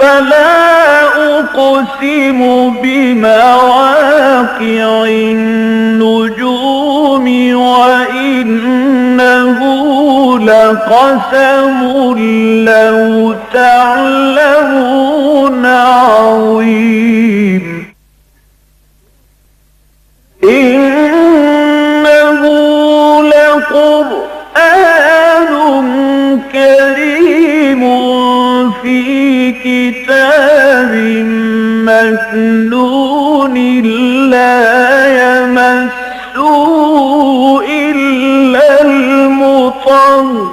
فلا أقسم بمواقع النجوم وإنه لقسم لو تعلمون عظيم إنه لقرآن كريم في كتاب مكنون لا يمسه إلا المطهرون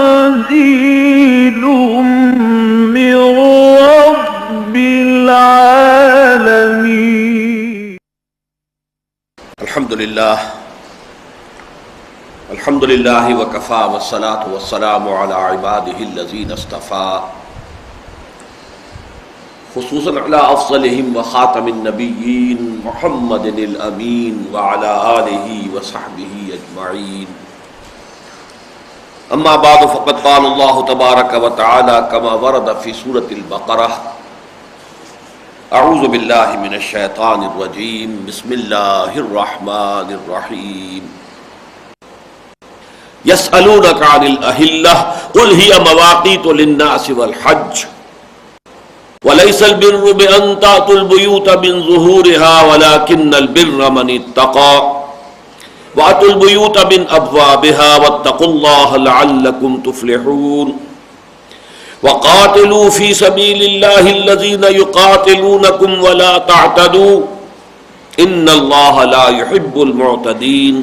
تنزيل من رب العالمين. الحمد لله وكفى والصلاة والسلام على عباده الذين اصطفى خصوصا على أفضلهم وخاتم النبيين محمد الأمين وعلى آله وصحبه أجمعين. أما بعد فقد قال الله تبارك وتعالى كما ورد في سورة البقرة: اعوذ باللہ من الشیطان الرجیم بسم اللہ الرحمن الرحیم. یسألونک عن الأہلة قل هي مواقیت للناس والحج وليس البر بأن تأتوا البيوت من ظهورها ولكن البر من اتقى وأتوا البيوت من أبوابها واتقوا الله لعلكم تفلحون. وقاتلوا في سبيل الله الذين يقاتلونكم ولا تعتدوا إن الله لا يحب المعتدين.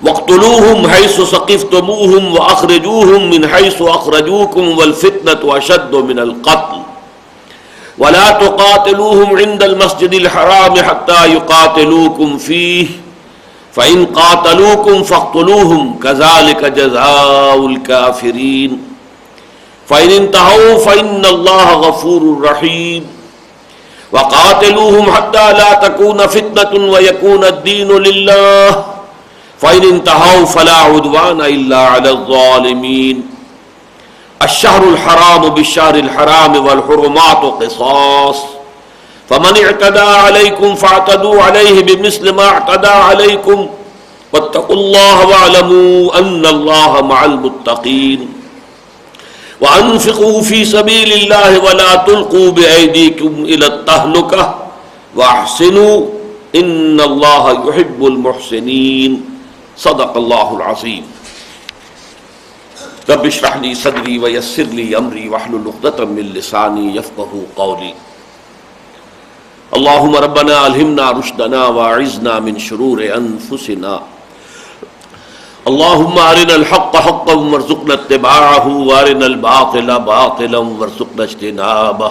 واقتلوهم حيث ثقفتموهم وأخرجوهم من حيث أخرجوكم والفتنة أشد من القتل ولا تقاتلوهم عند المسجد الحرام حتى يقاتلوكم فيه فإن قاتلوكم فاقتلوهم كذلك جزاء الكافرين. فإن انتهوا فإن الله غفور رحيم. وقاتلوهم حتى لا تكون فتنة ويكون الدين لله فإن انتهوا فلا عدوان إلا على الظالمين. الشهر الحرام بالشهر الحرام والحرمات قصاص فمن اعتدى عليكم فاعتدوا عليه بمثل ما اعتدى عليكم واتقوا الله واعلموا أن الله مع المتقين. وَأَنفِقُوا فِي سَبِيلِ اللَّهِ وَلَا تُلْقُوا بِأَيْدِيكُمْ إِلَى التَّهْلُكَةِ وَأَحْسِنُوا إِنَّ اللَّهَ يُحِبُّ الْمُحْسِنِينَ. صدق اللہ العظیم. رب اشرح لي صدری ويسر لي أمری واحلل عقدۃ من لسانی يفقهوا قولی. اللهم ربنا ألهمنا رشدنا وأعذنا من شرور أنفسنا. اللهم أرنا الحق حقا وارزقنا اتباعه وأرنا الباطل باطلا وارزقنا اجتنابه.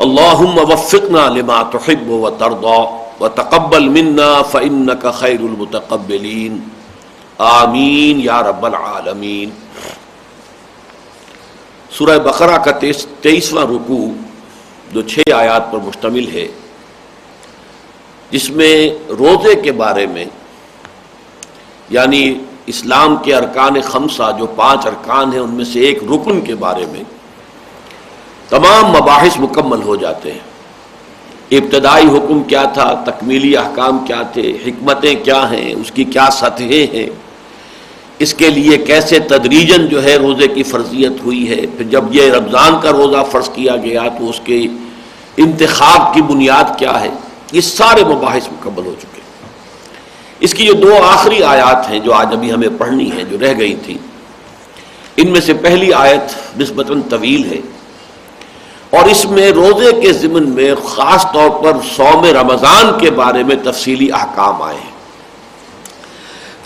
اللهم وفقنا لما تحب وترضى وتقبل منا فإنك خير المتقبلين. آمین یا رب العالمین. سورہ بقرہ کا 23واں رکوع جو 6 آیات پر مشتمل ہے، جس میں روزے کے بارے میں، یعنی اسلام کے ارکان خمسہ جو 5 ارکان ہیں ان میں سے ایک رکن کے بارے میں تمام مباحث مکمل ہو جاتے ہیں. ابتدائی حکم کیا تھا، تکمیلی احکام کیا تھے، حکمتیں کیا ہیں، اس کی کیا سطحیں ہیں، اس کے لیے کیسے تدریجاً جو ہے روزے کی فرضیت ہوئی ہے. پھر جب یہ رمضان کا روزہ فرض کیا گیا تو اس کے انتخاب کی بنیاد کیا ہے، یہ سارے مباحث مکمل ہو چکے. اس کی جو 2 آخری آیات ہیں جو آج ابھی ہمیں پڑھنی ہیں، جو رہ گئی تھی، ان میں سے پہلی آیت نسبتاً طویل ہے اور اس میں روزے کے ضمن میں خاص طور پر صوم رمضان کے بارے میں تفصیلی احکام آئے ہیں.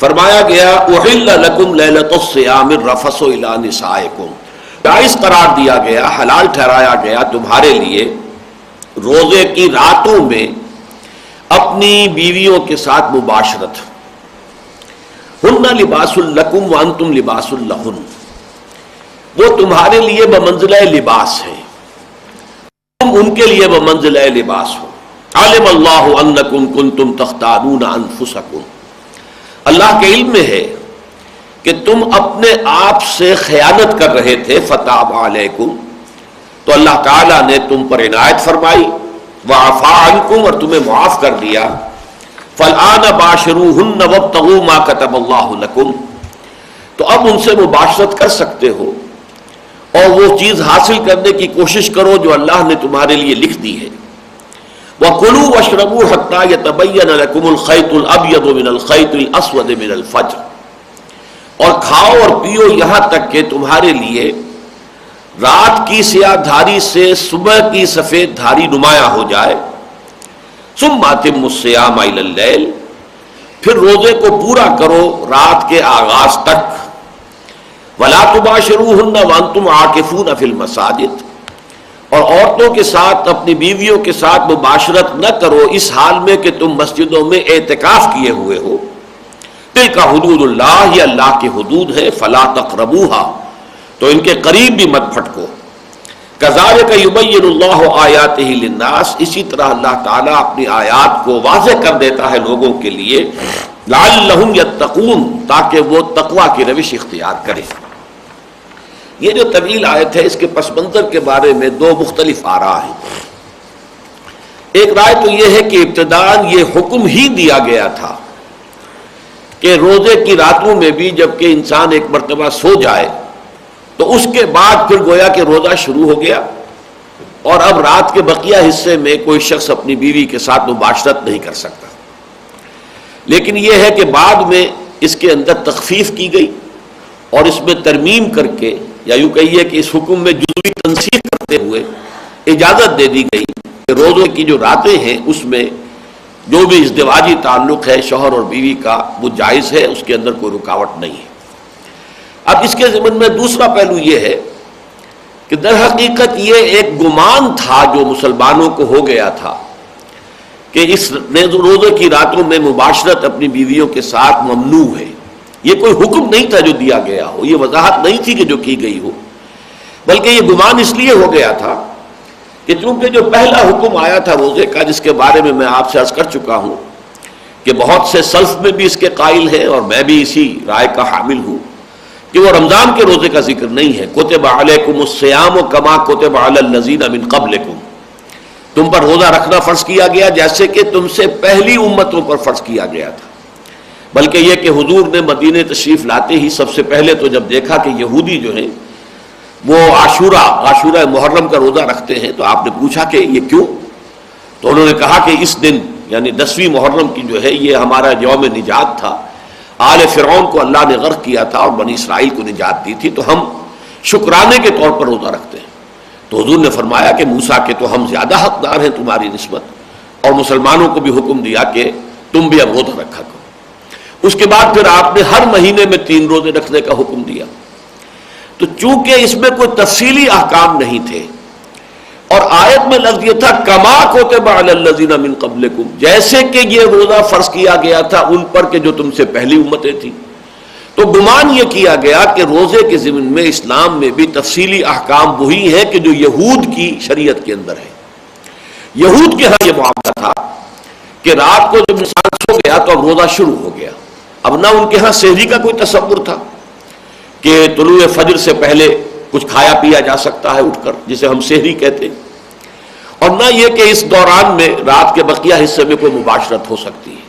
فرمایا گیا احل لکم لیلۃ الصیام الرفث الی نسائکم، جائز قرار دیا گیا، حلال ٹھہرایا گیا تمہارے لیے روزے کی راتوں میں اپنی بیویوں کے ساتھ مباشرت. ہن لباس لکم وانتم لباس لہن، وہ تمہارے لیے بمنزلہ لباس ہیں، تم ان کے لیے بمنزلہ لباس ہو. علم اللہ انکم کنتم تختانون انفسکم، اللہ کے علم میں ہے کہ تم اپنے آپ سے خیانت کر رہے تھے، فتاب علیکم، تو اللہ تعالیٰ نے تم پر عنایت فرمائی، وعفا عنکم، اور تمہیں معاف کر دیا، فالآن باشروہن وابتغوا ما کتب اللہ لکم، تو اب ان سے مباشرت کر سکتے ہو اور وہ چیز حاصل کرنے کی کوشش کرو جو اللہ نے تمہارے لیے لکھ دی ہے۔ وَكُلُوا وَاشْرَبُوا حَتَّى يَتَبَيَّنَ لَكُمُ الْخَيْطُ الْأَبْيَضُ مِنَ الْخَيْطِ الْأَسْوَدِ مِنَ الْفَجْرِ، اور کھاؤ اور پیو یہاں تک کہ تمہارے لیے رات کی سیاہ دھاری سے صبح کی سفید دھاری نمایاں ہو جائے۔ ثُمَّ أَتِمُّوا الصِّيَامَ إِلَى اللَّيْلِ، پھر روزے کو پورا کرو رات کے آغاز تک۔ وَلَا تُبَاشِرُوهُنَّ وَأَنْتُمْ عَاكِفُونَ فِي الْمَسَاجِدِ، اور عورتوں کے ساتھ، اپنی بیویوں کے ساتھ مباشرت نہ کرو اس حال میں کہ تم مسجدوں میں اعتکاف کیے ہوئے ہو۔ تلک حدود اللہ، یہ اللہ کی حدود ہے، فلا تقربوها، تو ان کے قریب بھی مت پھٹکو۔ کذالک یبین اللہ آیاتہ للناس، اسی طرح اللہ تعالیٰ اپنی آیات کو واضح کر دیتا ہے لوگوں کے لیے، لعلہم یتقون، تاکہ وہ تقوی کی روش اختیار کریں۔ یہ جو طویل آیت ہے اس کے پس منظر کے بارے میں دو مختلف آراء ہیں۔ ایک رائے تو یہ ہے کہ ابتداءً یہ حکم ہی دیا گیا تھا کہ روزے کی راتوں میں بھی جبکہ انسان ایک مرتبہ سو جائے تو اس کے بعد پھر گویا کہ روزہ شروع ہو گیا، اور اب رات کے بقیہ حصے میں کوئی شخص اپنی بیوی کے ساتھ مباشرت نہیں کر سکتا۔ لیکن یہ ہے کہ بعد میں اس کے اندر تخفیف کی گئی اور اس میں ترمیم کر کے، یا یوں کہیے کہ اس حکم میں جزوی تنسیخ کرتے ہوئے اجازت دے دی گئی کہ روزے کی جو راتیں ہیں اس میں جو بھی ازدواجی تعلق ہے شوہر اور بیوی کا وہ جائز ہے، اس کے اندر کوئی رکاوٹ نہیں ہے۔ اب اس کے ضمن میں دوسرا پہلو یہ ہے کہ در حقیقت یہ ایک گمان تھا جو مسلمانوں کو ہو گیا تھا کہ اس روزے کی راتوں میں مباشرت اپنی بیویوں کے ساتھ ممنوع ہے۔ یہ کوئی حکم نہیں تھا جو دیا گیا ہو، یہ وضاحت نہیں تھی کہ جو کی گئی ہو، بلکہ یہ گمان اس لیے ہو گیا تھا کہ چونکہ جو پہلا حکم آیا تھا روزے کا، جس کے بارے میں آپ سے عرض کر چکا ہوں کہ بہت سے سلف میں بھی اس کے قائل ہیں اور میں بھی اسی رائے کا حامل ہوں کہ وہ رمضان کے روزے کا ذکر نہیں ہے۔ کتب علیکم الصیام کما کتب علی الذین من قبلکم، تم پر روزہ رکھنا فرض کیا گیا جیسے کہ تم سے پہلی امتوں پر فرض کیا گیا تھا۔ بلکہ یہ کہ حضور نے مدینہ تشریف لاتے ہی سب سے پہلے تو جب دیکھا کہ یہودی جو ہیں وہ عاشورہ محرم کا روزہ رکھتے ہیں تو آپ نے پوچھا کہ یہ کیوں؟ تو انہوں نے کہا کہ اس دن یعنی 10ویں محرم کی جو ہے یہ ہمارا یوم نجات تھا، آل فرعون کو اللہ نے غرق کیا تھا اور بنی اسرائیل کو نجات دی تھی، تو ہم شکرانے کے طور پر روزہ رکھتے ہیں۔ تو حضور نے فرمایا کہ موسیٰ کے تو ہم زیادہ حقدار ہیں تمہاری نسبت، اور مسلمانوں کو بھی حکم دیا کہ تم بھی اب روزہ رکھا کرو۔ اس کے بعد پھر آپ نے ہر مہینے میں 3 روزے رکھنے کا حکم دیا۔ تو چونکہ اس میں کوئی تفصیلی احکام نہیں تھے اور آیت میں لفظ یہ تھا کما کتب علی الذین من قبلکم، جیسے کہ یہ روزہ فرض کیا گیا تھا ان پر کہ جو تم سے پہلی امتیں تھیں، تو گمان یہ کیا گیا کہ روزے کے ضمن میں اسلام میں بھی تفصیلی احکام وہی ہے کہ جو یہود کی شریعت کے اندر ہے۔ یہود کے ہاں یہ معاملہ تھا کہ رات کو جب انسان سو گیا تو اب روزہ شروع ہو گیا۔ اب نہ ان کے ہاں سحری کا کوئی تصور تھا کہ طلوع فجر سے پہلے کچھ کھایا پیا جا سکتا ہے اٹھ کر، جسے ہم سحری کہتے ہیں، اور نہ یہ کہ اس دوران میں رات کے بقیہ حصے میں کوئی مباشرت ہو سکتی ہے،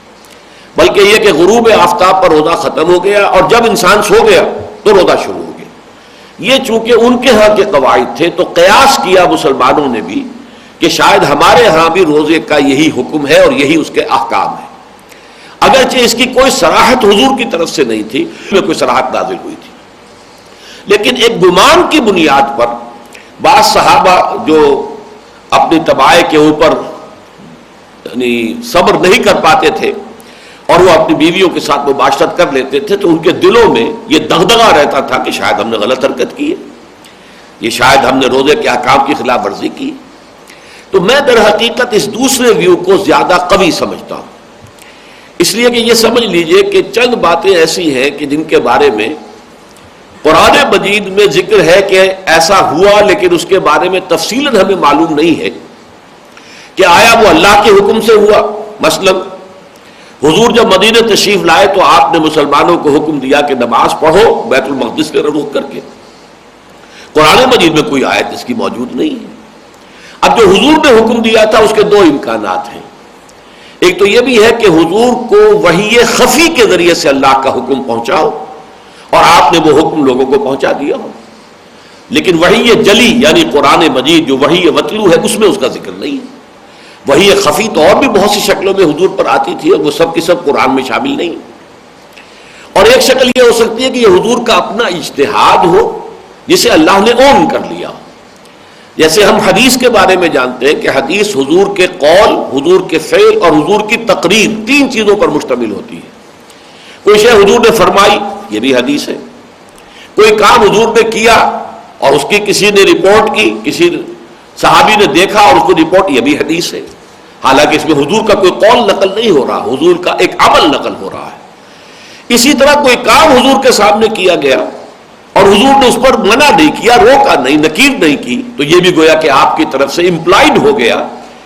بلکہ یہ کہ غروب آفتاب پر روزہ ختم ہو گیا اور جب انسان سو گیا تو روزہ شروع ہو گیا۔ یہ چونکہ ان کے ہاں کے قواعد تھے تو قیاس کیا مسلمانوں نے بھی کہ شاید ہمارے ہاں بھی روزے کا یہی حکم ہے اور یہی اس کے احکام ہے، اگرچہ اس کی کوئی صراحت حضور کی طرف سے نہیں تھی، میں کوئی صراحت نازل ہوئی تھی، لیکن ایک گمان کی بنیاد پر بعض صحابہ جو اپنی تباہ کے اوپر یعنی صبر نہیں کر پاتے تھے اور وہ اپنی بیویوں کے ساتھ مباشرت کر لیتے تھے، تو ان کے دلوں میں یہ دغدغہ رہتا تھا کہ شاید ہم نے غلط حرکت کی ہے، یہ شاید ہم نے روزے کے احکام کی خلاف ورزی کی۔ تو میں در حقیقت اس دوسرے ویو کو زیادہ قوی سمجھتا ہوں، اس لیے کہ یہ سمجھ لیجئے کہ چند باتیں ایسی ہیں کہ جن کے بارے میں قرآن مجید میں ذکر ہے کہ ایسا ہوا، لیکن اس کے بارے میں تفصیلاً ہمیں معلوم نہیں ہے کہ آیا وہ اللہ کے حکم سے ہوا، مثلا حضور جب مدینہ تشریف لائے تو آپ نے مسلمانوں کو حکم دیا کہ نماز پڑھو بیت المقدس کی رخ کر کے. قرآن مجید میں کوئی آیت اس کی موجود نہیں ہے. اب جو حضور نے حکم دیا تھا اس کے دو امکانات ہیں. ایک تو یہ بھی ہے کہ حضور کو وحی خفی کے ذریعے سے اللہ کا حکم پہنچا ہو اور آپ نے وہ حکم لوگوں کو پہنچا دیا ہو، لیکن وحی جلی یعنی قرآن مجید جو وحی متلو ہے اس میں اس کا ذکر نہیں ہے. وحی خفی تو اور بھی بہت سی شکلوں میں حضور پر آتی تھی اور وہ سب کی سب قرآن میں شامل نہیں. اور ایک شکل یہ ہو سکتی ہے کہ یہ حضور کا اپنا اجتہاد ہو جسے اللہ نے اون کر لیا. جیسے ہم حدیث کے بارے میں جانتے ہیں کہ حدیث حضور کے قول، حضور کے فعل اور حضور کی تقریر، تین چیزوں پر مشتمل ہوتی ہے. کوئی شے حضور نے فرمائی، یہ بھی حدیث ہے. کوئی کام حضور نے کیا اور اس کی کسی نے رپورٹ کی، کسی صحابی نے دیکھا اور اس کو رپورٹ، یہ بھی حدیث ہے. حالانکہ اس میں حضور کا کوئی قول نقل نہیں ہو رہا، حضور کا ایک عمل نقل ہو رہا ہے. اسی طرح کوئی کام حضور کے سامنے کیا گیا اور حضور نے اس پر منع نہیں کیا، روکا نہیں، نکیر نہیں کی، تو یہ بھی گویا کہ آپ کی طرف سے امپلائڈ ہو گیا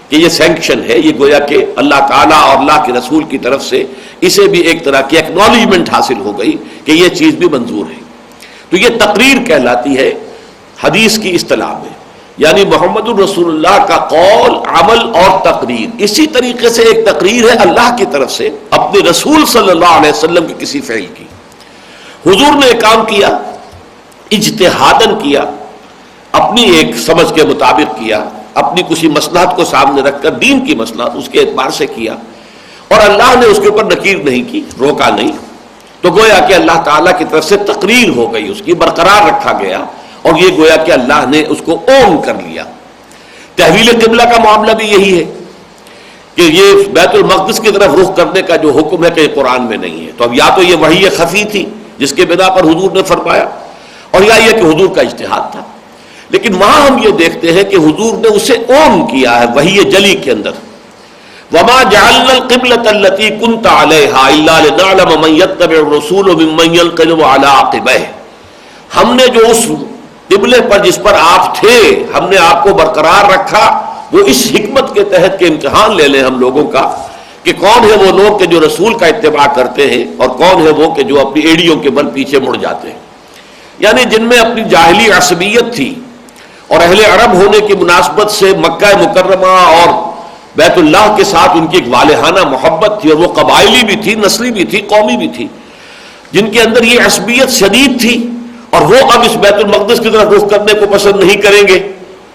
کہ یہ سینکشن ہے. یہ گویا کہ اللہ تعالیٰ اور اللہ کے رسول کی طرف سے اسے بھی ایک طرح کی ایکنالجمنٹ حاصل ہو گئی کہ یہ چیز بھی منظور ہے. تو یہ تقریر کہلاتی ہے حدیث کی اصطلاح میں، یعنی محمد الرسول اللہ کا قول، عمل اور تقریر. اسی طریقے سے ایک تقریر ہے اللہ کی طرف سے اپنے رسول صلی اللہ علیہ وسلم کے کسی فعل کی. حضور نے ایک کام کیا، اجتہاداً کیا، اپنی ایک سمجھ کے مطابق کیا، اپنی کسی مصلحت کو سامنے رکھ کر، دین کی مصلحت اس کے اعتبار سے کیا، اور اللہ نے اس کے اوپر نکیر نہیں کی، روکا نہیں. تو گویا کہ اللہ تعالیٰ کی طرف سے تقریر ہو گئی، اس کی برقرار رکھا گیا، اور یہ گویا کہ اللہ نے اس کو اون کر لیا. تحویل قبلہ کا معاملہ بھی یہی ہے کہ یہ بیت المقدس کی طرف رخ کرنے کا جو حکم ہے کہ قرآن میں نہیں ہے. تو اب یا تو یہ وحی خفی تھی جس کے بنا پر حضور نے فرمایا، اور یا یہ کہ حضور کا اجتہاد تھا. لیکن وہاں ہم یہ دیکھتے ہیں کہ حضور نے اسے اون کیا ہے وحی جلی کے اندر. وَمَا جَعَلْنَا الْقِبْلَةَ الَّتِي كُنْتَ عَلَيْهَا إِلَّا لِنَعْلَمَ مَن يَتَّبِعُ الرَّسُولَ مِمَّن يَنقَلِبُ عَلَىٰ عَقِبَيْهِ. ہم نے جو اس قبلے پر جس پر آپ تھے ہم نے آپ کو برقرار رکھا، وہ اس حکمت کے تحت کہ امتحان لے لیں ہم لوگوں کا کہ کون ہے وہ لوگ کہ جو رسول کا اتباع کرتے ہیں اور کون ہے وہ کہ جو اپنی ایڑیوں کے بل پیچھے مڑ جاتے ہیں. یعنی جن میں اپنی جاہلی عصبیت تھی اور اہل عرب ہونے کی مناسبت سے مکہ مکرمہ اور بیت اللہ کے ساتھ ان کی ایک والہانہ محبت تھی، اور وہ قبائلی بھی تھی، نسلی بھی تھی، قومی بھی تھی، جن کے اندر یہ عصبیت شدید تھی، اور وہ اب اس بیت المقدس کی طرف رخ کرنے کو پسند نہیں کریں گے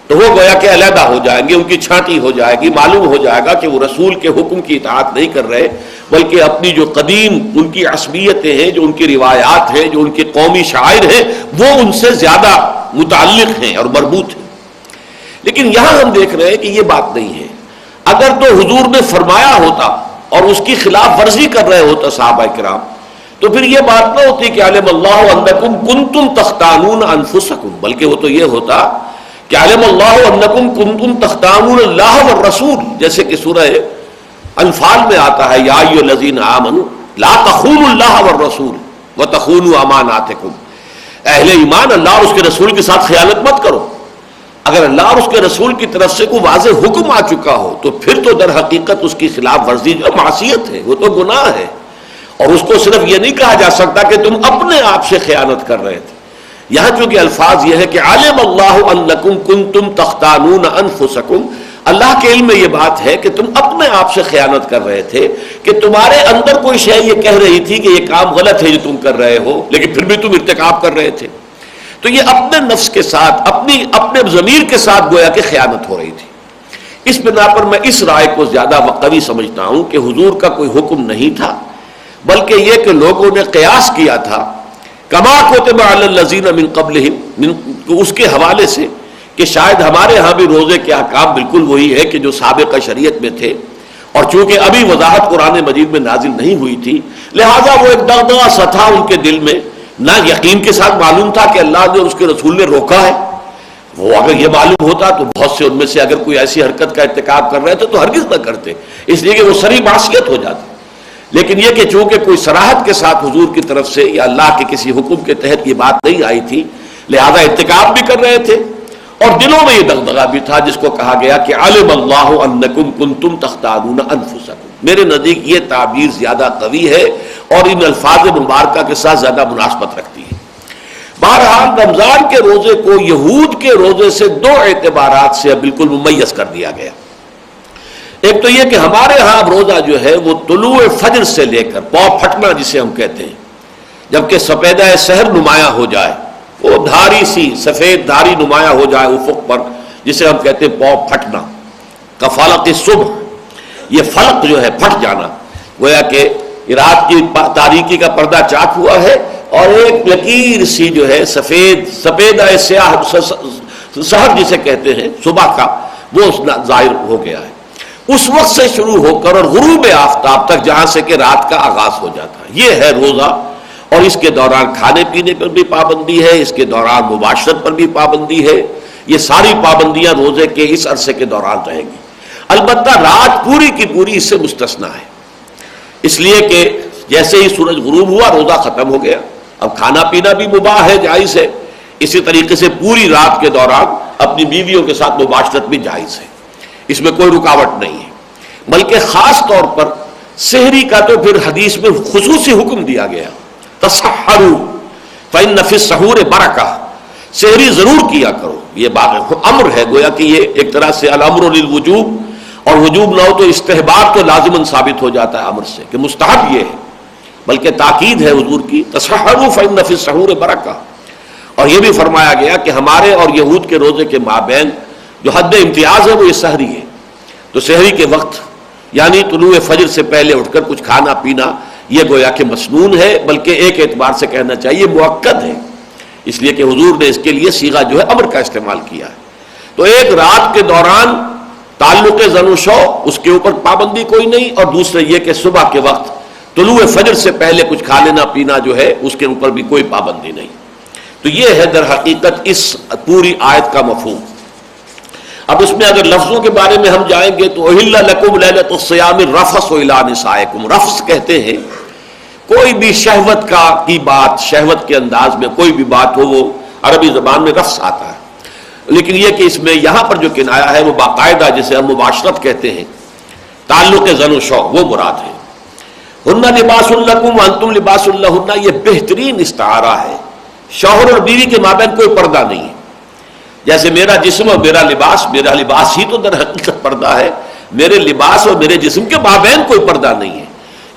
تو وہ گویا کہ علیحدہ ہو جائیں گے، ان کی چھانٹی ہو جائے گی. معلوم ہو جائے گا کہ وہ رسول کے حکم کی اطاعت نہیں کر رہے، بلکہ اپنی جو قدیم ان کی عصبیتیں ہیں، جو ان کی روایات ہیں، جو ان کے قومی شاعر ہیں، وہ ان سے زیادہ متعلق ہیں اور مربوط ہیں. لیکن یہاں ہم دیکھ رہے ہیں کہ یہ بات نہیں ہے. اگر تو حضور نے فرمایا ہوتا اور اس کی خلاف ورزی کر رہے ہوتا صحابہ کرام، تو پھر یہ بات نہ ہوتی کہ علم اللہ انکم کنتم تختانون انفسکم، بلکہ وہ تو یہ ہوتا کہ علم اللہ انکم کنتم تختانون اللہ والرسول، جیسے کہ سورہ انفال میں آتا ہے یا ایھا الذین آمنوا لا تخونوا اللہ والرسول وتخونوا اماناتکم. اہل ایمان اللہ اور اس کے رسول کے ساتھ خیانت مت کرو. اگر اللہ اور اس کے رسول کی طرف سے کوئی واضح حکم آ چکا ہو تو پھر تو در حقیقت اس کی خلاف ورزی جو معصیت ہے، وہ تو گناہ ہے. اور اس کو صرف یہ نہیں کہا جا سکتا کہ تم اپنے آپ سے خیانت کر رہے تھے. یہاں چونکہ الفاظ یہ ہے کہ علم اللہ انکم کنتم تختانون انفسکم، اللہ کے علم میں یہ بات ہے کہ تم اپنے آپ سے خیانت کر رہے تھے، کہ تمہارے اندر کوئی شے یہ کہہ رہی تھی کہ یہ کام غلط ہے جو تم کر رہے ہو، لیکن پھر بھی تم ارتکاب کر رہے تھے. تو یہ اپنے نفس کے ساتھ، اپنے ضمیر کے ساتھ گویا کہ خیانت ہو رہی تھی. اس بنا پر میں اس رائے کو زیادہ قوی سمجھتا ہوں کہ حضور کا کوئی حکم نہیں تھا، بلکہ یہ کہ لوگوں نے قیاس کیا تھا کما کتب علی الذین من قبلہم، اس کے حوالے سے کہ شاید ہمارے ہاں بھی روزے کے احکام بالکل وہی ہے کہ جو سابقہ شریعت میں تھے، اور چونکہ ابھی وضاحت قرآن مجید میں نازل نہیں ہوئی تھی لہذا وہ ایک دغدغہ سا تھا ان کے دل میں. نہ یقین کے ساتھ معلوم تھا کہ اللہ نے اور اس کے رسول نے روکا ہے. وہ اگر یہ معلوم ہوتا تو بہت سے ان میں سے اگر کوئی ایسی حرکت کا ارتکاب کر رہے تھے تو ہرگز نہ کرتے، اس لیے کہ وہ سری معصیت ہو جاتی. لیکن یہ کہ چونکہ کوئی صراحت کے ساتھ حضور کی طرف سے یا اللہ کے کسی حکم کے تحت یہ بات نہیں آئی تھی، لہذا ارتکاب بھی کر رہے تھے اور دلوں میں یہ دغدغہ بھی تھا، جس کو کہا گیا کہ علم اللہ انکم کنتم تختانون انفسکم. میرے نزدیک یہ تعبیر زیادہ قوی ہے اور ان الفاظ مبارکہ کے ساتھ زیادہ مناسبت رکھتی ہے۔ بہرحال رمضان کے روزے کو یہود کے روزے سے دو اعتبارات سے بالکل ممیز کر دیا گیا۔ ایک تو یہ کہ ہمارے ہاں روزہ جو ہے وہ طلوع فجر سے لے کر پاؤ پھٹنا جسے ہم کہتے ہیں، جبکہ سپیدہ سحر نمایاں ہو جائے، وہ دھاری سی سفید دھاری نمایاں ہو جائے افق پر، جسے ہم کہتے ہیں پاؤ پھٹنا، کفالق صبح، یہ فلق جو ہے پھٹ جانا، گویا کہ رات کی تاریکی کا پردہ چاک ہوا ہے اور ایک لکیر سی جو ہے سفیدہ سیاہ سحر جسے کہتے ہیں صبح کا، وہ ظاہر ہو گیا ہے۔ اس وقت سے شروع ہو کر اور غروب آفتاب تک جہاں سے کہ رات کا آغاز ہو جاتا ہے، یہ ہے روزہ۔ اور اس کے دوران کھانے پینے پر بھی پابندی ہے، اس کے دوران مباشرت پر بھی پابندی ہے، یہ ساری پابندیاں روزے کے اس عرصے کے دوران رہیں گی۔ البتہ رات پوری کی پوری اس سے مستثنا ہے، اس لیے کہ جیسے ہی سورج غروب ہوا روزہ ختم ہو گیا۔ اب کھانا پینا بھی مباح ہے، جائز ہے، اسی طریقے سے پوری رات کے دوران اپنی بیویوں کے ساتھ مباشرت بھی جائز ہے، اس میں کوئی رکاوٹ نہیں ہے۔ بلکہ خاص طور پر سحری کا تو پھر حدیث میں خصوصی حکم دیا گیا، تسحروا فإن فی السحور برکہ، سحری ضرور کیا کرو، یہ بات امر ہے، گویا کہ یہ ایک طرح سے الامر للوجوب، اور وجوب نہ ہو تو استحباب تو لازماً ثابت ہو جاتا ہے امر سے کہ مستحب یہ ہے، بلکہ تاکید ہے حضور کی، تسحروا فإن فی السحور برکہ۔ اور یہ بھی فرمایا گیا کہ ہمارے اور یہود کے روزے کے مابین جو حد امتیاز ہے وہ یہ سحری ہے، تو سحری کے وقت یعنی طلوع فجر سے پہلے اٹھ کر کچھ کھانا پینا یہ گویا کہ مسنون ہے، بلکہ ایک اعتبار سے کہنا چاہیے مؤکد ہے، اس لیے کہ حضور نے اس کے لیے صیغہ جو ہے امر کا استعمال کیا ہے۔ تو ایک رات کے دوران تعلق زن و شو اس کے اوپر پابندی کوئی نہیں، اور دوسرے یہ کہ صبح کے وقت طلوع فجر سے پہلے کچھ کھا لینا پینا جو ہے اس کے اوپر بھی کوئی پابندی نہیں۔ تو یہ ہے در حقیقت اس پوری آیت کا مفہوم۔ اب اس میں اگر لفظوں کے بارے میں ہم جائیں گے تو احل لکم لیلۃ الصیام الرفث الی نسائکم، رفث کہتے ہیں کوئی بھی شہوت کی بات، شہوت کے انداز میں کوئی بھی بات ہو، وہ عربی زبان میں رفث آتا ہے، لیکن یہ کہ اس میں یہاں پر جو کنایا ہے وہ باقاعدہ جسے ہم مباشرت کہتے ہیں، تعلق زن و شو وہ مراد ہے۔ ہن لباس لکم وانتم لباس لہن، یہ بہترین استعارہ ہے، شوہر اور بیوی کے مابین کوئی پردہ نہیں ہے، جیسے میرا جسم اور میرا لباس ہی تو در حقیقت پردہ ہے، میرے لباس اور میرے جسم کے مابین کوئی پردہ نہیں ہے۔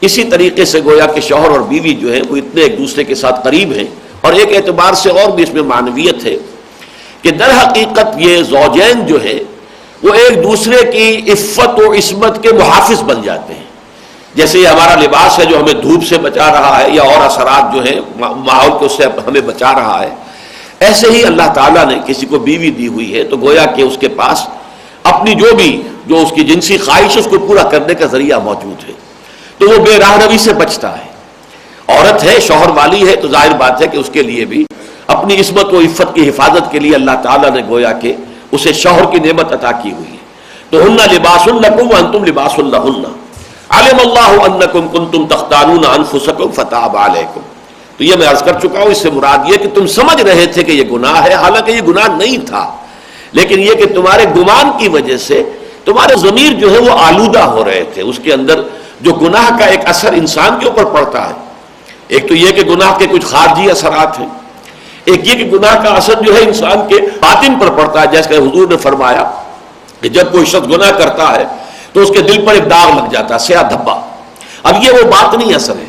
اسی طریقے سے گویا کہ شوہر اور بیوی جو ہیں وہ اتنے ایک دوسرے کے ساتھ قریب ہیں، اور ایک اعتبار سے اور بھی اس میں معنویت ہے کہ در حقیقت یہ زوجین جو ہے وہ ایک دوسرے کی عفت و عصمت کے محافظ بن جاتے ہیں۔ جیسے یہ ہمارا لباس ہے جو ہمیں دھوپ سے بچا رہا ہے یا اور اثرات جو ہیں ماحول کو اس سے ہمیں بچا رہا ہے، ایسے ہی اللہ تعالیٰ نے کسی کو بیوی دی ہوئی ہے تو گویا کہ اس کے پاس اپنی جو اس کی جنسی خواہش اس کو پورا کرنے کا ذریعہ موجود ہے، تو وہ بے راہ روی سے بچتا ہے۔ عورت ہے، شوہر والی ہے، تو ظاہر بات ہے کہ اس کے لیے بھی اپنی عصمت و عفت کی حفاظت کے لیے اللہ تعالیٰ نے گویا کہ اسے شوہر کی نعمت عطا کی ہوئی ہے۔ تو ہن لباس لکم وانتم لباس لہن، علم اللہ انکم کنتم تختانون انفسکم فتاب علیکم۔ تو یہ میں عرض کر چکا ہوں، اس سے مراد یہ کہ تم سمجھ رہے تھے کہ یہ گناہ ہے، حالانکہ یہ گناہ نہیں تھا، لیکن یہ کہ تمہارے گمان کی وجہ سے تمہارے ضمیر جو ہے وہ آلودہ ہو رہے تھے، اس کے اندر جو گناہ کا ایک اثر انسان کے اوپر پڑتا ہے، ایک تو یہ کہ گناہ کے کچھ خارجی اثرات ہیں، ایک یہ کہ گناہ کا اثر جو ہے انسان کے باطن پر پڑتا ہے، جیسے حضور نے فرمایا کہ جب کوئی شخص گناہ کرتا ہے تو اس کے دل پر ایک داغ لگ جاتا ہے، سیاہ دھبا۔ اب یہ وہ باطنی اثر ہے،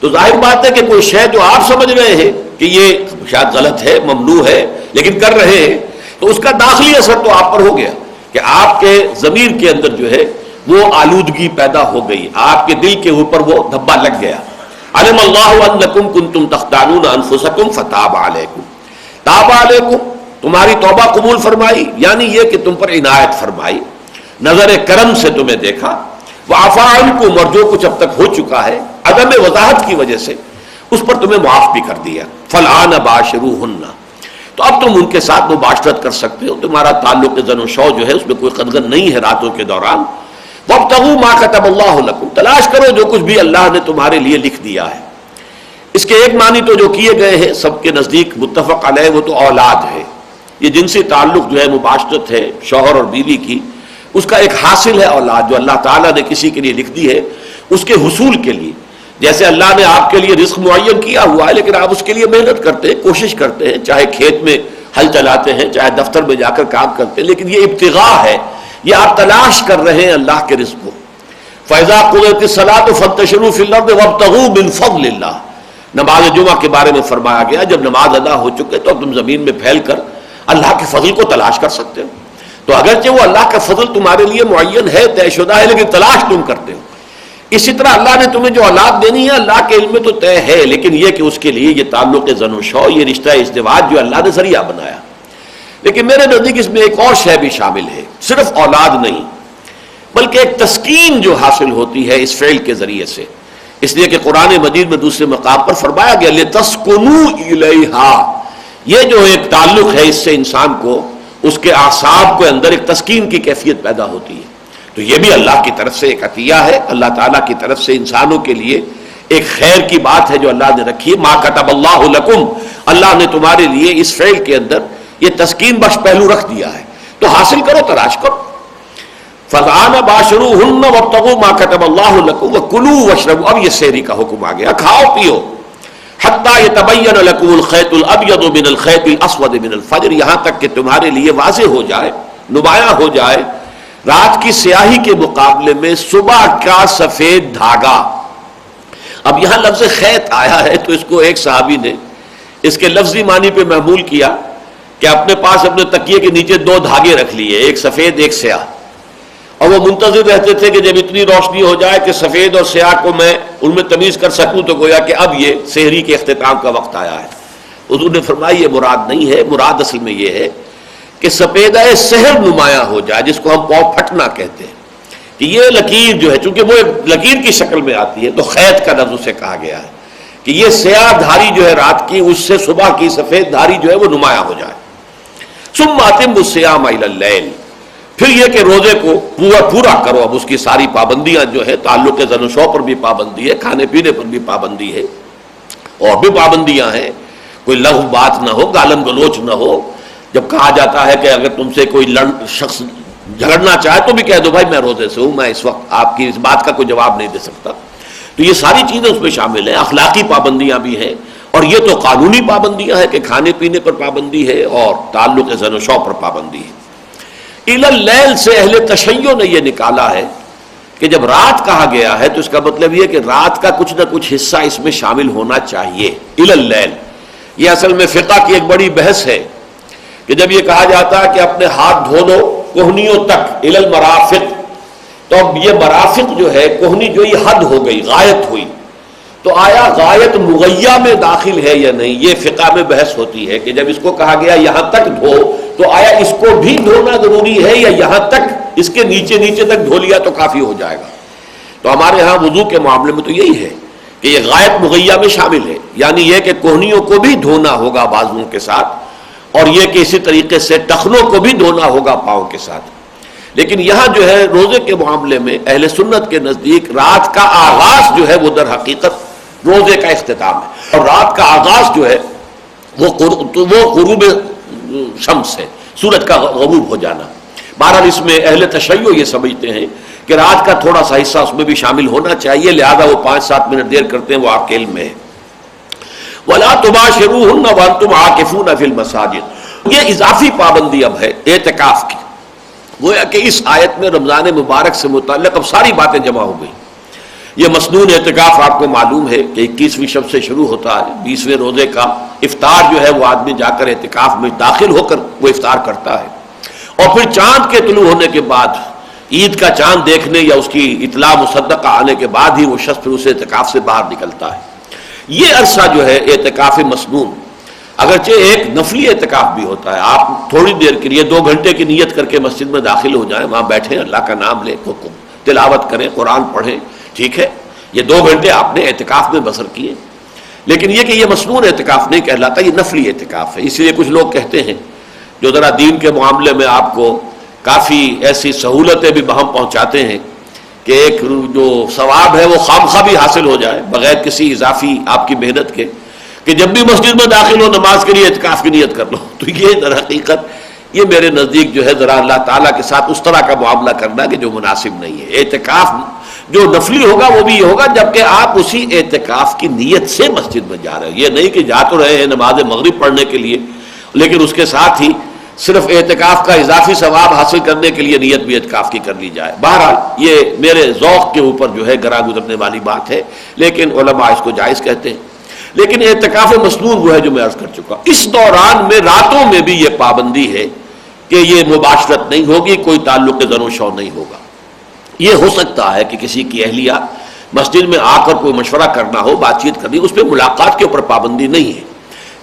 تو ظاہر بات ہے کہ کوئی شے جو آپ سمجھ رہے ہیں کہ یہ شاید غلط ہے، ممنوع ہے، لیکن کر رہے ہیں، تو اس کا داخلی اثر تو آپ پر ہو گیا کہ آپ کے ضمیر کے اندر جو ہے وہ آلودگی پیدا ہو گئی، آپ کے دل کے اوپر وہ دھبا لگ گیا۔ علم اللہ انکم کنتم تختانون انفسکم فتاب علیکم، تاب علیکم، تمہاری توبہ قبول فرمائی، یعنی یہ کہ تم پر عنایت فرمائی، نظر کرم سے تمہیں دیکھا، وعفا عنکم، اور جو کچھ اب تک ہو چکا ہے عدم وضاحت کی وجہ سے اس پر تمہیں معاف بھی کر دیا۔ فالآن باشروہن، تو اب تم ان کے ساتھ مباشرت کر سکتے ہو، تمہارا تعلق زن و شو جو ہے اس میں کوئی قدغن نہیں ہے راتوں کے دوران۔ وابتغوا ما كتب اللہ لکم، تلاش کرو جو کچھ بھی اللہ نے تمہارے لیے لکھ دیا ہے۔ اس کے ایک معنی تو جو کیے گئے ہیں سب کے نزدیک متفق علیہ وہ تو اولاد ہے، یہ جنسی تعلق جو ہے مباشرت ہے شوہر اور بیوی کی، اس کا ایک حاصل ہے اولاد جو اللہ تعالیٰ نے کسی کے لیے لکھ دی ہے اس کے حصول کے لیے. جیسے اللہ نے آپ کے لیے رزق معین کیا ہوا ہے لیکن آپ اس کے لیے محنت کرتے ہیں, کوشش کرتے ہیں, چاہے کھیت میں ہل چلاتے ہیں, چاہے دفتر میں جا کر کام کرتے ہیں, لیکن یہ ابتغاء ہے, یہ آپ تلاش کر رہے ہیں اللہ کے رزق کو. فَإِذَا قُضِيَتِ الصَّلَاةُ فَانتَشِرُوا فِي الْأَرْضِ وَابْتَغُوا مِنْ فَضْلِ اللَّهِ. نماز جمعہ کے بارے میں فرمایا گیا جب نماز ادا ہو چکے تو تم زمین میں پھیل کر اللہ کے فضل کو تلاش کر سکتے ہو. تو اگرچہ وہ اللہ کا فضل تمہارے لیے معین ہے, طے شدہ ہے, لیکن تلاش تم کرتے ہو. اسی طرح اللہ نے تمہیں جو اولاد دینی ہے اللہ کے علم میں تو طے ہے, لیکن یہ کہ اس کے لیے یہ تعلق زن و شو, یہ رشتہ ازدواج جو اللہ نے ذریعہ بنایا. لیکن میرے نزدیک اس میں ایک اور شے بھی شامل ہے, صرف اولاد نہیں بلکہ ایک تسکین جو حاصل ہوتی ہے اس فعل کے ذریعے سے. اس لیے کہ قرآن مجید میں دوسرے مقام پر فرمایا گیا لِتَسْكُنُوا إِلَيْهَا, یہ جو ایک تعلق ہے اس سے انسان کو اس کے اعصاب کے اندر ایک تسکین کی کیفیت پیدا ہوتی ہے. تو یہ بھی اللہ کی طرف سے ایک عطیہ ہے, اللہ تعالیٰ کی طرف سے انسانوں کے لیے ایک خیر کی بات ہے جو اللہ نے رکھی ہے. مَا كَتَبَ اللَّهُ لَكُمْ, اللہ نے تمہارے لیے اس فعل کے اندر یہ تسکین بخش پہلو رکھ دیا ہے, تو حاصل کرو, تلاش کرو. فَالْآنَ بَاشِرُوهُنَّ وَابْتَغُوا مَا كَتَبَ اللَّهُ لَكُمْ وَكُلُوا وَاشْرَبُوا. اب یہ سحری کا حکم آ گیا, کھاؤ پیو. حَتَّى يَتَبَيَّنَ لَكُمُ الْخَيْطُ الْأَبْيَضُ مِنَ الْخَيْطِ الْأَسْوَدِ مِنَ الْفَجْرِ, یہاں تک کہ تمہارے لیے واضح ہو جائے, نمایاں ہو جائے رات کی سیاہی کے مقابلے میں صبح کا سفید دھاگا. اب یہاں لفظ خیط آیا ہے تو اس کو ایک صحابی نے اس کے لفظی معنی پہ محمول کیا کہ اپنے پاس اپنے تکیے کے نیچے دو دھاگے رکھ لیے, ایک سفید ایک سیاہ, اور وہ منتظر رہتے تھے کہ جب اتنی روشنی ہو جائے کہ سفید اور سیاہ کو میں ان میں تمیز کر سکوں تو گویا کہ اب یہ سحری کے اختتام کا وقت آیا ہے. حضور نے فرمایا یہ مراد نہیں ہے, مراد اصل میں یہ ہے کہ سپیدہ سحر نمایاں ہو جائے, جس کو ہم پاؤں پھٹنا کہتے ہیں, کہ یہ لکیر جو ہے چونکہ وہ ایک لکیر کی شکل میں آتی ہے تو خیط کا لفظ سے کہا گیا ہے کہ یہ سیاہ دھاری جو ہے رات کی اس سے صبح کی سفید دھاری جو ہے وہ نمایاں ہو جائے. ثم اتموا الصیام الی اللیل, پھر یہ کہ روزے کو پورا کرو. اب اس کی ساری پابندیاں جو ہے, تعلق زن و شو پر بھی پابندی ہے, کھانے پینے پر بھی پابندی ہے, اور بھی پابندیاں ہیں. کوئی لغو بات نہ ہو, گالم گلوچ نہ ہو. جب کہا جاتا ہے کہ اگر تم سے کوئی شخص جھگڑنا چاہے تو بھی کہہ دو بھائی میں روزے سے ہوں, میں اس وقت آپ کی اس بات کا کوئی جواب نہیں دے سکتا. تو یہ ساری چیزیں اس میں شامل ہیں. اخلاقی پابندیاں بھی ہیں, اور یہ تو قانونی پابندیاں ہیں کہ کھانے پینے پر پابندی ہے اور تعلق زن و شو پر پابندی ہے. الی اللیل سے اہل تشیع نے یہ نکالا ہے کہ جب رات کہا گیا ہے تو اس کا مطلب یہ کہ رات کا کچھ نہ کچھ حصہ اس میں شامل ہونا چاہیے. الی اللیل یہ اصل میں فقہ کی ایک بڑی بحث ہے کہ جب یہ کہا جاتا ہے کہ اپنے ہاتھ دھو لو کوہنیوں تک, الی المرافق, تو اب یہ مرافق جو ہے کوہنی جو یہ حد ہو گئی, غایت ہوئی, تو آیا غایت مغیہ میں داخل ہے یا نہیں, یہ فقہ میں بحث ہوتی ہے کہ جب اس کو کہا گیا یہاں تک دھو تو آیا اس کو بھی دھونا ضروری ہے یا یہاں تک اس کے نیچے تک دھو لیا تو کافی ہو جائے گا. تو ہمارے ہاں وضو کے معاملے میں تو یہی ہے کہ یہ غایت مغیہ میں شامل ہے, یعنی یہ کہ کوہنیوں کو بھی دھونا ہوگا بازوؤں کے ساتھ, اور یہ کہ اسی طریقے سے ٹخنوں کو بھی دھونا ہوگا پاؤں کے ساتھ. لیکن یہاں جو ہے روزے کے معاملے میں اہل سنت کے نزدیک رات کا آغاز جو ہے وہ در حقیقت روزے کا اختتام ہے, اور رات کا آغاز جو ہے وہ غروب شمس ہے, سورج کا غروب ہو جانا. بہرحال اس میں اہل تشیع یہ سمجھتے ہیں کہ رات کا تھوڑا سا حصہ اس میں بھی شامل ہونا چاہیے, لہذا وہ 5-7 منٹ دیر کرتے ہیں, وہ آپ کے علم میں ہے. وَلَا تُبَاشِرُوهُنَّ وَأَنْتُمْ عَاكِفُونَ فِي الْمَسَاجِدِ, یہ اضافی پابندی اب ہے اعتکاف کی. گویا کہ اس آیت میں رمضان مبارک سے متعلق اب ساری باتیں جمع ہو گئی. یہ مسنون اعتکاف آپ کو معلوم ہے کہ 21ویں شب سے شروع ہوتا ہے, 20ویں روزے کا افطار جو ہے وہ آدمی جا کر اعتکاف میں داخل ہو کر وہ افطار کرتا ہے, اور پھر چاند کے طلوع ہونے کے بعد عید کا چاند دیکھنے یا اس کی اطلاع مصدقہ آنے کے بعد ہی وہ شخص پھر اس اعتکاف سے باہر نکلتا ہے. یہ عرصہ جو ہے اعتکاف مسنون, اگرچہ ایک نفلی اعتکاف بھی ہوتا ہے, آپ تھوڑی دیر کے لیے 2 گھنٹے کی نیت کر کے مسجد میں داخل ہو جائیں, وہاں بیٹھیں, اللہ کا نام لیں, تلاوت کریں, قرآن پڑھیں, ٹھیک ہے, یہ 2 گھنٹے آپ نے اعتکاف میں بسر کیے. لیکن یہ کہ یہ مسنون اعتکاف نہیں کہلاتا, یہ نفلی اعتکاف ہے. اس لیے کچھ لوگ کہتے ہیں جو ذرا دین کے معاملے میں آپ کو کافی ایسی سہولتیں بھی بہم پہنچاتے ہیں کہ ایک جو ثواب ہے وہ خامخواہ بھی حاصل ہو جائے بغیر کسی اضافی آپ کی محنت کے, کہ جب بھی مسجد میں داخل ہو نماز کے لیے اعتکاف کی نیت کر لو. تو یہ در حقیقت یہ میرے نزدیک جو ہے ذرا اللہ تعالیٰ کے ساتھ اس طرح کا معاملہ کرنا کہ جو مناسب نہیں ہے۔ اعتکاف جو نفلی ہوگا وہ بھی یہ ہوگا جبکہ آپ اسی اعتکاف کی نیت سے مسجد میں جا رہے ہیں، یہ نہیں کہ جا تو رہے ہیں نماز مغرب پڑھنے کے لیے لیکن اس کے ساتھ ہی صرف اعتکاف کا اضافی ثواب حاصل کرنے کے لیے نیت بھی اعتکاف کی کر لی جائے۔ بہرحال یہ میرے ذوق کے اوپر جو ہے گراں گزرنے والی بات ہے، لیکن علماء اس کو جائز کہتے ہیں۔ لیکن اعتکاف مسنون وہ ہے جو میں عرض کر چکا۔ اس دوران میں راتوں میں بھی یہ پابندی ہے کہ یہ مباشرت نہیں ہوگی، کوئی تعلق زن و شو نہیں ہوگا۔ یہ ہو سکتا ہے کہ کسی کی اہلیہ مسجد میں آ کر کوئی مشورہ کرنا ہو، بات چیت کرنی، اس پہ ملاقات کے اوپر پابندی نہیں ہے،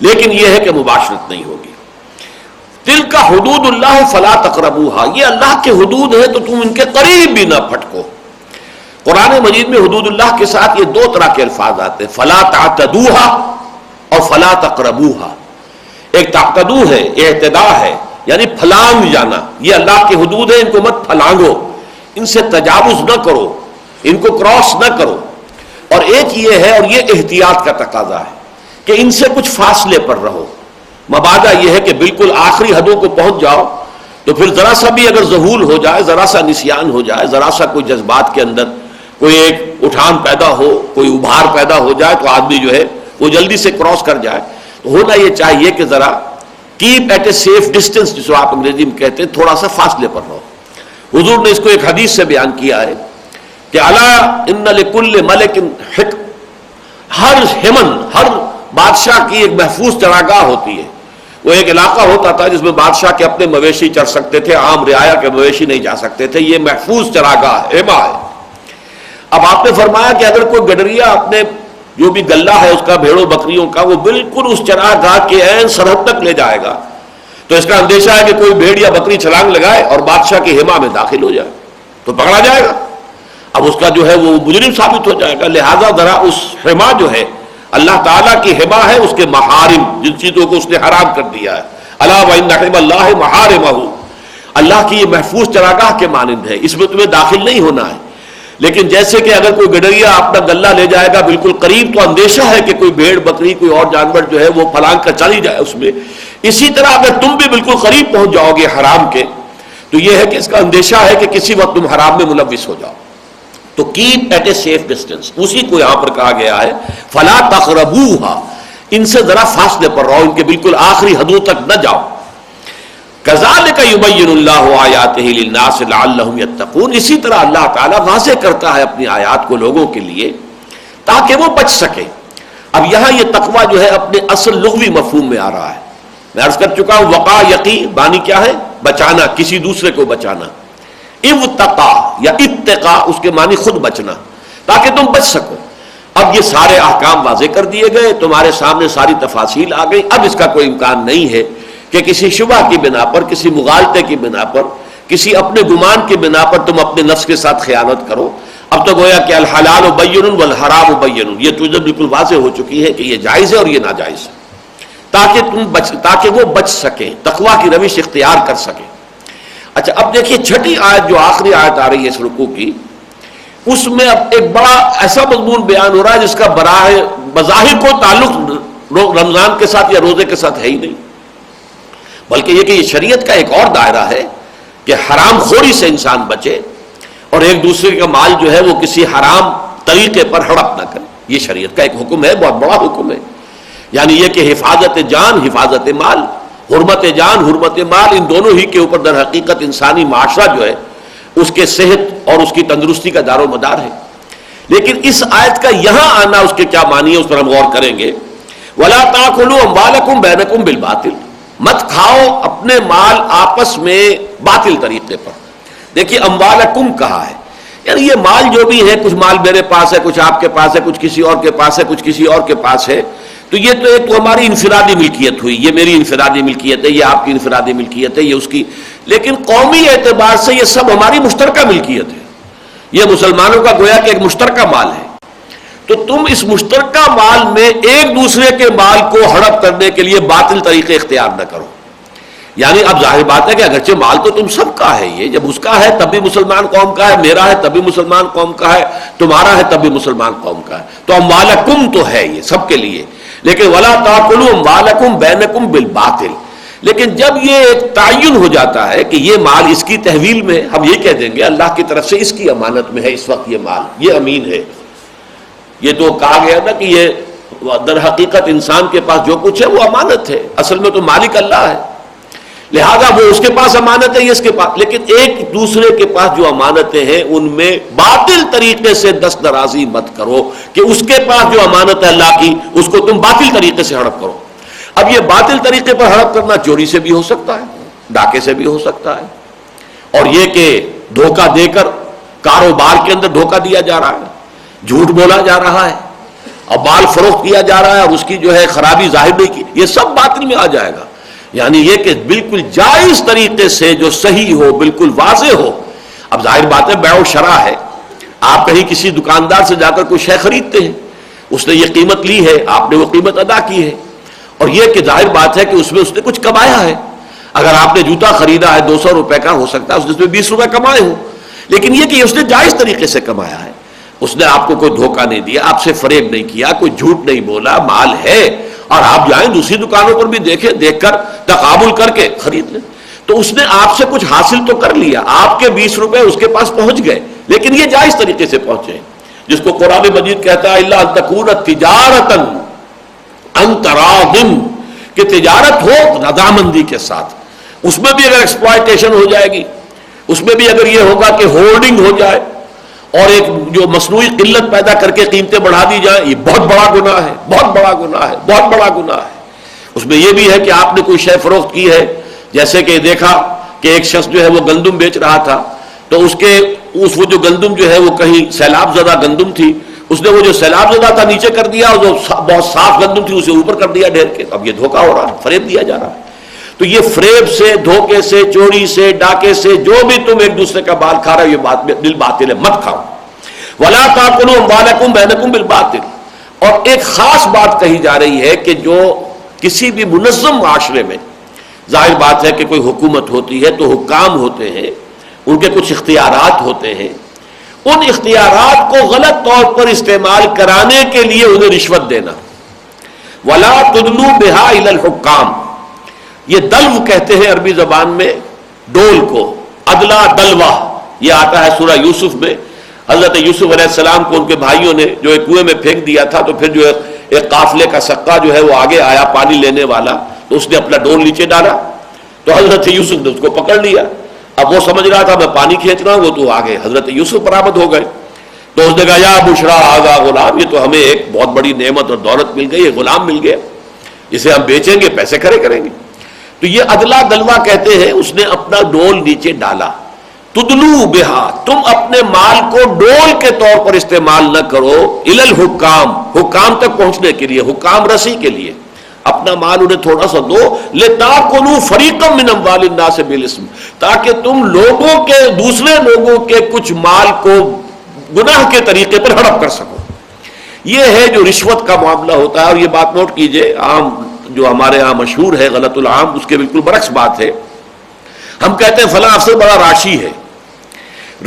لیکن یہ ہے کہ مباشرت نہیں ہوگی۔ تلک حدود اللہ فلا تقربوها، یہ اللہ کے حدود ہیں تو تم ان کے قریب بھی نہ پھٹکو۔ قرآن مجید میں حدود اللہ کے ساتھ یہ دو طرح کے الفاظ آتے ہیں، فلا تعتدوها اور فلا تقربوها۔ ایک تعتدو ہے، اعتداء ہے، یعنی پھلانگ جانا، یہ اللہ کے حدود ہیں، ان کو مت پھلانگو، ان سے تجاوز نہ کرو، ان کو کراس نہ کرو۔ اور ایک یہ ہے، اور یہ احتیاط کا تقاضا ہے کہ ان سے کچھ فاصلے پر رہو۔ مبادہ یہ ہے کہ بالکل آخری حدوں کو پہنچ جاؤ تو پھر ذرا سا بھی اگر ذہول ہو جائے، ذرا سا نسیان ہو جائے، ذرا سا کوئی جذبات کے اندر کوئی ایک اٹھان پیدا ہو، کوئی ابھار پیدا ہو جائے تو آدمی جو ہے وہ جلدی سے کراس کر جائے۔ تو ہونا یہ چاہیے کہ ذرا keep at a safe distance, جس کو آپ انگریزی میں کہتے ہیں، تھوڑا سا فاصلے پر رہو۔ حضور نے اس کو ایک حدیث سے بیان کیا ہے کہ الا ان لکل ملک حکم، ہر ہمن، ہر بادشاہ کی ایک محفوظ چراگاہ ہوتی ہے۔ وہ ایک علاقہ ہوتا تھا جس میں بادشاہ کے اپنے مویشی چر سکتے تھے، عام رعایا کے مویشی نہیں جا سکتے تھے، یہ محفوظ چراگاہ ہے، حما ہے۔ اب آپ نے فرمایا کہ اگر کوئی گڈریا اپنے جو بھی گلہ ہے اس کا بھیڑوں بکریوں کا، وہ بالکل اس چراگاہ کے عین سرحد تک لے جائے گا تو اس کا اندیشہ ہے کہ کوئی بھیڑ یا بکری چھلانگ لگائے اور بادشاہ کی حما میں داخل ہو جائے تو پکڑا جائے گا، اب اس کا جو ہے وہ مجرم ثابت ہو جائے گا۔ لہذا ذرا اس حما جو ہے اللہ تعالیٰ کی حما ہے، اس کے محارم، جن چیزوں کو اس نے حرام کر دیا ہے، الا وان حرم اللہ محارمہ، اللہ کی یہ محفوظ چراگاہ کے مانند ہے، اس میں تمہیں داخل نہیں ہونا ہے۔ لیکن جیسے کہ اگر کوئی گڈریا اپنا گلہ لے جائے گا بالکل قریب تو اندیشہ ہے کہ کوئی بھیڑ بکری کوئی اور جانور جو ہے وہ پھلانگ کر چلی جائے اس میں، اسی طرح اگر تم بھی بالکل قریب پہنچ جاؤ گے حرام کے تو یہ ہے کہ اس کا اندیشہ ہے کہ کسی وقت تم حرام میں ملوث ہو جاؤ۔ تو keep at a safe distance, اسی کو یہاں پر کہا گیا ہے فلا تقربوها، ان سے ذرا فاصلے پر رہو، ان کے بالکل آخری حدوں تک نہ جاؤ۔ کذالک یبین اللہ آیاتہ للناس لعلہم یتقون، اسی طرح اللہ تعالیٰ واضح کرتا ہے اپنی آیات کو لوگوں کے لیے تاکہ وہ بچ سکے۔ اب یہاں یہ تقوی جو ہے اپنے اصل لغوی مفہوم میں آ رہا ہے، میں عرض کر چکا ہوں وقا یقی معنی کیا ہے؟ بچانا، کسی دوسرے کو بچانا۔ ابتقا یا اتقا اس کے معنی خود بچنا، تاکہ تم بچ سکو۔ اب یہ سارے احکام واضح کر دیے گئے، تمہارے سامنے ساری تفاصیل آ گئی، اب اس کا کوئی امکان نہیں ہے کہ کسی شبہ کی بنا پر، کسی مغالطے کی بنا پر، کسی اپنے گمان کی بنا پر تم اپنے نفس کے ساتھ خیانت کرو۔ اب تو گویا کہ الحلال بین والحرام بین، یہ چیزیں بالکل واضح ہو چکی ہے کہ یہ جائز ہے اور یہ ناجائز ہے، تاکہ وہ بچ سکیں، تقوی کی روش اختیار کر سکیں۔ اچھا اب دیکھیے چھٹی آیت جو آخری آیت آ رہی ہے اس رکوع کی، اس میں اب ایک بڑا ایسا مضمون بیان ہو رہا ہے جس کا بظاہر کو تعلق رمضان کے ساتھ یا روزے کے ساتھ ہے ہی نہیں، بلکہ یہ کہ یہ شریعت کا ایک اور دائرہ ہے کہ حرام خوری سے انسان بچے اور ایک دوسرے کا مال جو ہے وہ کسی حرام طریقے پر ہڑپ نہ کرے۔ یہ شریعت کا ایک حکم ہے، بہت بڑا حکم ہے، یعنی یہ کہ حفاظت جان، حفاظت مال، حرمت جان، حرمت مال، ان دونوں ہی کے اوپر در حقیقت انسانی معاشرہ جو ہے اس کے صحت اور اس کی تندرستی کا دار و مدار ہے۔ لیکن اس آیت کا یہاں آنا اس کے کیا معنی ہے اس پر ہم غور کریں گے۔ وَلَا تَأْكُلُوا أَمْوَالَكُمْ بَيْنَكُمْ بِالْبَاطِلِ، مت کھاؤ اپنے مال آپس میں باطل طریقے پر۔ دیکھیے اموالکم کہا ہے، یعنی یہ مال جو بھی ہے، کچھ مال میرے پاس ہے، کچھ آپ کے پاس ہے، کچھ کسی اور کے پاس ہے، کچھ کسی اور کے پاس ہے، تو یہ تو ایک تو ہماری انفرادی ملکیت ہوئی، یہ میری انفرادی ملکیت ہے، یہ آپ کی انفرادی ملکیت ہے، یہ اس کی، لیکن قومی اعتبار سے یہ سب ہماری مشترکہ ملکیت ہے، یہ مسلمانوں کا گویا کہ ایک مشترکہ مال ہے۔ تو تم اس مشترکہ مال میں ایک دوسرے کے مال کو ہڑپ کرنے کے لیے باطل طریقے اختیار نہ کرو۔ یعنی اب ظاہر بات ہے کہ اگرچہ مال تو تم سب کا ہے، یہ جب اس کا ہے تب بھی مسلمان قوم کا ہے، میرا ہے تب بھی مسلمان قوم کا ہے، تمہارا ہے تب بھی مسلمان قوم کا ہے، تو اموالکم تو ہے یہ سب کے لیے، لیکن ولا تاکلوا اموالکم بینکم بالباطل، لیکن جب یہ ایک تعین ہو جاتا ہے کہ یہ مال اس کی تحویل میں، ہم یہ کہہ دیں گے اللہ کی طرف سے اس کی امانت میں ہے اس وقت یہ مال، یہ امین ہے. یہ تو کہا گیا نا کہ یہ در حقیقت انسان کے پاس جو کچھ ہے وہ امانت ہے، اصل میں تو مالک اللہ ہے، لہذا وہ اس کے پاس امانت ہے، یہ اس کے پاس. لیکن ایک دوسرے کے پاس جو امانتیں ہیں ان میں باطل طریقے سے دست درازی مت کرو کہ اس کے پاس جو امانت ہے اللہ کی اس کو تم باطل طریقے سے ہڑپ کرو. اب یہ باطل طریقے پر ہڑپ کرنا چوری سے بھی ہو سکتا ہے، ڈاکے سے بھی ہو سکتا ہے، اور یہ کہ دھوکہ دے کر کاروبار کے اندر دھوکہ دیا جا رہا ہے، جھوٹ بولا جا رہا ہے اور مال فروخت کیا جا رہا ہے اور اس کی جو ہے خرابی ظاہر نہیں کی، یہ سب باطل میں آ جائے گا. یعنی یہ کہ بالکل جائز طریقے سے جو صحیح ہو، بالکل واضح ہو. اب ظاہر بات ہے بیع و شرع ہے، آپ کہیں کسی دکاندار سے جا کر کوئی شے خریدتے ہیں، اس نے یہ قیمت لی ہے، آپ نے وہ قیمت ادا کی ہے، اور یہ کہ ظاہر بات ہے کہ اس میں اس نے کچھ کمایا ہے. اگر آپ نے جوتا خریدا ہے 200 روپے کا، ہو سکتا ہے اس نے 20 روپے کمائے ہوں، لیکن یہ کہ اس نے جائز طریقے سے کمایا ہے، اس نے آپ کو کوئی دھوکہ نہیں دیا، آپ سے فریب نہیں کیا، کوئی جھوٹ نہیں بولا، مال ہے. اور آپ جائیں دوسری دکانوں پر بھی دیکھیں، دیکھ کر تقابل کر کے خرید لیں، تو اس نے آپ سے کچھ حاصل تو کر لیا، آپ کے 20 روپے اس کے پاس پہنچ گئے، لیکن یہ جائز طریقے سے پہنچے، جس کو قرآن مجید کہتا ہے الا ان تکون تجارتا عن تراض، کہ تجارت ہو رضامندی کے ساتھ. اس میں بھی اگر ایکسپلائٹیشن ہو جائے گی، اس میں بھی اگر یہ ہوگا کہ ہولڈنگ ہو جائے اور ایک جو مصنوعی قلت پیدا کر کے قیمتیں بڑھا دی جائیں، یہ بہت بڑا گناہ ہے، بہت بڑا گناہ ہے، بہت بڑا گناہ ہے. اس میں یہ بھی ہے کہ آپ نے کوئی شے فروخت کی ہے، جیسے کہ دیکھا کہ ایک شخص جو ہے وہ گندم بیچ رہا تھا، تو وہ جو گندم جو ہے وہ کہیں سیلاب زدہ گندم تھی، اس نے وہ جو سیلاب زدہ تھا نیچے کر دیا، اور جو بہت صاف گندم تھی اسے اوپر کر دیا ڈھیر کے. اب یہ دھوکہ ہو رہا ہے، فریب دیا جا رہا ہے. تو یہ فریب سے، دھوکے سے، چوری سے، ڈاکے سے، جو بھی تم ایک دوسرے کا بال کھا رہے ہو، یہ بات دل باطل ہے، مت کھاؤ. وَلَا تَأْكُلُوا أَمْوَالَكُمْ بَيْنَكُمْ بِالْبَاطِلِ. اور ایک خاص بات کہی جا رہی ہے کہ جو کسی بھی منظم معاشرے میں، ظاہر بات ہے کہ کوئی حکومت ہوتی ہے تو حکام ہوتے ہیں، ان کے کچھ اختیارات ہوتے ہیں، ان اختیارات کو غلط طور پر استعمال کرانے کے لیے انہیں رشوت دینا. وَلَا تُدْلُوا بِهَا إِلَى الْحُكَّامِ. یہ دلو کہتے ہیں عربی زبان میں ڈول کو، ادلا دلوا. یہ آتا ہے سورہ یوسف میں. حضرت یوسف علیہ السلام کو ان کے بھائیوں نے جو ایک کنویں میں پھینک دیا تھا، تو پھر جو ایک قافلے کا سقہ جو ہے وہ آگے آیا پانی لینے والا، تو اس نے اپنا ڈول نیچے ڈالا، تو حضرت یوسف نے اس کو پکڑ لیا. اب وہ سمجھ رہا تھا میں پانی کھینچ رہا ہوں، وہ تو آگے حضرت یوسف برآمد ہو گئے. تو اس نے کہا یا بشرا ھذا غلام، یہ تو ہمیں ایک بہت بڑی نعمت اور دولت مل گئی، یہ غلام مل گیا، اسے ہم بیچیں گے، پیسے کھڑے کریں گے. تو یہ ادلا دلوا کہتے ہیں، اس نے اپنا ڈول نیچے ڈالا. تدلو بہا، تم اپنے مال کو ڈول کے طور پر استعمال نہ کرو، الی الحکام، حکام تک پہنچنے کے لیے، حکام رسی کے لیے. اپنا مال انہیں تھوڑا سا دو، لتاکلوا فریقا من اموال الناس بالاسم، تاکہ تم لوگوں کے، دوسرے لوگوں کے کچھ مال کو گناہ کے طریقے پر ہڑپ کر سکو. یہ ہے جو رشوت کا معاملہ ہوتا ہے. اور یہ بات نوٹ کیجئے، عام جو ہمارے ہاں مشہور ہے غلط العام، اس کے بالکل برعکس بات ہے. ہم کہتے ہیں فلاں افسر بڑا راشی ہے.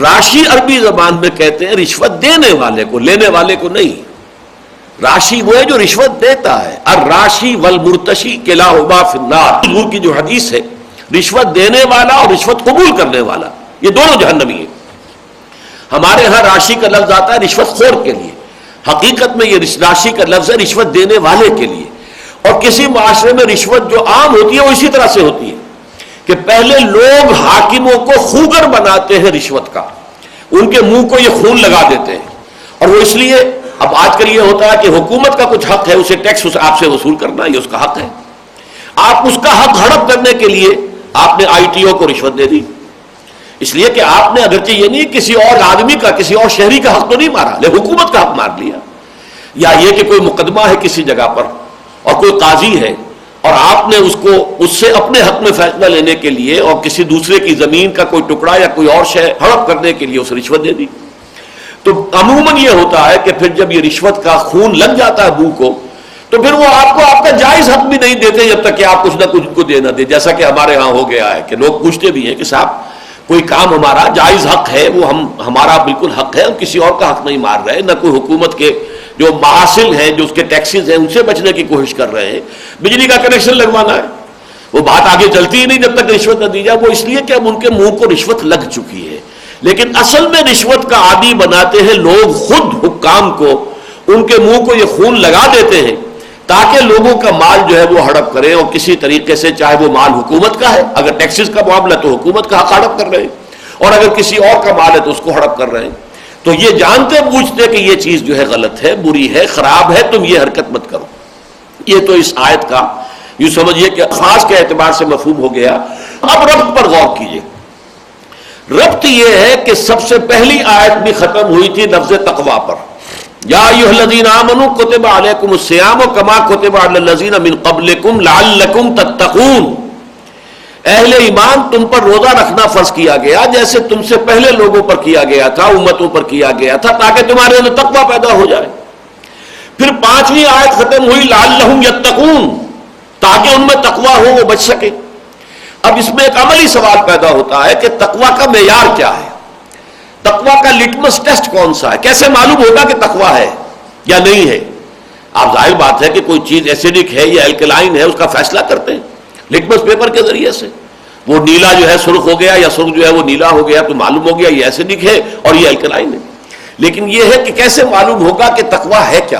راشی عربی زبان میں کہتے ہیں رشوت دینے والے کو، لینے والے کو نہیں. راشی وہ ہے جو رشوت دیتا ہے. الراشی والمرتشی کلاہما فی النار، حضور کی جو حدیث ہے، رشوت دینے والا اور رشوت قبول کرنے والا یہ دونوں جہنمی ہیں. ہمارے ہاں راشی کا لفظ آتا ہے رشوت خور کے لیے، حقیقت میں یہ راشی کا لفظ ہے رشوت دینے والے کے لیے. اور کسی معاشرے میں رشوت جو عام ہوتی ہے وہ اسی طرح سے ہوتی ہے کہ پہلے لوگ حاکموں کو خوگر بناتے ہیں رشوت کا، ان کے منہ کو یہ خون لگا دیتے ہیں. اور وہ اس لیے اب آج کل یہ ہوتا ہے کہ حکومت کا کچھ حق ہے، اسے ٹیکس آپ سے وصول کرنا، یہ اس کا حق ہے. آپ اس کا حق ہڑپ کرنے کے لیے آپ نے آئی ٹی او کو رشوت دے دی، اس لیے کہ آپ نے اگرچہ یہ نہیں کسی اور آدمی کا، کسی اور شہری کا حق تو نہیں مارا، لیکن حکومت کا حق مار لیا. یا یہ کہ کوئی مقدمہ ہے کسی جگہ پر اور کوئی قاضی ہے اور آپ نے اس سے اپنے حق میں فیصلہ لینے کے لیے اور کسی دوسرے کی زمین کا کوئی ٹکڑا یا کوئی اور شے ہڑپ کرنے کے لیے اسے رشوت دے دی. تو عموماً یہ ہوتا ہے کہ پھر جب یہ رشوت کا خون لگ جاتا ہے بو کو، تو پھر وہ آپ کو آپ کا جائز حق بھی نہیں دیتے جب تک کہ آپ کچھ نہ کچھ کو دے نہ دے. جیسا کہ ہمارے ہاں ہو گیا ہے کہ لوگ پوچھتے بھی ہیں کہ صاحب کوئی کام ہمارا جائز حق ہے، وہ ہمارا بالکل حق ہے، ہم کسی اور کا حق نہیں مار رہے، نہ کوئی حکومت کے جو محاصل ہیں، جو اس کے ٹیکسز ہیں، ان سے بچنے کی کوشش کر رہے ہیں. بجلی کا کنیکشن لگوانا ہے وہ بات آگے چلتی ہی نہیں جب تک رشوت نہ دی جائے. وہ اس لیے کہ اب ان کے منہ کو رشوت لگ چکی ہے. لیکن اصل میں رشوت کا عادی بناتے ہیں لوگ خود حکام کو, ان کے منہ کو یہ خون لگا دیتے ہیں تاکہ لوگوں کا مال جو ہے وہ ہڑپ کریں, اور کسی طریقے سے, چاہے وہ مال حکومت کا ہے, اگر ٹیکسز کا معاملہ تو حکومت کا حق ہڑپ کر رہے ہیں, اور اگر کسی اور کا مال ہے تو اس کو ہڑپ کر رہے ہیں. تو یہ جانتے بوجھتے کہ یہ چیز جو ہے غلط ہے, بری ہے, خراب ہے, تم یہ حرکت مت کرو. یہ تو اس آیت کا یوں سمجھیے کہ خاص کے اعتبار سے مفہوم ہو گیا. اب ربط پر غور کیجیے. ربط یہ ہے کہ سب سے پہلی آیت بھی ختم ہوئی تھی لفظ تقوی پر. یا ایھا الذین آمنوا کتب علیکم الصیام کما کتب علی الذین من قبلکم لعلکم تتقون. اہل ایمان, تم پر روزہ رکھنا فرض کیا گیا جیسے تم سے پہلے لوگوں پر کیا گیا تھا, امتوں پر کیا گیا تھا, تاکہ تمہارے اندر تقوی پیدا ہو جائے. پھر 5ویں آیت ختم ہوئی لعلہم یتقون, تاکہ ان میں تقوی ہو, وہ بچ سکے. اب اس میں ایک عملی سوال پیدا ہوتا ہے کہ تقوی کا معیار کیا ہے, تقوی کا لٹمس ٹیسٹ کون سا ہے, کیسے معلوم ہوگا کہ تقوی ہے یا نہیں ہے. آپ ظاہر بات ہے کہ کوئی چیز ایسیڈک ہے یا الکلائن ہے, اس کا فیصلہ کرتے ہیں لٹمس پیپر کے ذریعے سے. وہ نیلا جو ہے سرخ ہو گیا, یا سرخ جو ہے وہ نیلا ہو گیا, تو معلوم ہو گیا یہ ایسیڈک ہے اور یہ الکلائن ہے. لیکن یہ ہے کہ کیسے معلوم ہوگا کہ تقوی ہے کیا.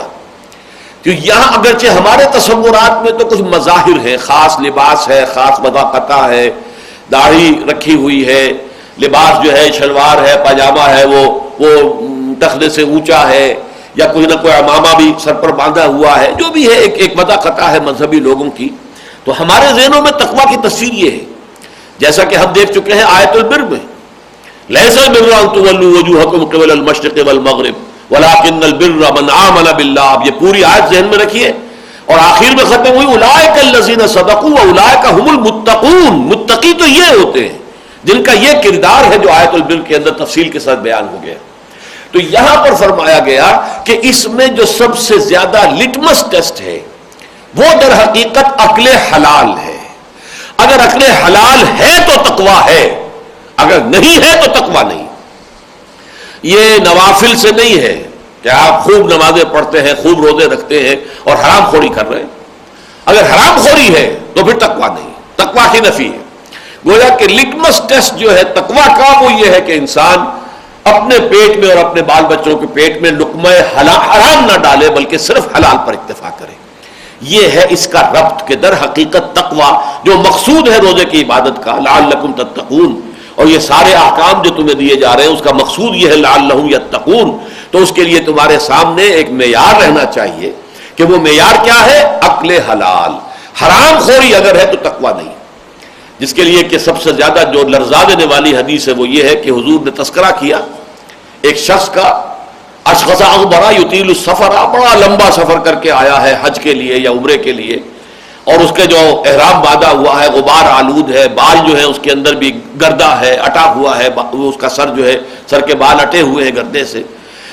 تو یہاں اگرچہ ہمارے تصورات میں تو کچھ مظاہر ہیں, خاص لباس ہے, خاص وضاقتہ ہے, داڑھی رکھی ہوئی ہے, لباس جو ہے شلوار ہے, پاجامہ ہے, وہ ٹخنے سے اونچا ہے, یا کوئی نہ کوئی عمامہ بھی سر پر باندھا ہوا ہے, جو بھی ہے ایک وضاقتہ ہے مذہبی لوگوں کی. تو ہمارے ذہنوں میں تقوی کی تصویر یہ ہے, جیسا کہ ہم دیکھ چکے ہیں آیت البر میں, لیس البر ان تولوا وجوہکم قبل المشرق والمغرب ولکن البر من آمن باللہ. اب یہ پوری آیت ذہن میں رکھیے, اور آخر میں ختم ہوئی اولئک الذین صدقوا واولئک هم المتقون. متقی تو یہ ہوتے ہیں جن کا یہ کردار ہے جو آیت البر کے اندر تفصیل کے ساتھ بیان ہو گیا. تو یہاں پر فرمایا گیا کہ اس میں جو سب سے زیادہ لٹمس ٹیسٹ ہے وہ در حقیقت عقل حلال ہے. اگر عقل حلال ہے تو تقوی ہے, اگر نہیں ہے تو تقوی نہیں. یہ نوافل سے نہیں ہے کہ آپ خوب نمازیں پڑھتے ہیں, خوب روزے رکھتے ہیں اور حرام خوری کر رہے ہیں. اگر حرام خوری ہے تو پھر تقوی نہیں, تقوی کی نفی ہے. گویا کہ لٹمس ٹیسٹ جو ہے تقوی کا وہ یہ ہے کہ انسان اپنے پیٹ میں اور اپنے بال بچوں کے پیٹ میں لقمہ حرام نہ ڈالے, بلکہ صرف حلال پر اکتفا کرے. یہ ہے اس کا ربط کہ در حقیقت تقوی جو مقصود ہے روزے کی عبادت کا, لعلکم تتقون, اور یہ سارے احکام جو تمہیں دیے جا رہے ہیں اس کا مقصود یہ ہے لعلہم یتقون. تو اس کے لیے تمہارے سامنے ایک معیار رہنا چاہیے کہ وہ معیار کیا ہے, عقل حلال. حرام خوری اگر ہے تو تقوی نہیں. جس کے لیے کہ سب سے زیادہ جو لرزا دینے والی حدیث ہے وہ یہ ہے کہ حضور نے تذکرہ کیا ایک شخص کا, اشخص اغبرا یطیل السفر, بڑا لمبا سفر کر کے آیا ہے حج کے لیے یا عمرے کے لیے, اور اس کے جو احرام باندھا ہوا ہے غبار آلود ہے, بال جو ہے اس کے اندر بھی گردہ ہے, اٹا ہوا ہے, اس کا سر جو ہے سر کے بال اٹے ہوئے ہیں گردے سے,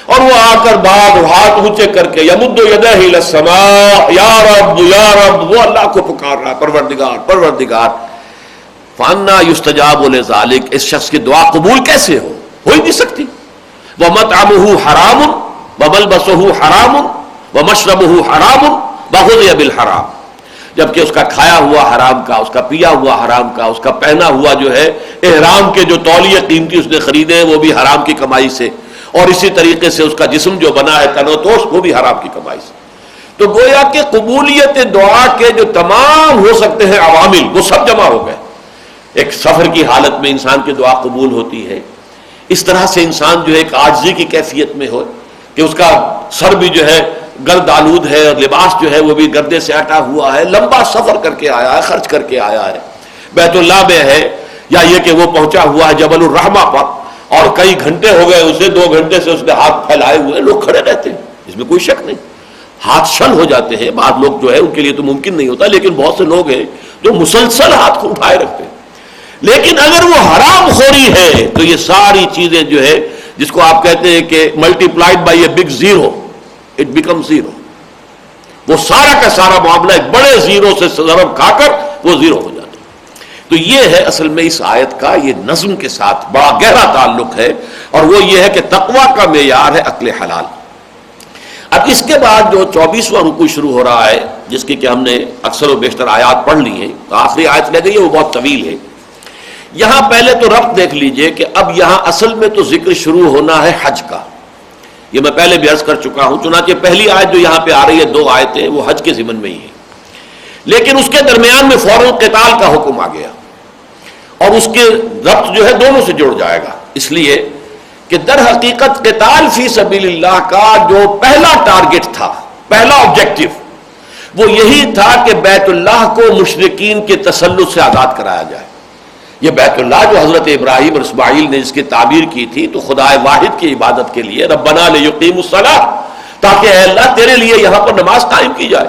اور وہ آ کر بعد ہاتھ اونچے کر کے یمد یدہ الی السماء یا رب یا رب, وہ اللہ کو پکار رہا ہے پروردگار پروردگار. فانا یستجاب لذلک, اس شخص کی دعا قبول کیسے ہو ہی نہیں سکتی. ومطعمہ حرام وملبسہ حرام ومشربہ حرام وغذی بالحرام, جبکہ اس کا کھایا ہوا حرام کا, اس کا پیا ہوا حرام کا, اس کا پہنا ہوا جو ہے احرام کے جو تولیے قیمتی اس نے خریدے وہ بھی حرام کی کمائی سے, اور اسی طریقے سے اس کا جسم جو بنا ہے تن و توش وہ بھی حرام کی کمائی سے. تو گویا کہ قبولیت دعا کے جو تمام ہو سکتے ہیں عوامل وہ سب جمع ہو گئے. ایک سفر کی حالت میں انسان کی دعا قبول ہوتی ہے, اس طرح سے انسان جو ہے ایک عاجزی کی کیفیت میں ہو کہ اس کا سر بھی جو ہے گرد آلود ہے اور لباس جو ہے وہ بھی گردے سے اٹا ہوا ہے, لمبا سفر کر کے آیا ہے, خرچ کر کے آیا ہے, بیت اللہ میں ہے, یا یہ کہ وہ پہنچا ہوا ہے جبل الرحمہ پر اور کئی گھنٹے ہو گئے اسے, 2 گھنٹے سے اس نے ہاتھ پھیلائے ہوئے, لوگ کھڑے رہتے ہیں, اس میں کوئی شک نہیں. ہاتھ شل ہو جاتے ہیں بعض لوگ جو ہے ان کے لیے تو ممکن نہیں ہوتا, لیکن بہت سے لوگ ہیں جو مسلسل ہاتھ کو اٹھائے رکھتے ہیں. لیکن اگر وہ حرام خوری ہے تو یہ ساری چیزیں جو ہے جس کو آپ کہتے ہیں کہ multiplied by a big zero, it become zero, وہ سارا کا سارا معاملہ ایک بڑے زیرو سے ضرب کھا کر وہ زیرو ہو جاتا. تو یہ ہے اصل میں اس آیت کا یہ نظم کے ساتھ بڑا گہرا تعلق ہے, اور وہ یہ ہے کہ تقوی کا معیار ہے عقل حلال. اب اس کے بعد جو 24واں رکوع شروع ہو رہا ہے، جس کی کہ ہم نے اکثر و بیشتر آیات پڑھ لی ہیں، آخری آیت رہ گئی ہے وہ بہت طویل ہے. یہاں پہلے تو ربط دیکھ لیجئے کہ اب یہاں اصل میں تو ذکر شروع ہونا ہے حج کا. یہ میں پہلے بھی عرض کر چکا ہوں، چنانچہ پہلی آیت جو یہاں پہ آ رہی ہے 2 آیتیں وہ حج کے ضمن میں ہی ہیں، لیکن اس کے درمیان میں فوراً قتال کا حکم آ گیا اور اس کے ربط جو ہے دونوں سے جڑ جائے گا، اس لیے کہ در حقیقت قتال فی سبیل اللہ کا جو پہلا ٹارگٹ تھا، پہلا آبجیکٹو، وہ یہی تھا کہ بیت اللہ کو مشرکین کے تسلط سے آزاد کرایا جائے. یہ بیت اللہ جو حضرت ابراہیم اور اسماعیل نے اس کی تعبیر کی تھی تو خدا واحد کی عبادت کے لیے، ربنا لیقیموا الصلاۃ، تاکہ اے اللہ تیرے لیے یہاں پر نماز قائم کی جائے.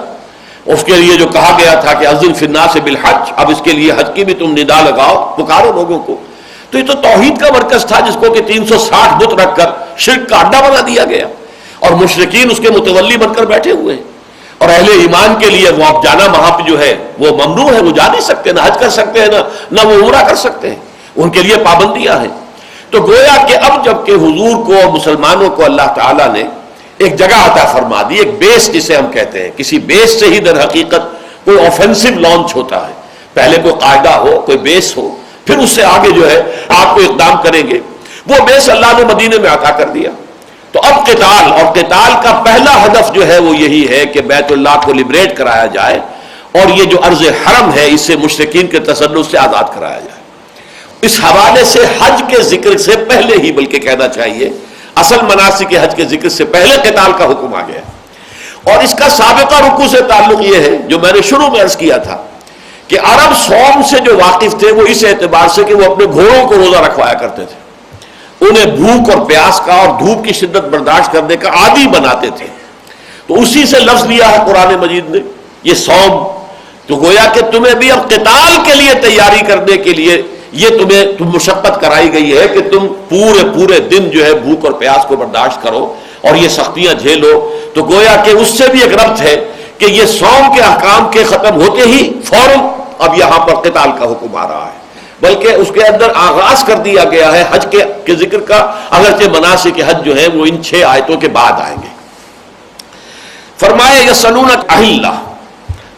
اس کے لیے جو کہا گیا تھا کہ اذن فی الناس بالحج، اب اس کے لیے حج کی بھی تم ندا لگاؤ، پکارو لوگوں کو. تو یہ تو توحید کا مرکز تھا جس کو کہ 360 بت رکھ کر شرک کا اڈا بنا دیا گیا اور مشرکین اس کے متولی بن کر بیٹھے ہوئے ہیں. اور اہل ایمان کے لیے وہ اب جانا وہاں پہ جو ہے وہ ممنوع ہے، وہ جا نہیں سکتے، نہ حج کر سکتے ہیں نہ وہ عمرہ کر سکتے ہیں، ان کے لیے پابندیاں ہیں. تو گویا کہ اب جب کہ حضور کو اور مسلمانوں کو اللہ تعالیٰ نے ایک جگہ عطا فرما دی، ایک بیس جسے ہم کہتے ہیں، کسی بیس سے ہی در حقیقت کوئی آفینسو لانچ ہوتا ہے. پہلے کوئی قاعدہ ہو، کوئی بیس ہو، پھر اس سے آگے جو ہے آپ کو اقدام کریں گے. وہ بیس اللہ نے مدینے میں عطا کر دیا. تو اب قتال، اور قتال کا پہلا ہدف جو ہے وہ یہی ہے کہ بیت اللہ کو لبریٹ کرایا جائے اور یہ جو ارض حرم ہے اسے مشرکین کے تسلط سے آزاد کرایا جائے. اس حوالے سے حج کے ذکر سے پہلے ہی، بلکہ کہنا چاہیے اصل مناسک حج کے ذکر سے پہلے قتال کا حکم آ گیا. اور اس کا سابقہ رکوع سے تعلق یہ ہے جو میں نے شروع میں عرض کیا تھا کہ عرب صوم سے جو واقف تھے وہ اس اعتبار سے کہ وہ اپنے گھوڑوں کو روزہ رکھوایا کرتے تھے، انہیں بھوک اور پیاس کا اور دھوپ کی شدت برداشت کرنے کا عادی بناتے تھے. تو اسی سے لفظ لیا ہے قرآن مجید نے یہ صوم. تو گویا کہ تمہیں بھی اب قتال کے لیے تیاری کرنے کے لیے یہ تمہیں مشقت کرائی گئی ہے کہ تم پورے دن جو ہے بھوک اور پیاس کو برداشت کرو اور یہ سختیاں جھیلو. تو گویا کہ اس سے بھی ایک ربط ہے کہ یہ صوم کے احکام کے ختم ہوتے ہی فوراً اب یہاں پر قتال کا حکم آ رہا ہے، بلکہ اس کے اندر آغاز کر دیا گیا ہے حج کے ذکر کا، اگرچہ مناسک حج جو ہے وہ ان 6 آیتوں کے بعد آئیں گے. فرمایا یسألونک اہلہ،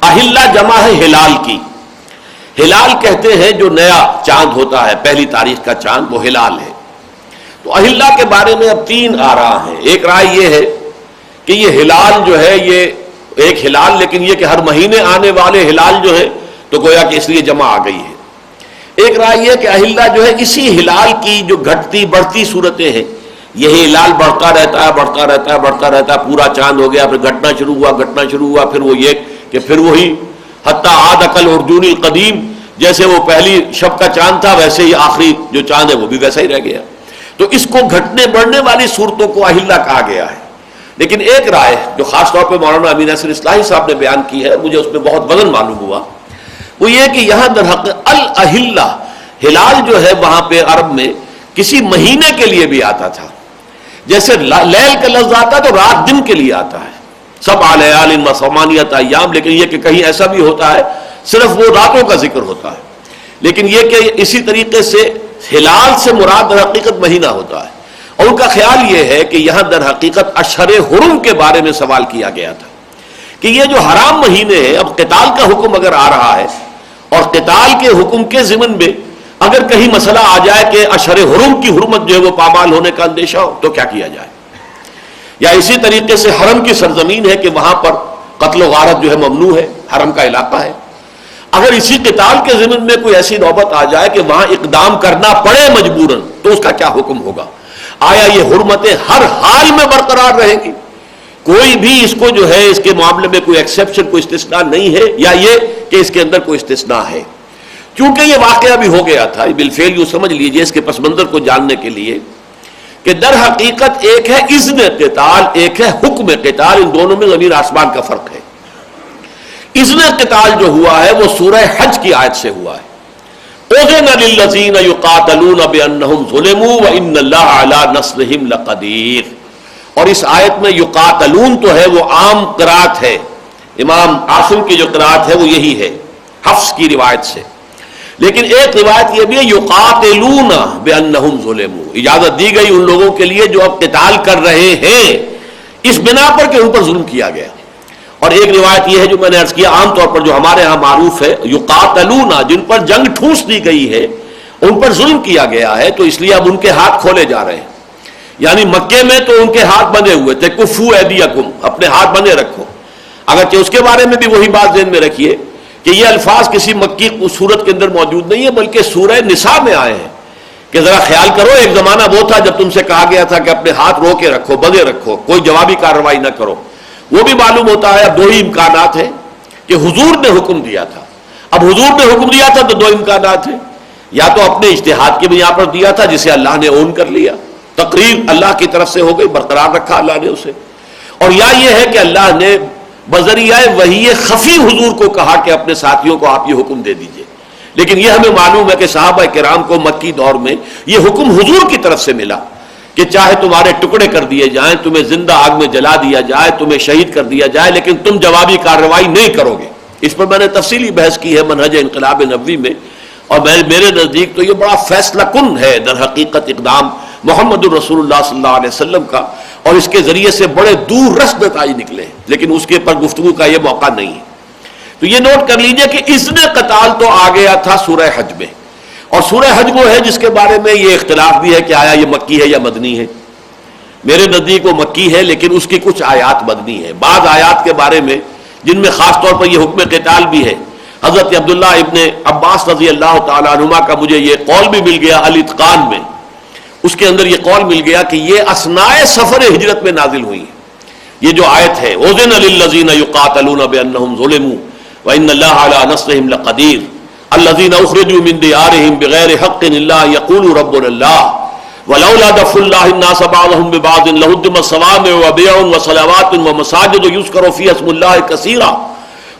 اہلہ جمع ہے ہلال کی. ہلال کہتے ہیں جو نیا چاند ہوتا ہے، پہلی تاریخ کا چاند، وہ ہلال ہے. تو اہلہ کے بارے میں اب 3 آراء ہیں. ایک رائے یہ ہے کہ یہ ہلال جو ہے یہ ایک ہلال، لیکن یہ کہ ہر مہینے آنے والے ہلال جو ہے تو گویا کہ اس لیے جمع آ گئی ہے. ایک رائے یہ کہ اہلہ جو ہے اسی ہلال کی جو گھٹتی بڑھتی صورتیں ہیں، یہی ہلال بڑھتا رہتا ہے، پورا چاند ہو گیا، پھر گھٹنا شروع ہوا، پھر وہ یہ کہ پھر وہی حتیٰ عاد کل ارجون القدیم، جیسے وہ پہلی شب کا چاند تھا ویسے ہی آخری جو چاند ہے وہ بھی ویسا ہی رہ گیا. تو اس کو گھٹنے بڑھنے والی صورتوں کو اہلہ کہا گیا ہے. لیکن ایک رائے جو خاص طور پہ مولانا امین ناصر اصلاحی صاحب نے بیان کی ہے، مجھے اس میں بہت وزن معلوم ہوا، وہ یہ کہ یہاں در حق الاہلہ، ہلال جو ہے وہاں پہ عرب میں کسی مہینے کے لیے بھی آتا تھا. جیسے لیل کا لفظ آتا ہے تو رات دن کے لیے آتا ہے، 7 لیال و 8 ایام، لیکن یہ کہ کہیں ایسا بھی ہوتا ہے صرف وہ راتوں کا ذکر ہوتا ہے. لیکن یہ کہ اسی طریقے سے ہلال سے مراد در حقیقت مہینہ ہوتا ہے. اور ان کا خیال یہ ہے کہ یہاں در حقیقت اشہر حرم کے بارے میں سوال کیا گیا تھا کہ یہ جو حرام مہینے ہیں، اب قتال کا حکم اگر آ رہا ہے اور قتال کے حکم کے ضمن میں اگر کہیں مسئلہ آ جائے کہ اشہر حرم کی حرمت جو ہے وہ پامال ہونے کا اندیشہ ہو تو کیا کیا جائے. یا اسی طریقے سے حرم کی سرزمین ہے کہ وہاں پر قتل و غارت جو ہے ممنوع ہے، حرم کا علاقہ ہے. اگر اسی قتال کے ضمن میں کوئی ایسی نوبت آ جائے کہ وہاں اقدام کرنا پڑے مجبوراً تو اس کا کیا حکم ہوگا؟ آیا یہ حرمتیں ہر حال میں برقرار رہیں گی؟ کوئی بھی اس کو جو ہے اس کے معاملے میں کوئی ایکسیپشن، کوئی استثناء نہیں ہے، یا یہ کہ اس کے اندر کوئی استثناء ہے؟ چونکہ یہ واقعہ بھی ہو گیا تھا بالفعل، یوں سمجھ لیجئے اس کے پس منظر کو جاننے کے لیے کہ در حقیقت ایک ہے اذن قتال، ایک ہے حکم قتال. ان دونوں میں زمین آسمان کا فرق ہے. اذن قتال جو ہوا ہے وہ سورہ حج کی آیت سے ہوا ہے. اذن للذین یقاتلون بانہم ظلموا وان اللہ علی نصرہم لقدیر. اور اس آیت میں یقاتلون تو ہے وہ عام قرات ہے، امام عاصم کی جو قرات ہے وہ یہی ہے حفص کی روایت سے. لیکن ایک روایت یہ بھی ہے یقاتلون بانہم ظلموا، اجازت دی گئی ان لوگوں کے لیے جو اب قتال کر رہے ہیں اس بنا پر کہ ان پر ظلم کیا گیا. اور ایک روایت یہ ہے جو میں نے عرض کیا عام طور پر جو ہمارے ہاں معروف ہے، یقاتلون، جن پر جنگ ٹھونس دی گئی ہے، ان پر ظلم کیا گیا ہے، تو اس لیے اب ان کے ہاتھ کھولے جا رہے ہیں. یعنی مکے میں تو ان کے ہاتھ بندھے ہوئے تھے، کفو ایدیکم، اپنے ہاتھ بندھے رکھو. اگرچہ اس کے بارے میں بھی وہی بات ذہن میں رکھیے کہ یہ الفاظ کسی مکی صورت کے اندر موجود نہیں ہے، بلکہ سورہ نساء میں آئے ہیں. کہ ذرا خیال کرو، ایک زمانہ وہ تھا جب تم سے کہا گیا تھا کہ اپنے ہاتھ رو کے رکھو، بندھے رکھو، کوئی جوابی کارروائی نہ کرو. وہ بھی معلوم ہوتا ہے اب دو ہی امکانات ہیں کہ حضور نے حکم دیا تھا. اب حضور نے حکم دیا تھا تو دو امکانات ہیں، یا تو اپنے اجتہاد کے بنا پر دیا تھا جسے اللہ نے اون کر لیا، تقریر اللہ کی طرف سے ہو گئی، برقرار رکھا اللہ نے اسے، اور یا یہ ہے کہ اللہ نے بذریعہ وحی خفی حضور کو کہا کہ اپنے ساتھیوں کو آپ یہ حکم دے دیجئے. لیکن یہ ہمیں معلوم ہے کہ صحابہ کرام کو مکی دور میں یہ حکم حضور کی طرف سے ملا کہ چاہے تمہارے ٹکڑے کر دیے جائیں، تمہیں زندہ آگ میں جلا دیا جائے، تمہیں شہید کر دیا جائے، لیکن تم جوابی کارروائی نہیں کرو گے. اس پر میں نے تفصیلی بحث کی ہے منہج انقلاب نبوی میں، اور میرے نزدیک تو یہ بڑا فیصلہ کن ہے در حقیقت اقدام محمد الرسول اللہ صلی اللہ علیہ وسلم کا، اور اس کے ذریعے سے بڑے دور رس نتائج نکلے ہیں، لیکن اس کے پر گفتگو کا یہ موقع نہیں ہے. تو یہ نوٹ کر لیجئے کہ اذن قتال تو آ گیا تھا سورہ حج میں، اور سورہ حج وہ ہے جس کے بارے میں یہ اختلاف بھی ہے کہ آیا یہ مکی ہے یا مدنی ہے. میرے نزدیک وہ مکی ہے، لیکن اس کی کچھ آیات مدنی ہے. بعض آیات کے بارے میں جن میں خاص طور پر یہ حکم قتال بھی ہے، حضرت عبداللہ ابن عباس رضی اللہ تعالیٰ عنہما کا مجھے یہ قول بھی مل گیا الاتقان میں، اس کے اندر یہ قول مل گیا کہ یہ اثناء سفر ہجرت میں نازل ہوئی ہے. یہ جو آیت ہے اذن للذین یقاتلون بانہم ظلموا وان اللہ علی نصرہم لقدیر الذین اخرجوا من دیارہم بغیر حق الا یقولوا ربنا اللہ ولولا دفع اللہ الناس بعضهم ببعض لهدمت صوامع وبیع وصلوات ومساجد یذکر فیہا اسم اللہ کثیرا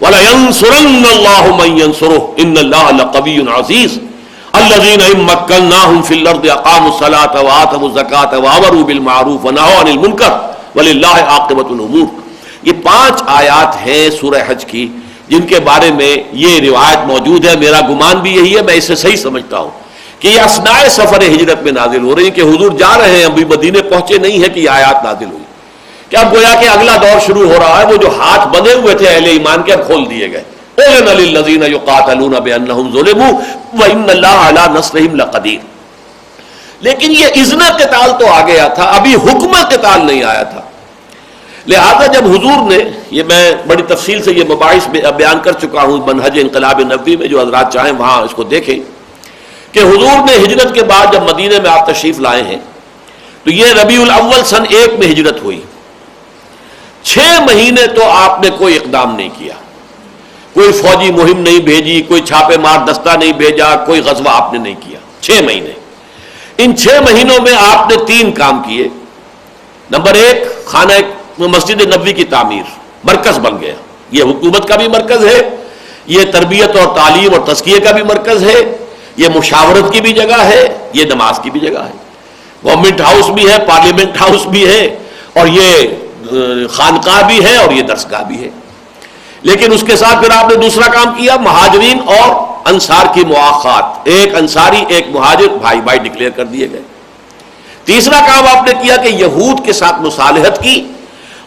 وَلَيَنْصُرَنَّ اللَّهُ مَنْ يَنْصُرُهُ إِنَّ اللَّهَ لَقَوِيٌّ عَزِيزٌ الَّذِينَ إِن مَّكَّنَّاهُمْ فِي الْأَرْضِ أَقَامُوا الصَّلَاةَ وَآتَوُا الزَّكَاةَ وَأَمَرُوا بِالْمَعْرُوفِ وَنَهَوْا عَنِ الْمُنكَرِ وَلِلَّهِ عَاقِبَةُ الْأُمُورِ. یہ 5 آیات ہیں سورہ حج کی جن کے بارے میں یہ روایت موجود ہے. میرا گمان بھی یہی ہے، میں اسے صحیح سمجھتا ہوں کہ یہ اثناء سفر ہجرت میں نازل ہو رہی ہیں، کہ حضور جا رہے ہیں، ابھی مدینے پہنچے نہیں ہیں کہ یہ آیات نازل ہوئی. کہ اب گویا کہ اگلا دور شروع ہو رہا ہے، وہ جو ہاتھ بندھے ہوئے تھے اہل ایمان کے اب کھول دیے گئے. اذن للذین یقاتلون بانہم ظلموا وان اللہ علی نصرہم لقدیر. لیکن یہ اذن قتال تو آ گیا تھا، ابھی حکم قتال نہیں آیا تھا. لہذا جب حضور نے، یہ میں بڑی تفصیل سے یہ مباحث بیان کر چکا ہوں منہج انقلاب نبوی میں، جو حضرات چاہیں وہاں اس کو دیکھیں، کہ حضور نے ہجرت کے بعد جب مدینے میں آپ تشریف لائے ہیں تو یہ ربیع الاول سن 1 میں ہجرت ہوئی. 6 مہینے تو آپ نے کوئی اقدام نہیں کیا، کوئی فوجی مہم نہیں بھیجی، کوئی چھاپے مار دستہ نہیں بھیجا، کوئی غزوہ آپ نے نہیں کیا. 6 مہینے. ان 6 مہینوں میں آپ نے 3 کام کیے. نمبر 1، خانہ مسجد نبوی کی تعمیر، مرکز بن گیا. یہ حکومت کا بھی مرکز ہے، یہ تربیت اور تعلیم اور تزکیے کا بھی مرکز ہے، یہ مشاورت کی بھی جگہ ہے، یہ نماز کی بھی جگہ ہے. گورنمنٹ ہاؤس بھی ہے، پارلیمنٹ ہاؤس بھی ہے، اور یہ خانقاہ بھی ہے، اور یہ درسگاہ بھی ہے. لیکن اس کے ساتھ پھر آپ نے دوسرا کام کیا، مہاجرین اور انصار کی مواخات. ایک انصاری ایک مہاجر بھائی بھائی ڈکلیئر کر دیے گئے. تیسرا کام آپ نے کیا کہ یہود کے ساتھ مصالحت کی،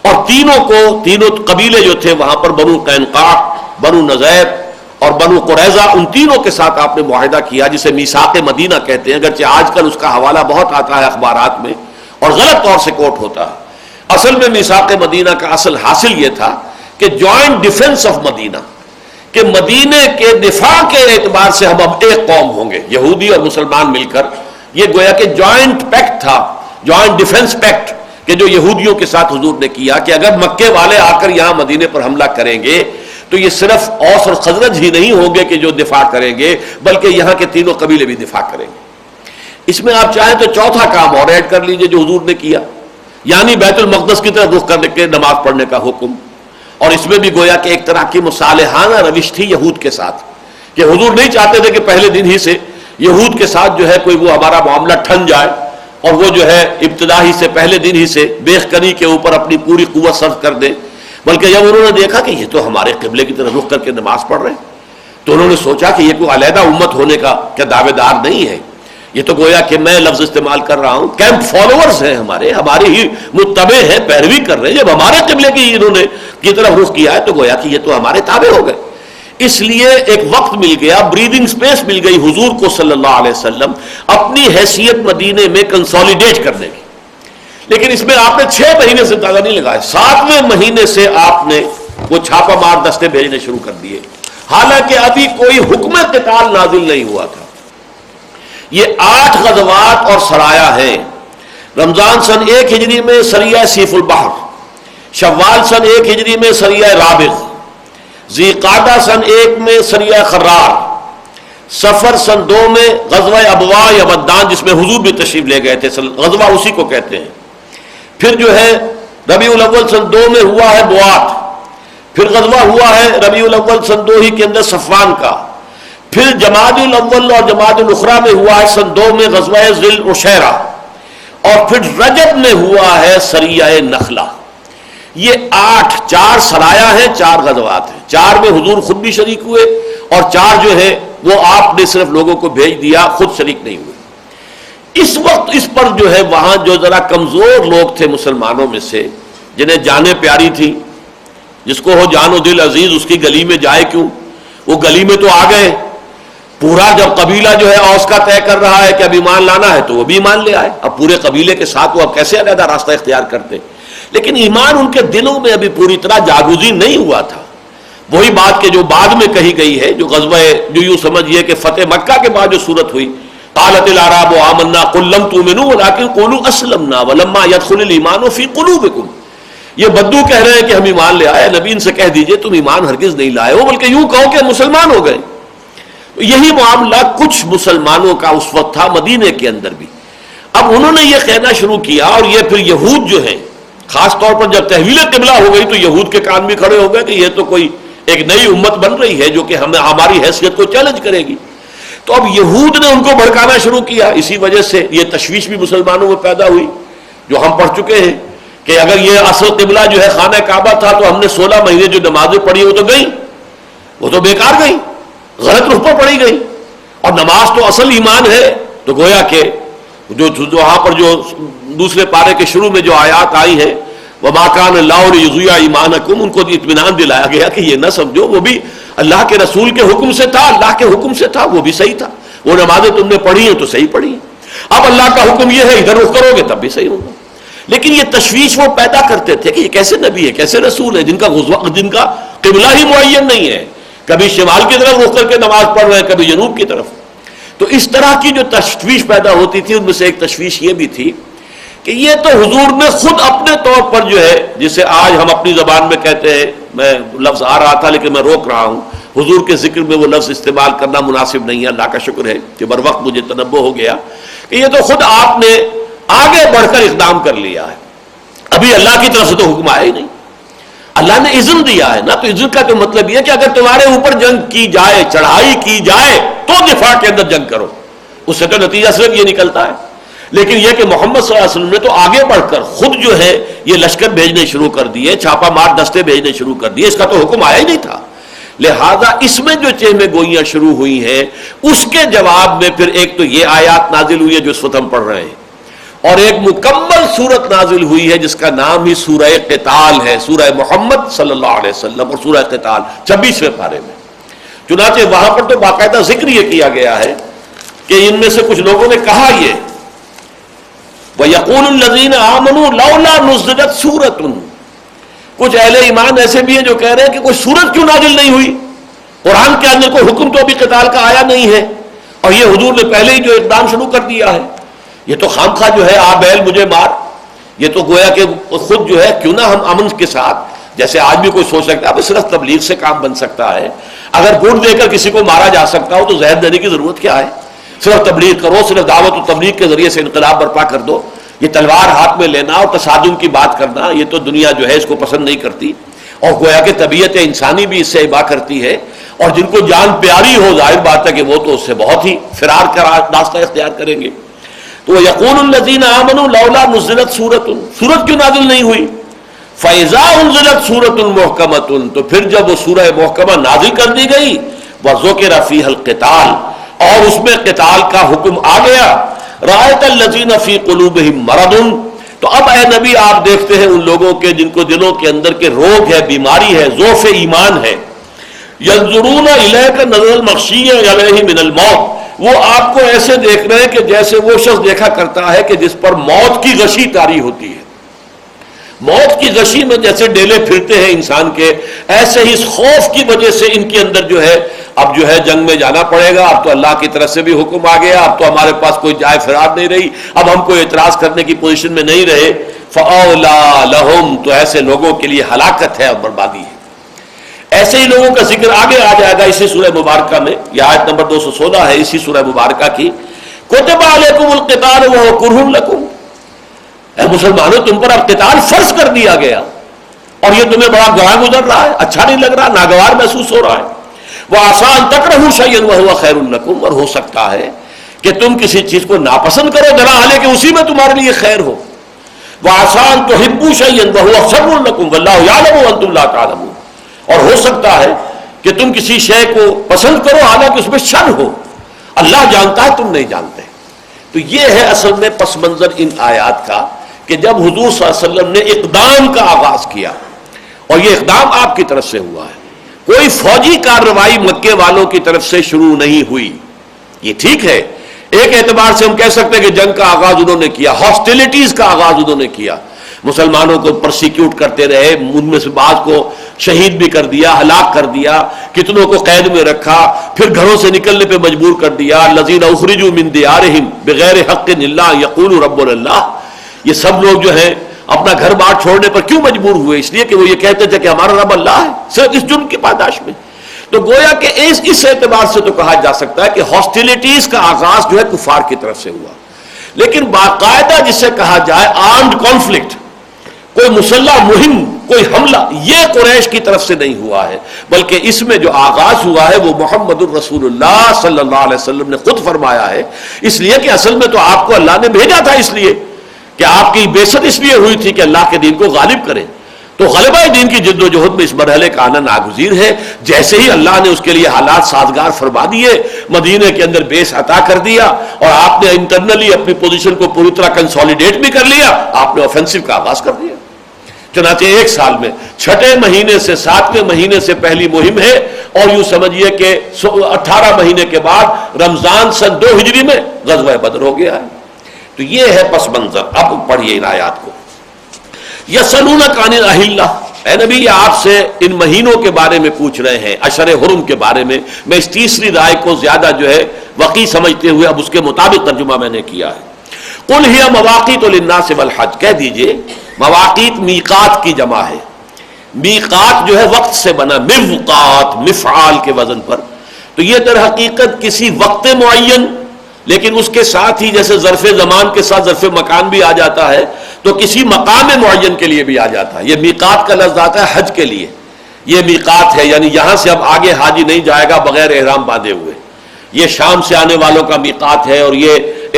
اور تینوں قبیلے جو تھے وہاں پر بنو قینقاع، بنو نذیر اور بنو قریظہ، ان تینوں کے ساتھ آپ نے معاہدہ کیا جسے میثاق مدینہ کہتے ہیں. اگرچہ آج کل اس کا حوالہ بہت آتا ہے اخبارات میں اور غلط طور سے کوٹ ہوتا ہے. اصل میں میثاق مدینہ کا اصل حاصل یہ تھا کہ جوائنٹ ڈیفنس آف مدینہ، کہ مدینے کے دفاع کے اعتبار سے ہم اب ایک قوم ہوں گے، یہودی اور مسلمان مل کر. یہ گویا کہ جوائنٹ پیکٹ تھا، جوائنٹ ڈیفنس پیکٹ، کہ جو یہودیوں کے ساتھ حضور نے کیا کہ اگر مکے والے آ کر یہاں مدینے پر حملہ کریں گے تو یہ صرف اوس اور خزرج ہی نہیں ہوں گے کہ جو دفاع کریں گے، بلکہ یہاں کے تینوں قبیلے بھی دفاع کریں گے. اس میں آپ چاہیں تو چوتھا کام اور ایڈ کر لیجئے جو حضور نے کیا، یعنی بیت المقدس کی طرف رخ کرنے کے نماز پڑھنے کا حکم. اور اس میں بھی گویا کہ ایک طرح کی مصالحانہ روش تھی یہود کے ساتھ، کہ حضور نہیں چاہتے تھے کہ پہلے دن ہی سے یہود کے ساتھ جو ہے کوئی وہ ہمارا معاملہ ٹھن جائے، اور وہ جو ہے ابتدا ہی سے پہلے دن ہی سے بیخ کنی کے اوپر اپنی پوری قوت صرف کر دیں. بلکہ جب انہوں نے دیکھا کہ یہ تو ہمارے قبلے کی طرف رخ کر کے نماز پڑھ رہے ہیں، تو انہوں نے سوچا کہ یہ کوئی علیحدہ امت ہونے کا کیا دعوے دار نہیں ہے، یہ تو گویا کہ میں لفظ استعمال کر رہا ہوں، کیمپ فالوورز ہیں ہمارے ہی متبع ہیں، پیروی کر رہے ہیں. جب ہمارے قبلے کی انہوں نے کی طرف رخ کیا ہے تو گویا کہ یہ تو ہمارے تابع ہو گئے. اس لیے ایک وقت مل گیا، بریدنگ سپیس مل گئی حضور کو صلی اللہ علیہ وسلم اپنی حیثیت مدینے میں کنسولیڈیٹ کرنے کی. لیکن اس میں آپ نے 6 مہینے سے اندازہ نہیں لگایا، 7ویں مہینے سے آپ نے وہ چھاپا مار دستے بھیجنے شروع کر دیے، حالانکہ ابھی کوئی حکم قتال نازل نہیں ہوا تھا. یہ 8 غزوات اور سرایا ہیں. رمضان سن 1 ہجری میں سریہ سیف البحر، شوال سن 1 ہجری میں سریہ رابغ، ذی قعدہ سن 1 میں سریہ خرار، سفر سن 2 میں غزوہ ابواء یا ودان جس میں حضور بھی تشریف لے گئے تھے، غزوہ اسی کو کہتے ہیں. پھر جو ہے ربیع الاول سن 2 میں ہوا ہے بوات، پھر غزوہ ہوا ہے ربیع الاول سن 2 ہی کے اندر صفوان کا، پھر جمادی الاول اور جمادی الاخری میں ہوا ہے سن 2 میں غزوہ ذی العشیرہ، اور پھر رجب میں ہوا ہے سریہ نخلہ. یہ 4 سرایا ہیں، 4 غزوات ہیں. 4 میں حضور خود بھی شریک ہوئے اور 4 جو ہے وہ آپ نے صرف لوگوں کو بھیج دیا، خود شریک نہیں ہوئے. اس وقت اس پر جو ہے وہاں جو ذرا کمزور لوگ تھے مسلمانوں میں سے، جنہیں جانیں پیاری تھی، جس کو ہو جان و دل عزیز، اس کی گلی میں جائے کیوں، وہ گلی میں تو آ گئے. پورا جب قبیلہ جو ہے اوس کا طے کر رہا ہے کہ اب ایمان لانا ہے تو وہ بھی ایمان لے آئے. اب پورے قبیلے کے ساتھ وہ اب کیسے علیحدہ راستہ اختیار کرتے؟ لیکن ایمان ان کے دلوں میں ابھی پوری طرح جاگوزی نہیں ہوا تھا. وہی بات کہ جو بعد میں کہی گئی ہے، جو غزوہ جو یوں سمجھیے کہ فتح مکہ کے بعد جو صورت ہوئی، قالت الاعراب آمنا قل لم تؤمنوا ولكن قولوا اسلمنا ولما يدخل الايمان في قلوبكم. یہ بدو کہہ رہے ہیں کہ ہم ایمان لے آئے، نبی ان سے کہہ دیجئے تم ایمان ہرگز نہیں لائے ہو، بلکہ یوں کہو کہ مسلمان ہو گئے. یہی معاملہ کچھ مسلمانوں کا اس وقت تھا مدینے کے اندر بھی. اب انہوں نے یہ کہنا شروع کیا، اور یہ پھر یہود جو ہیں، خاص طور پر جب تحویل قبلہ ہو گئی تو یہود کے کان بھی کھڑے ہو گئے کہ یہ تو کوئی ایک نئی امت بن رہی ہے جو کہ ہماری حیثیت کو چیلنج کرے گی. تو اب یہود نے ان کو بھڑکانا شروع کیا. اسی وجہ سے یہ تشویش بھی مسلمانوں میں پیدا ہوئی، جو ہم پڑھ چکے ہیں کہ اگر یہ اصل قبلہ جو ہے خانہ کعبہ تھا تو ہم نے 16 مہینے جو نمازیں پڑھی وہ تو گئیں، وہ تو بیکار گئیں، غلط رخ پر پڑھی گئی. اور نماز تو اصل ایمان ہے. تو گویا کہ جو وہاں پر جو دوسرے پارے کے شروع میں جو آیات آئی ہیں، وَمَا كَانَ اللَّهُ لِيُضِيعَ إِيمَانَكُمْ، ان کو اطمینان دلایا گیا کہ یہ نہ سمجھو وہ بھی اللہ کے رسول کے حکم سے تھا، اللہ کے حکم سے تھا، وہ بھی صحیح تھا. وہ نمازیں تم نے پڑھی ہیں تو صحیح پڑھی ہیں. اب اللہ کا حکم یہ ہے ادھر رخ کرو گے تب بھی صحیح ہوگا. لیکن یہ تشویش وہ پیدا کرتے تھے کہ یہ کیسے نبی ہے، کیسے رسول ہے جن کا قبلہ ہی معین نہیں ہے، کبھی شمال کی طرف رخ کر کے نماز پڑھ رہے ہیں، کبھی جنوب کی طرف. تو اس طرح کی جو تشویش پیدا ہوتی تھی، ان میں سے ایک تشویش یہ بھی تھی کہ یہ تو حضور نے خود اپنے طور پر جو ہے، جسے آج ہم اپنی زبان میں کہتے ہیں، میں لفظ آ رہا تھا لیکن میں روک رہا ہوں، حضور کے ذکر میں وہ لفظ استعمال کرنا مناسب نہیں ہے. اللہ کا شکر ہے کہ بر وقت مجھے تنبہ ہو گیا کہ یہ تو خود آپ نے آگے بڑھ کر اقدام کر لیا ہے. ابھی اللہ کی طرف سے تو حکم آیا ہی نہیں، اللہ نے اذن دیا ہے نا. تو اذن کا تو مطلب یہ ہے کہ اگر تمہارے اوپر جنگ کی جائے، چڑھائی کی جائے تو دفاع کے اندر جنگ کرو. اس سے تو نتیجہ صرف یہ نکلتا ہے. لیکن یہ کہ محمد صلی اللہ علیہ وسلم نے تو آگے بڑھ کر خود جو ہے یہ لشکر بھیجنے شروع کر دیے، چھاپا مار دستے بھیجنے شروع کر دیے. اس کا تو حکم آیا ہی نہیں تھا. لہذا اس میں جو چہمے گوئیاں شروع ہوئی ہیں، اس کے جواب میں پھر ایک تو یہ آیات نازل ہوئی ہے جو اس وقت ہم پڑھ رہے ہیں، اور ایک مکمل سورت نازل ہوئی ہے جس کا نام ہی سورہ قتال ہے، سورہ محمد صلی اللہ علیہ وسلم، اور سورہ قتال 26ویں پارے میں. چنانچہ وہاں پر تو باقاعدہ ذکر یہ کیا گیا ہے کہ ان میں سے کچھ لوگوں نے کہا یہ وَيَقُولُ الَّذِينَ آمَنُوا لَوْلَا نُزِّلَتْ سُورَةٌ، کچھ اہل ایمان ایسے بھی ہیں جو کہہ رہے ہیں کہ کوئی سورت کیوں نازل نہیں ہوئی، قرآن کے اندر کوئی حکم تو ابھی قتال کا آیا نہیں ہے، اور یہ حضور نے پہلے ہی جو اقدام شروع کر دیا ہے. یہ تو خام خواہ جو ہے آ بیل مجھے مار، یہ تو گویا کہ خود جو ہے کیوں نہ ہم امن کے ساتھ، جیسے آج بھی کوئی سوچ سکتا ہے اب صرف تبلیغ سے کام بن سکتا ہے، اگر گوٹ دے کر کسی کو مارا جا سکتا ہو تو زہر دینے کی ضرورت کیا ہے، صرف تبلیغ کرو، صرف دعوت و تبلیغ کے ذریعے سے انقلاب برپا کر دو. یہ تلوار ہاتھ میں لینا اور تصادم کی بات کرنا، یہ تو دنیا جو ہے اس کو پسند نہیں کرتی، اور گویا کہ طبیعت انسانی بھی اس سے ابا کرتی ہے، اور جن کو جان پیاری ہو ظاہر بات ہے کہ وہ تو اس سے بہت ہی فرار کا راستہ اختیار کریں گے. تو یقول الذین آمنوا لولا نزلت سورۃ، سورت کیوں نازل نہیں ہوئی؟ فاذا انزلت سورۃ محکمۃ، تو پھر جب وہ سورہ محکمہ نازل کر دی گئی، وذکر فیہا القتال، اور اس میں قتال کا حکم آ گیا. رأیت الذین فی قلوبہم مرض، تو اب اے نبی آپ دیکھتے ہیں ان لوگوں کے جن کو دلوں کے اندر کے روگ ہے، بیماری ہے، ضعف ایمان ہے. ینظرون الیک نظر المغشی علیہ من الموت، وہ آپ کو ایسے دیکھ رہے ہیں کہ جیسے وہ شخص دیکھا کرتا ہے کہ جس پر موت کی غشی طاری ہوتی ہے. موت کی غشی میں جیسے ڈیلے پھرتے ہیں انسان کے، ایسے ہی اس خوف کی وجہ سے ان کے اندر جو ہے اب جو ہے جنگ میں جانا پڑے گا. اب تو اللہ کی طرف سے بھی حکم آ گیا، اب تو ہمارے پاس کوئی جائے فرار نہیں رہی، اب ہم کوئی اعتراض کرنے کی پوزیشن میں نہیں رہے. فَأَوْلَىٰ لَهُمْ، تو ایسے لوگوں کے لیے ہلاکت ہے اور بربادی ہے. ایسے ہی لوگوں کا ذکر آگے آ جائے گا اسی سورہ مبارکہ میں. یہ آیت نمبر 216 ہے اسی سورہ مبارکہ کی. كُتِبَ عَلَيْكُمُ الْقِتَالُ وَهُوَ كُرْهٌ لَكُمْ، اے مسلمانوں تم پر اب قتال فرض کر دیا گیا اور یہ تمہیں بڑا گواہ گزر رہا ہے، اچھا نہیں لگ رہا، ناگوار محسوس ہو رہا ہے. وَعَسَىٰ أَن تَكْرَهُوا شَيْئًا وَهُوَ خَيْرٌ لَكُمْ، اور ہو سکتا ہے کہ تم کسی چیز کو ناپسند کرو ذرا حالانکہ اسی میں تمہارے لیے خیر ہو. وَعَسَىٰ أَن تُحِبُّوا شَيْئًا وَهُوَ شَرٌّ لَكُمْ وَاللَّهُ يَعْلَمُ وَأَنتُمْ لَا تَعْلَمُونَ، اور ہو سکتا ہے کہ تم کسی شے کو پسند کرو حالانکہ اس میں شر ہو، اللہ جانتا ہے تم نہیں جانتے. تو یہ ہے اصل میں پس منظر ان آیات کا کہ جب حضور صلی اللہ علیہ وسلم نے اقدام کا آغاز کیا، اور یہ اقدام آپ کی طرف سے ہوا ہے، کوئی فوجی کارروائی مکے والوں کی طرف سے شروع نہیں ہوئی. یہ ٹھیک ہے، ایک اعتبار سے ہم کہہ سکتے ہیں کہ جنگ کا آغاز انہوں نے کیا، ہاسٹیلیٹیز کا آغاز انہوں نے کیا، مسلمانوں کو پرسیکیوٹ کرتے رہے، ان میں سے بعض کو شہید بھی کر دیا، ہلاک کر دیا، کتنوں کو قید میں رکھا، پھر گھروں سے نکلنے پہ مجبور کر دیا. الذین اخرجوا من دیارہم بغیر حق الا یقولوا ربنا اللہ، یہ سب لوگ جو ہیں اپنا گھر بار چھوڑنے پر کیوں مجبور ہوئے؟ اس لیے کہ وہ یہ کہتے تھے کہ ہمارا رب اللہ ہے، صرف اس جرم کی پاداش میں. تو گویا کہ اس اعتبار سے تو کہا جا سکتا ہے کہ ہاسٹیلیٹیز کا آغاز جو ہے کفار کی طرف سے ہوا، لیکن باقاعدہ جسے کہا جائے آرمڈ کانفلکٹ، کوئی مسلح مہم، کوئی حملہ، یہ قریش کی طرف سے نہیں ہوا ہے، بلکہ اس میں جو آغاز ہوا ہے وہ محمد الرسول اللہ صلی اللہ علیہ وسلم نے خود فرمایا ہے. اس لیے کہ اصل میں تو آپ کو اللہ نے بھیجا تھا، اس لیے کہ آپ کی بعثت اس لیے ہوئی تھی کہ اللہ کے دین کو غالب کریں. تو غلبہ دین کی جد و جہد میں اس مرحلے کا آنا ناگزیر ہے. جیسے ہی اللہ نے اس کے لیے حالات سازگار فرما دیے، مدینے کے اندر بیس عطا کر دیا اور آپ نے انٹرنلی اپنی پوزیشن کو پوری طرح کنسالیڈیٹ بھی کر لیا، آپ نے آفینسو کا آغاز کر دیا. چنانچہ ایک سال میں 6 مہینے سے 7ویں مہینے سے پہلی مہم ہے، اور یوں سمجھیے کہ 18 مہینے کے بعد رمضان سن 2 ہجری میں غزوہ بدر ہو گیا ہے. تو یہ ہے پس منظر. اب پڑھیے ان آیات کو. یسألونک عن الاہلہ، اے نبی یہ آپ سے ان مہینوں کے بارے میں پوچھ رہے ہیں، اشہر حرم کے بارے میں. میں اس تیسری رائے کو زیادہ جو ہے وقی سمجھتے ہوئے اب اس کے مطابق ترجمہ میں نے کیا ہے. قل ہی مواقیت للناس والحج، کہہ دیجئے مواقیت میقات کی جمع ہے. میقات جو ہے وقت سے بنا، موقات مفعال کے وزن پر. تو یہ در حقیقت کسی وقت معین، لیکن اس کے ساتھ ہی جیسے ظرف زمان کے ساتھ ظرف مکان بھی آ جاتا ہے، تو کسی مقام معین کے لیے بھی آ جاتا ہے. یہ میقات کا لفظ آتا ہے حج کے لیے. یہ میقات ہے، یعنی یہاں سے اب آگے حاجی نہیں جائے گا بغیر احرام باندھے ہوئے. یہ شام سے آنے والوں کا میقات ہے، اور یہ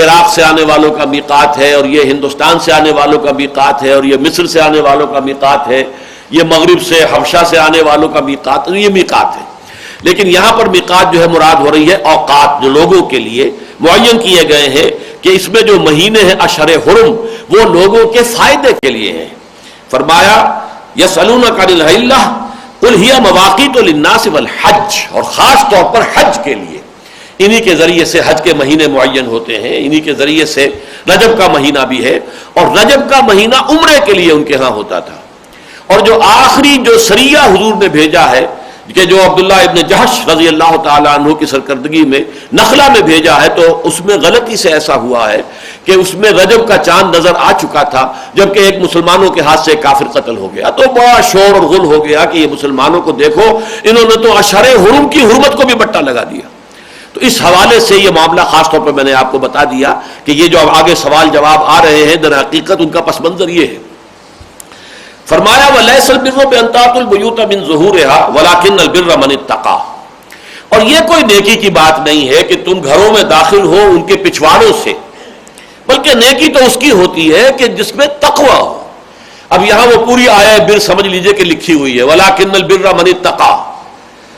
عراق سے آنے والوں کا میقات ہے، اور یہ ہندوستان سے آنے والوں کا میقات ہے، اور یہ مصر سے آنے والوں کا میقات ہے، یہ مغرب سے حبشہ سے آنے والوں کا میقات، یہ میقات ہے. لیکن یہاں پر میقات جو ہے مراد ہو رہی ہے اوقات، جو لوگوں کے لیے معین کیے گئے ہیں کہ اس میں جو مہینے ہیں اشہر حرم وہ لوگوں کے فائدے کے لیے ہیں. فرمایا یسألونک عن الاہلہ قل ہی مواقیت للناس والحج، اور خاص طور پر حج کے لیے. انہی کے ذریعے سے حج کے مہینے معین ہوتے ہیں، انہی کے ذریعے سے رجب کا مہینہ بھی ہے، اور رجب کا مہینہ عمرے کے لیے ان کے ہاں ہوتا تھا. اور جو آخری جو سریہ حضور نے بھیجا ہے کہ جو عبداللہ ابن جہش رضی اللہ تعالیٰ عنہ کی سرکردگی میں نخلا میں بھیجا ہے، تو اس میں غلطی سے ایسا ہوا ہے کہ اس میں رجب کا چاند نظر آ چکا تھا، جبکہ ایک مسلمانوں کے ہاتھ سے ایک کافر قتل ہو گیا. تو بڑا شور اور غل ہو گیا کہ یہ مسلمانوں کو دیکھو، انہوں نے تو اشہر حرم کی حرمت کو بھی بٹا لگا دیا. تو اس حوالے سے یہ معاملہ خاص طور پر میں نے آپ کو بتا دیا کہ یہ جو آگے سوال جواب آ رہے ہیں در حقیقت ان کا پس منظر یہ ہے. فرمایا وَلَيْسَ الْبِرُّ بِأَن تَأْتُوا الْبُيُوتَ مِن ظُهُورِهَا وَلَكِنَّ الْبِرَّ مَنِ اتَّقَىٰ، اور یہ کوئی نیکی کی بات نہیں ہے کہ تم گھروں میں داخل ہو ان کے پچھواڑوں سے، بلکہ نیکی تو اس کی ہوتی ہے کہ جس میں تقوی ہو. اب یہاں وہ پوری آیہ بر سمجھ لیجئے کہ لکھی ہوئی ہے وَلَكِنَّ الْبِرَّ مَنِ اتَّقَىٰ.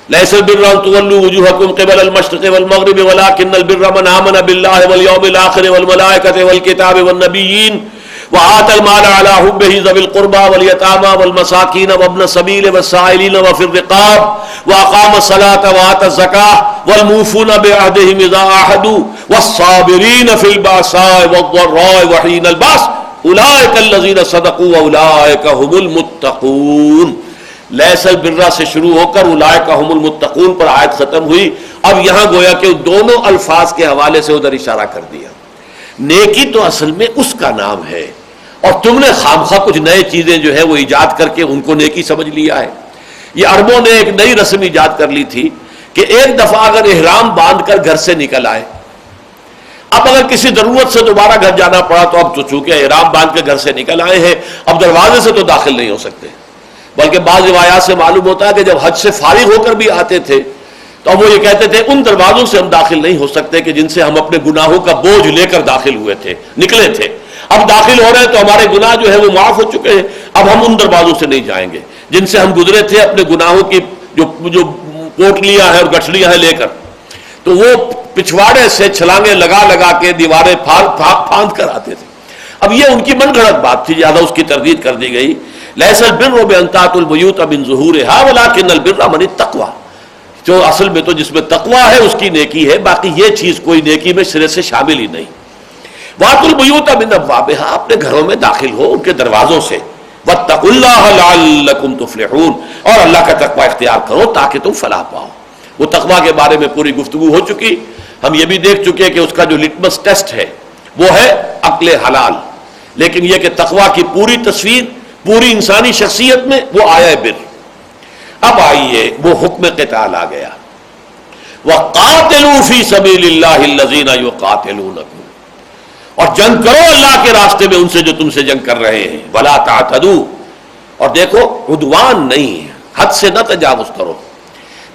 لیس البر ان تولوا وجوهکم قبل المشرق والمغرب ولكن البر من آمن بالله واليوم الآخر والملائكة والكتاب والنبيين وآتى المال على حبه ذوي القربى واليتامى والمساكين وابن السبيل والسائلين وفي الرقاب وأقام الصلاة وآتى الزكاة والموفون بعهدهم إذا عاهدوا والصابرين في البأساء والضراء وحين البأس أولئك الذين صدقوا وأولئك هم المتقون. لیس البر سے شروع ہو کر اولئک هم المتقون پر آیت ختم ہوئی. اب یہاں گویا کہ دونوں الفاظ کے حوالے سے ادھر اشارہ کر دیا. نیکی تو اصل میں اس کا نام ہے اور تم نے خامخواہ کچھ نئے چیزیں جو ہے وہ ایجاد کر کے ان کو نیکی سمجھ لیا ہے. یہ عربوں نے ایک نئی رسم ایجاد کر لی تھی کہ ایک دفعہ اگر احرام باندھ کر گھر سے نکل آئے، اب اگر کسی ضرورت سے دوبارہ گھر جانا پڑا تو اب تو چونکہ احرام باندھ کے گھر سے نکل آئے ہیں اب دروازے سے تو داخل نہیں ہو سکتے، بلکہ بعض روایات سے معلوم ہوتا ہے کہ جب حج سے فارغ ہو کر بھی آتے تھے تو اب وہ یہ کہتے تھے ان دروازوں سے ہم داخل نہیں ہو سکتے کہ جن سے ہم اپنے گناہوں کا بوجھ لے کر داخل ہوئے تھے، نکلے تھے. اب داخل ہو رہے ہیں تو ہمارے گناہ جو ہے وہ معاف ہو چکے ہیں، اب ہم ان دروازوں سے نہیں جائیں گے جن سے ہم گزرے تھے اپنے گناہوں کی جو پوٹلیاں ہیں اور گٹھلیاں ہیں لے کر. تو وہ پچھواڑے سے چھلانگیں لگا لگا کے دیواریں پھاند کر آتے تھے. اب یہ ان کی من گھڑت بات تھی، لہٰذا اس کی تردید کر دی گئی. لیس البر بان تأتوا البیوت من ظہورها ولکن البر من التقوی. جو اصل میں تو جس میں تقوی ہے اس کی نیکی ہے، باقی یہ چیز کوئی نیکی میں سرے سے شامل ہی نہیں. واتوا البیوت من ابوابها، اپنے گھروں میں داخل ہو ان کے دروازوں سے. واتقوا اللہ لعلکم تفلحون، اور اللہ کا تقوی اختیار کرو تاکہ تم فلاح پاؤ. وہ تقوی کے بارے میں پوری گفتگو ہو چکی. ہم یہ بھی دیکھ چکے کہ اس کا جو لٹمس ٹیسٹ ہے وہ ہے عقل حلال، لیکن یہ کہ تقوی کی پوری تصویر پوری انسانی شخصیت میں وہ آیا بر. اب آئیے وہ حکم قتال آ گیا. وَقَاتِلُوا فِي سَبِيلِ اللَّهِ الَّذِينَ يُقَاتِلُونَكُمْ، اور جنگ کرو اللہ کے راستے میں ان سے جو تم سے جنگ کر رہے ہیں. وَلَا تَعْتَدُوا، اور دیکھو عدوان نہیں ہے، حد سے نہ تجاوز کرو.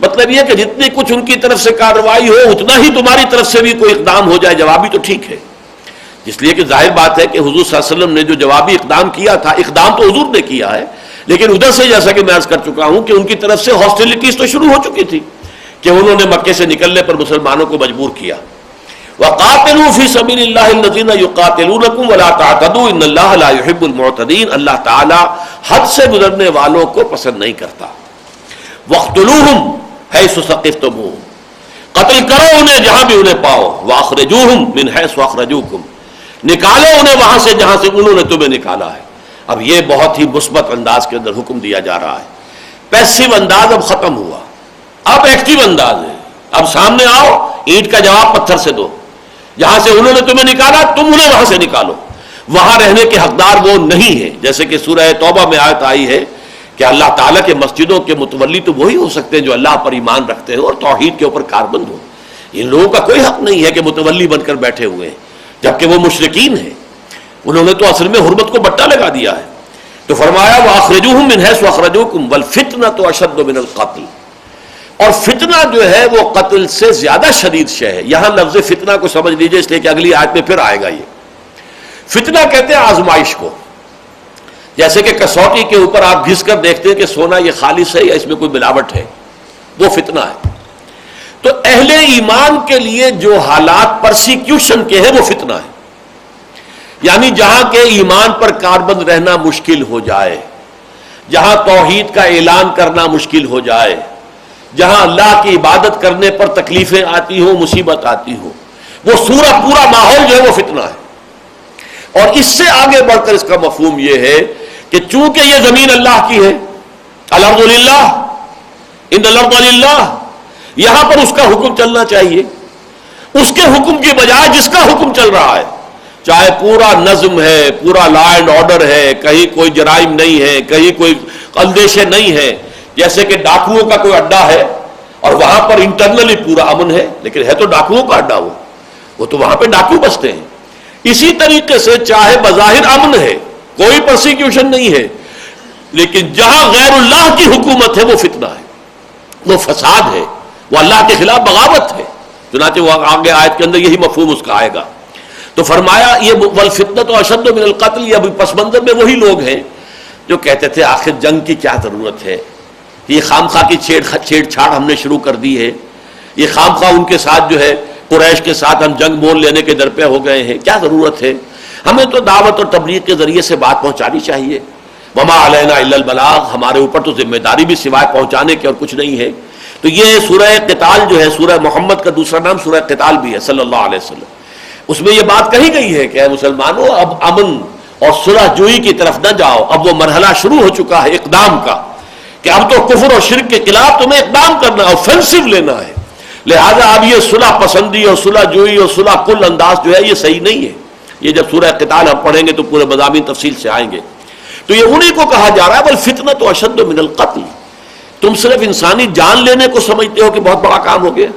مطلب یہ کہ جتنی کچھ ان کی طرف سے کارروائی ہو اتنا ہی تمہاری طرف سے بھی کوئی اقدام ہو جائے جوابی تو ٹھیک ہے. اس لیے کہ ظاہر بات ہے کہ حضور صلی اللہ علیہ وسلم نے جو جوابی اقدام کیا تھا، اقدام تو حضور نے کیا ہے، لیکن ادھر سے جیسا کہ میں عرض کر چکا ہوں کہ ان کی طرف سے ہاسٹیلٹیز تو شروع ہو چکی تھی کہ انہوں نے مکے سے نکلنے پر مسلمانوں کو مجبور کیا. وَقَاتِلُوا فِي سَبِيلِ اللَّهِ الَّذِينَ يُقَاتِلُونَكُمْ وَلَا تَعْتَدُوا إِنَّ اللَّهَ لَا يُحِبُّ الْمُعْتَدِينَ، اللہ تعالیٰ حد سے گزرنے والوں کو پسند نہیں کرتا. وَاقْتُلُوهُمْ حَيْثُ ثَقِفْتُمُوهُمْ، قتل کرو انہیں جہاں بھی انہیں پاؤ. وَأَخْرِجُوهُمْ مِنْ حَيْثُ أَخْرَجُوكُمْ، نکالو انہیں وہاں سے جہاں سے انہوں نے تمہیں نکالا ہے. اب یہ بہت ہی مثبت انداز کے اندر حکم دیا جا رہا ہے. پیسیو انداز اب ختم ہوا، اب ایکٹیو انداز ہے. اب سامنے آؤ، اینٹ کا جواب پتھر سے دو. جہاں سے انہوں نے تمہیں نکالا تم انہیں وہاں سے نکالو. وہاں رہنے کے حقدار وہ نہیں ہے، جیسے کہ سورہ توبہ میں آیت آئی ہے کہ اللہ تعالیٰ کے مسجدوں کے متولی تو وہی ہو سکتے ہیں جو اللہ پر ایمان رکھتے ہیں اور توحید کے اوپر کاربند ہو. ان لوگوں کا کوئی حق نہیں ہے کہ متولی بن کر بیٹھے ہوئے ہیں جبکہ وہ مشرکین ہیں. انہوں نے تو اصل میں حرمت کو بٹا لگا دیا ہے. تو فرمایا وَأَخْرِجُوهُمْ مِنْ حَيْثُ أَخْرَجُوكُمْ وَالْفِتْنَةُ أَشَدُّ مِنَ الْقَتْلِ، اور فتنہ جو ہے وہ قتل سے زیادہ شدید شے ہے. یہاں لفظ فتنہ کو سمجھ لیجئے اس لیے کہ اگلی آیت میں پھر آئے گا. یہ فتنہ کہتے ہیں آزمائش کو، جیسے کہ کسوٹی کے اوپر آپ گھس کر دیکھتے ہیں کہ سونا یہ خالص ہے یا اس میں کوئی ملاوٹ ہے، وہ فتنہ ہے. تو اہل ایمان کے لیے جو حالات پرسیکیوشن کے ہیں وہ فتنہ ہے. یعنی جہاں کے ایمان پر کاربند رہنا مشکل ہو جائے، جہاں توحید کا اعلان کرنا مشکل ہو جائے، جہاں اللہ کی عبادت کرنے پر تکلیفیں آتی ہوں، مصیبت آتی ہو، وہ پورا ماحول جو ہے وہ فتنہ ہے. اور اس سے آگے بڑھ کر اس کا مفہوم یہ ہے کہ چونکہ یہ زمین اللہ کی ہے، الارض للہ ان الارض للہ، یہاں پر اس کا حکم چلنا چاہیے. اس کے حکم کی بجائے جس کا حکم چل رہا ہے، چاہے پورا نظم ہے، پورا لا اینڈ آرڈر ہے، کہیں کوئی جرائم نہیں ہے، کہیں کوئی اندیشے نہیں ہے، جیسے کہ ڈاکوؤں کا کوئی اڈا ہے اور وہاں پر انٹرنلی پورا امن ہے، لیکن ہے تو ڈاکوؤں کا اڈا، وہ تو وہاں پہ ڈاکو بستے ہیں. اسی طریقے سے چاہے بظاہر امن ہے، کوئی پرسیکیوشن نہیں ہے، لیکن جہاں غیر اللہ کی حکومت ہے وہ فتنہ ہے، وہ فساد ہے، وہ اللہ کے خلاف بغاوت ہے. چنانچہ وہ آگے آیت کے اندر یہی مفہوم اس کا آئے گا. تو فرمایا یہ والفتنۃ اشد من القتل، یہ ابھی پس منظر میں وہی لوگ ہیں جو کہتے تھے آخر جنگ کی کیا ضرورت ہے، کہ یہ خامخواہ کی چھیڑ چھاڑ ہم نے شروع کر دی ہے، یہ خامخواہ ان کے ساتھ جو ہے قریش کے ساتھ ہم جنگ مول لینے کے درپے ہو گئے ہیں، کیا ضرورت ہے؟ ہمیں تو دعوت اور تبلیغ کے ذریعے سے بات پہنچانی چاہیے. وما علینا الا البلاغ، ہمارے اوپر تو ذمہ داری بھی سوائے پہنچانے کے اور کچھ نہیں ہے. تو یہ سورہ قتال جو ہے، سورہ محمد کا دوسرا نام سورہ قتال بھی ہے صلی اللہ علیہ وسلم. اس میں یہ بات کہی گئی ہے کہ اے مسلمانوں، اب امن اور صلح جوئی کی طرف نہ جاؤ. اب وہ مرحلہ شروع ہو چکا ہے اقدام کا، کہ اب تو کفر اور شرک کے خلاف تمہیں اقدام کرنا ہے، آفینسو لینا ہے. لہذا اب یہ صلح پسندی اور صلح جوئی اور صلح کل انداز جو ہے یہ صحیح نہیں ہے. یہ جب سورہ قتال ہم پڑھیں گے تو پورے مضامین تفصیل سے آئیں گے. تو یہ انہی کو کہا جا رہا ہے والفتنۃ اشد من القتل. تم صرف انسانی جان لینے کو سمجھتے ہو کہ بہت بڑا کام ہو گیا.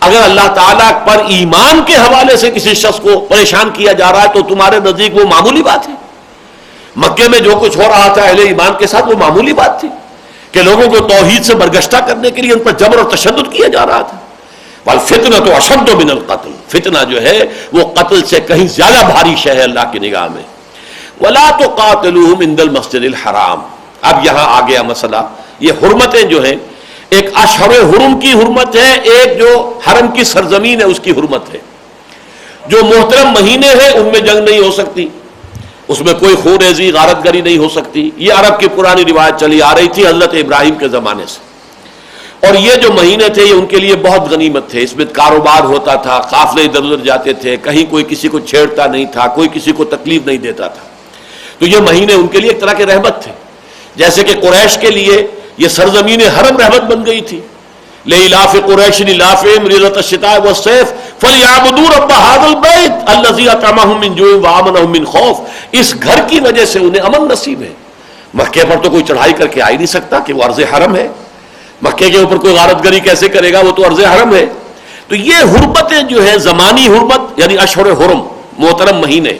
اگر اللہ تعالیٰ پر ایمان کے حوالے سے کسی شخص کو پریشان کیا جا رہا ہے تو تمہارے نزدیک وہ معمولی بات ہے. مکے میں جو کچھ ہو رہا تھا اہل ایمان کے ساتھ وہ معمولی بات تھی کہ لوگوں کو توحید سے برگشتہ کرنے کے لیے ان پر جبر اور تشدد کیا جا رہا تھا. والفتنۃ اشد من القتل، فتنہ جو ہے وہ قتل سے کہیں زیادہ بھاری شے ہے اللہ کی نگاہ میں. ولا تقاتلوہم عند المسجد الحرام. اب یہاں آ گیا مسئلہ، یہ حرمتیں جو ہیں، ایک اشہر حرم کی حرمت ہے، ایک جو حرم کی سرزمین ہے اس کی حرمت ہے. جو محترم مہینے ہیں ان میں جنگ نہیں ہو سکتی، اس میں کوئی خون ریزی غارت گری نہیں ہو سکتی. یہ عرب کی پرانی روایت چلی آ رہی تھی حضرت ابراہیم کے زمانے سے. اور یہ جو مہینے تھے یہ ان کے لیے بہت غنیمت تھے. اس میں کاروبار ہوتا تھا، قافلے ادھر ادھر جاتے تھے، کہیں کوئی کسی کو چھیڑتا نہیں تھا، کوئی کسی کو تکلیف نہیں دیتا تھا. تو یہ مہینے ان کے لیے ایک طرح کے رحمت تھے، جیسے کہ قریش کے لیے یہ سرزمین حرم رحمت بن گئی تھی. لإلاف قریش إِلَافِهِمْ رِحْلَةَ الشِّتَاءِ وَالصَّيْفِ فَلْيَعْبُدُوا رَبَّ هَذَا الْبَيْتِ الَّذِي أَطْعَمَهُم مِّن جُوعٍ وَآمَنَهُم مِّن خَوْفٍ. اس گھر کی وجہ سے انہیں امن نصیب ہے. مکے پر تو کوئی چڑھائی کر کے آ ہی نہیں سکتا کہ وہ ارض حرم ہے. مکے کے اوپر کوئی غارت گری کیسے کرے گا، وہ تو ارض حرم ہے. تو یہ حرمتیں جو ہے زمانی حرمت یعنی اشہر حرم محترم مہینے،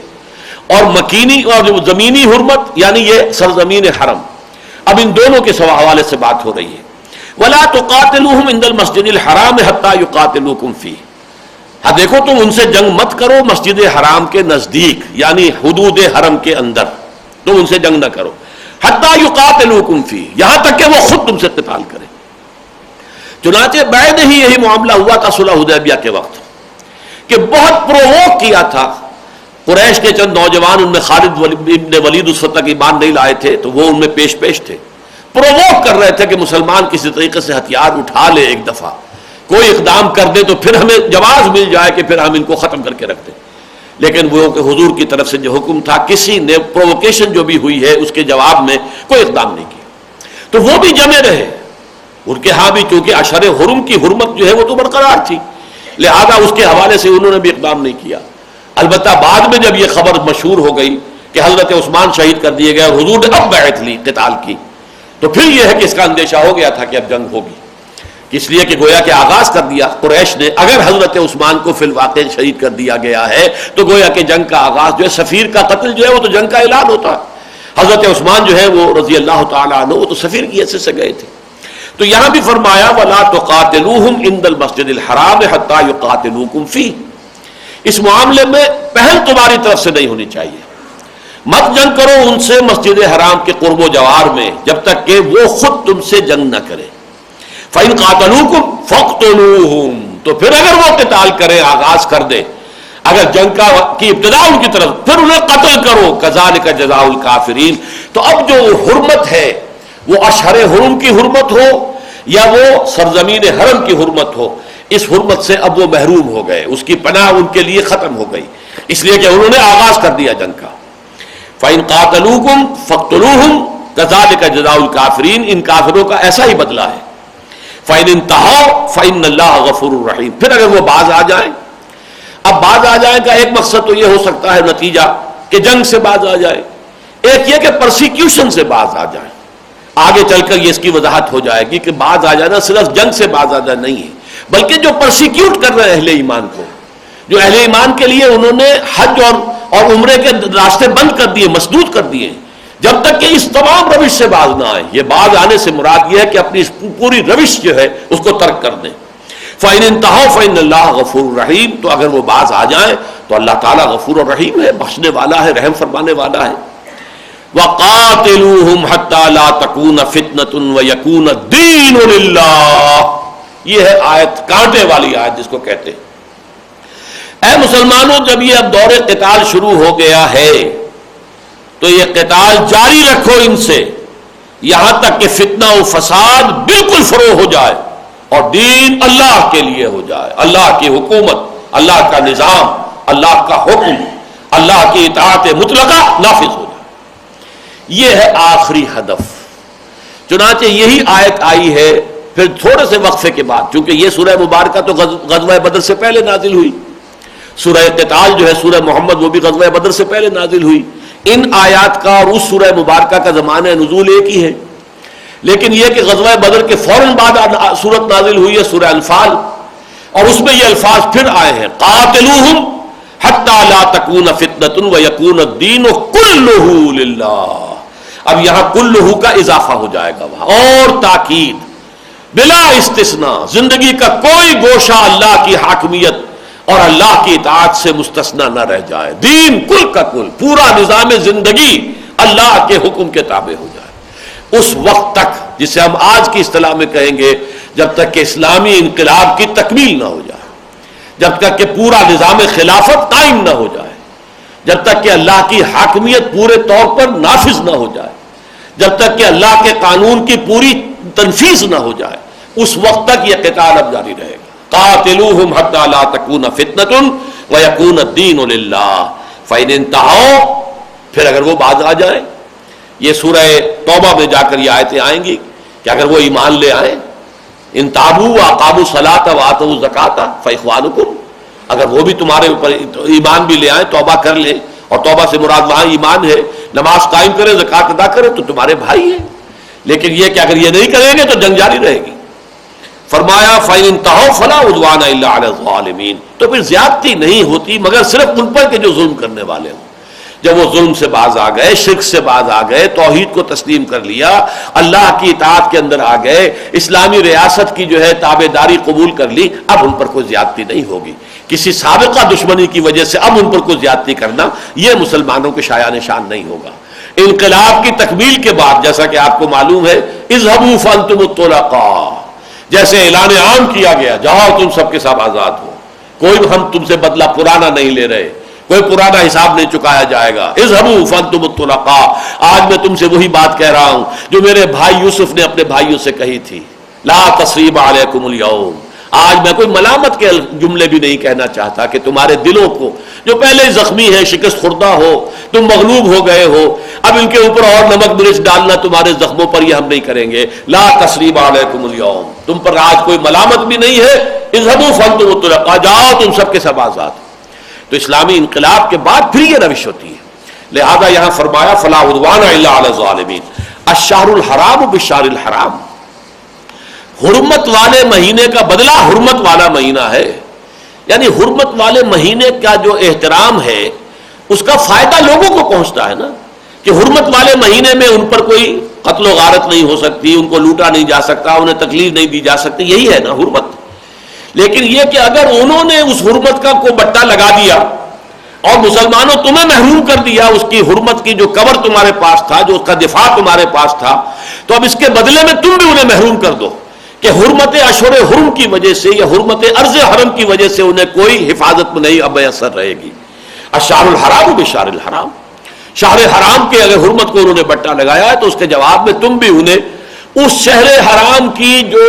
اور مکینی اور جو زمینی حرمت یعنی یہ سرزمین حرم. اب ان دونوں کے حوالے سے بات ہو رہی ہے. وَلَا تُقَاتِلُوهُمْ عِنْدَ الْمَسْجِدِ الْحَرَامِ حَتَّى يُقَاتِلُوكُمْ فِيهِ. ہاں دیکھو تم ان سے جنگ مت کرو مسجد حرام کے نزدیک یعنی حدود حرم کے اندر، تم ان سے جنگ نہ کرو. حَتَّى يُقَاتِلُوكُمْ فِيهِ، یہاں تک کہ وہ خود تم سے قتال کریں. چنانچہ بعد ہی یہی معاملہ ہوا تھا صلح حدیبیہ کے وقت، کہ بہت پرووک کیا تھا قریش کے چند نوجوان. ان میں خالد ابن ولید اس وقت تک ایمان نہیں لائے تھے تو وہ ان میں پیش تھے. پرووک کر رہے تھے کہ مسلمان کسی طریقے سے ہتھیار اٹھا لے، ایک دفعہ کوئی اقدام کر دے تو پھر ہمیں جواز مل جائے کہ پھر ہم ان کو ختم کر کے رکھ دیں. لیکن وہ کہ حضور کی طرف سے جو حکم تھا، کسی نے پرووکیشن جو بھی ہوئی ہے اس کے جواب میں کوئی اقدام نہیں کیا. تو وہ بھی جمے رہے. ان کے ہاں بھی چونکہ اشہر حرم کی حرمت جو ہے وہ تو برقرار تھی، لہذا اس کے حوالے سے انہوں نے بھی اقدام نہیں کیا. البتہ بعد میں جب یہ خبر مشہور ہو گئی کہ حضرت عثمان شہید کر دیے گئے اور حضور نے اب بیعت لی قتال کی، تو پھر یہ ہے کہ اس کا اندیشہ ہو گیا تھا کہ اب جنگ ہوگی. اس لیے کہ گویا کہ آغاز کر دیا قریش نے. اگر حضرت عثمان کو فی الواقع شہید کر دیا گیا ہے تو گویا کہ جنگ کا آغاز جو ہے، سفیر کا قتل جو ہے وہ تو جنگ کا اعلان ہوتا ہے. حضرت عثمان جو ہے وہ رضی اللہ تعالیٰ عنہ وہ تو سفیر کی حیثیت سے گئے تھے. تو یہاں بھی فرمایا وَلَا تُقَاتِلُوهُمْ عِنْدَ الْمَسْجِدِ الْحَرَامِ حَتَّى يُقَاتِلُوكُمْ فِيهِ. اس معاملے میں پہل تمہاری طرف سے نہیں ہونی چاہیے. مت جنگ کرو ان سے مسجد حرام کے قرب و جوار میں جب تک کہ وہ خود تم سے جنگ نہ کرے. فَإِنْ قَاتَلُوكُمْ فَاقْتُلُوهُمْ. تو پھر اگر وہ قتال کرے، آغاز کر دے، اگر جنگ کی ابتدا ان کی طرف، پھر انہیں قتل کرو. كَذَلِكَ جَزَاءُ الْكَافِرِينَ. تو اب جو حرمت ہے وہ اشہر حرم کی حرمت ہو یا وہ سرزمین حرم کی حرمت ہو، اس حرمت سے اب وہ محروم ہو گئے، اس کی پناہ ان کے لیے ختم ہو گئی، اس لیے کہ انہوں نے آغاز کر دیا جنگ کا. فَإِنْ قَاتَلُوكُمْ فَاقْتُلُوهُمْ كَذَلِكَ جَزَاءُ الْكَافِرِينَ. ان کافروں کا ایسا ہی بدلہ ہے. فَإِنْ انْتَهَوْا فَإِنَّ اللَّهَ غَفُورٌ رَحِيمٌ. پھر اگر وہ باز آ جائیں، اب باز آ جائیں کا ایک مقصد تو یہ ہو سکتا ہے نتیجہ کہ جنگ سے باز آ جائے، ایک یہ کہ پرسیکیوشن سے باز آ جائیں. آگے چل کر یہ اس کی وضاحت ہو جائے گی کہ باز آ جانا صرف جنگ سے باز آ جانا نہیں ہے، بلکہ جو پرسیکیوٹ کر رہے ہیں اہل ایمان کو، جو اہل ایمان کے لیے انہوں نے حج اور عمرے کے راستے بند کر دیے، مسدود کر دیے، جب تک کہ اس تمام روش سے باز نہ آئے. یہ باز آنے سے مراد یہ ہے کہ اپنی اس پوری روش جو ہے اس کو ترک کر دیں. فَإِنِ انْتَهَوْا فَإِنَّ اللَّهَ غَفُورٌ رَحِيمٌ. تو اگر وہ باز آ جائیں تو اللہ تعالیٰ غفور و رحیم ہے، بخشنے والا ہے، رحم فرمانے والا ہے. وَقَاتِلُوهُمْ حَتَّى لَا تَكُونَ فِتْنَةٌ وَيَكُونَ الدِّينُ لِلَّهِ. یہ ہے آیت، کانٹے والی آیت جس کو کہتے ہیں. اے مسلمانوں، جب یہ اب دور قتال شروع ہو گیا ہے تو یہ قتال جاری رکھو ان سے یہاں تک کہ فتنہ و فساد بالکل فروغ ہو جائے اور دین اللہ کے لیے ہو جائے. اللہ کی حکومت، اللہ کا نظام، اللہ کا حکم، اللہ کی اطاعت مطلقہ نافذ ہو جائے. یہ ہے آخری ہدف. چنانچہ یہی آیت آئی ہے پھر تھوڑے سے وقفے کے بعد، چونکہ یہ سورہ مبارکہ تو غزوہ بدر سے پہلے نازل ہوئی. سورہ قتال جو ہے سورہ محمد وہ بھی غزوہ بدر سے پہلے نازل ہوئی. ان آیات کا اور اس سورہ مبارکہ کا زمانہ نزول ایک ہی ہے، لیکن یہ کہ غزوہ بدر کے فوراً بعد سورت نازل ہوئی ہے سورہ انفال، اور اس میں یہ الفاظ پھر آئے ہیں قاتلوہم حتی لا تکون فتنۃ ویکون الدین کلہ للہ. اب یہاں کلہ کا اضافہ ہو جائے گا وہاں، اور تاکید بلا استثناء، زندگی کا کوئی گوشہ اللہ کی حاکمیت اور اللہ کی اطاعت سے مستثنی نہ رہ جائے. دین کل کا کل، پورا نظام زندگی اللہ کے حکم کے تابع ہو جائے. اس وقت تک، جسے ہم آج کی اصطلاح میں کہیں گے، جب تک کہ اسلامی انقلاب کی تکمیل نہ ہو جائے، جب تک کہ پورا نظام خلافت قائم نہ ہو جائے، جب تک کہ اللہ کی حاکمیت پورے طور پر نافذ نہ ہو جائے، جب تک کہ اللہ کے قانون کی پوری تنفیذ نہ ہو جائے، اس وقت تک یہ قتال اب جاری رہے گا. قاتلوہم حتی لا تکون فتنۃ ویکون الدین للہ فإن انتہوا. پھر اگر وہ باز آ جائیں، یہ سورہ توبہ میں جا کر یہ آیتیں آئیں گی کہ اگر وہ ایمان لے آئیں، ان تابوا واقاموا الصلاۃ وآتوا الزکاۃ فاخوانکم، اگر وہ بھی تمہارے اوپر ایمان بھی لے آئیں، توبہ کر لیں، اور توبہ سے مراد وہاں ایمان ہے، نماز قائم کرے، زکات ادا کرے، تو تمہارے بھائی ہیں. لیکن یہ کہ اگر یہ نہیں کریں گے تو جنگ جاری رہے گی. فرمایا فَإِنِ انتَهَوْا فَلَا عُدْوَانَ إِلَّا عَلَى الظَّالِمِينَ. تو پھر زیادتی نہیں ہوتی مگر صرف ان پر کہ جو ظلم کرنے والے ہوں. جب وہ ظلم سے باز آ گئے، شرک سے باز آ گئے، توحید کو تسلیم کر لیا، اللہ کی اطاعت کے اندر آ گئے، اسلامی ریاست کی جو ہے تابع داری قبول کر لی، اب ان پر کوئی زیادتی نہیں ہوگی. کسی سابقہ دشمنی کی وجہ سے اب ان پر کوئی زیادتی کرنا یہ مسلمانوں کے شایان شان نہیں ہوگا. انقلاب کی تکمیل کے بعد، جیسا کہ آپ کو معلوم ہے، اذهبوا فانتم الطلقاء، جیسے اعلان عام کیا گیا، جاؤ تم سب کے سب آزاد ہو، کوئی ہم تم سے بدلہ پرانا نہیں لے رہے، کوئی پرانا حساب نہیں چکایا جائے گا. اذهبوا فانتم الطلقاء. آج میں تم سے وہی بات کہہ رہا ہوں جو میرے بھائی یوسف نے اپنے بھائیوں سے کہی تھی، لا تثریب علیکم اليوم. آج میں کوئی ملامت کے جملے بھی نہیں کہنا چاہتا کہ تمہارے دلوں کو جو پہلے زخمی ہے، شکست خوردہ ہو، تم مغلوب ہو گئے ہو، اب ان کے اوپر اور نمک مرچ ڈالنا تمہارے زخموں پر، یہ ہم نہیں کریں گے. لا تثریب علیکم اليوم، تم پر آج کوئی ملامت بھی نہیں ہے. اذهبوا فانتم الطلقاء، جاؤ تم سب کے سب آزاد. تو اسلامی انقلاب کے بعد پھر یہ روش ہوتی ہے. لہذا یہاں فرمایا فلا عدوان الا علی الظالمین. الشہر الحرام بالشہر الحرام، حرمت والے مہینے کا بدلہ حرمت والا مہینہ ہے. یعنی حرمت والے مہینے کا جو احترام ہے اس کا فائدہ لوگوں کو پہنچتا ہے نا، کہ حرمت والے مہینے میں ان پر کوئی قتل و غارت نہیں ہو سکتی، ان کو لوٹا نہیں جا سکتا، انہیں تکلیف نہیں دی جا سکتی. یہی ہے نا حرمت. لیکن یہ کہ اگر انہوں نے اس حرمت کا کوئی بٹا لگا دیا اور مسلمانوں تمہیں محروم کر دیا اس کی حرمت کی، جو کور تمہارے پاس تھا، جو اس کا دفاع تمہارے پاس تھا، تو اب اس کے بدلے میں تم بھی انہیں محروم کر دو کہ حرمت اشہر حرم کی وجہ سے یا حرمت ارض حرم کی وجہ سے انہیں کوئی حفاظت نہیں اب میسر رہے گی. الشہر الحرام بالشہر الحرام، شہر حرام کے اگر حرمت کو انہوں نے بٹا لگایا ہے تو اس کے جواب میں تم بھی انہیں اس شہر حرام کی جو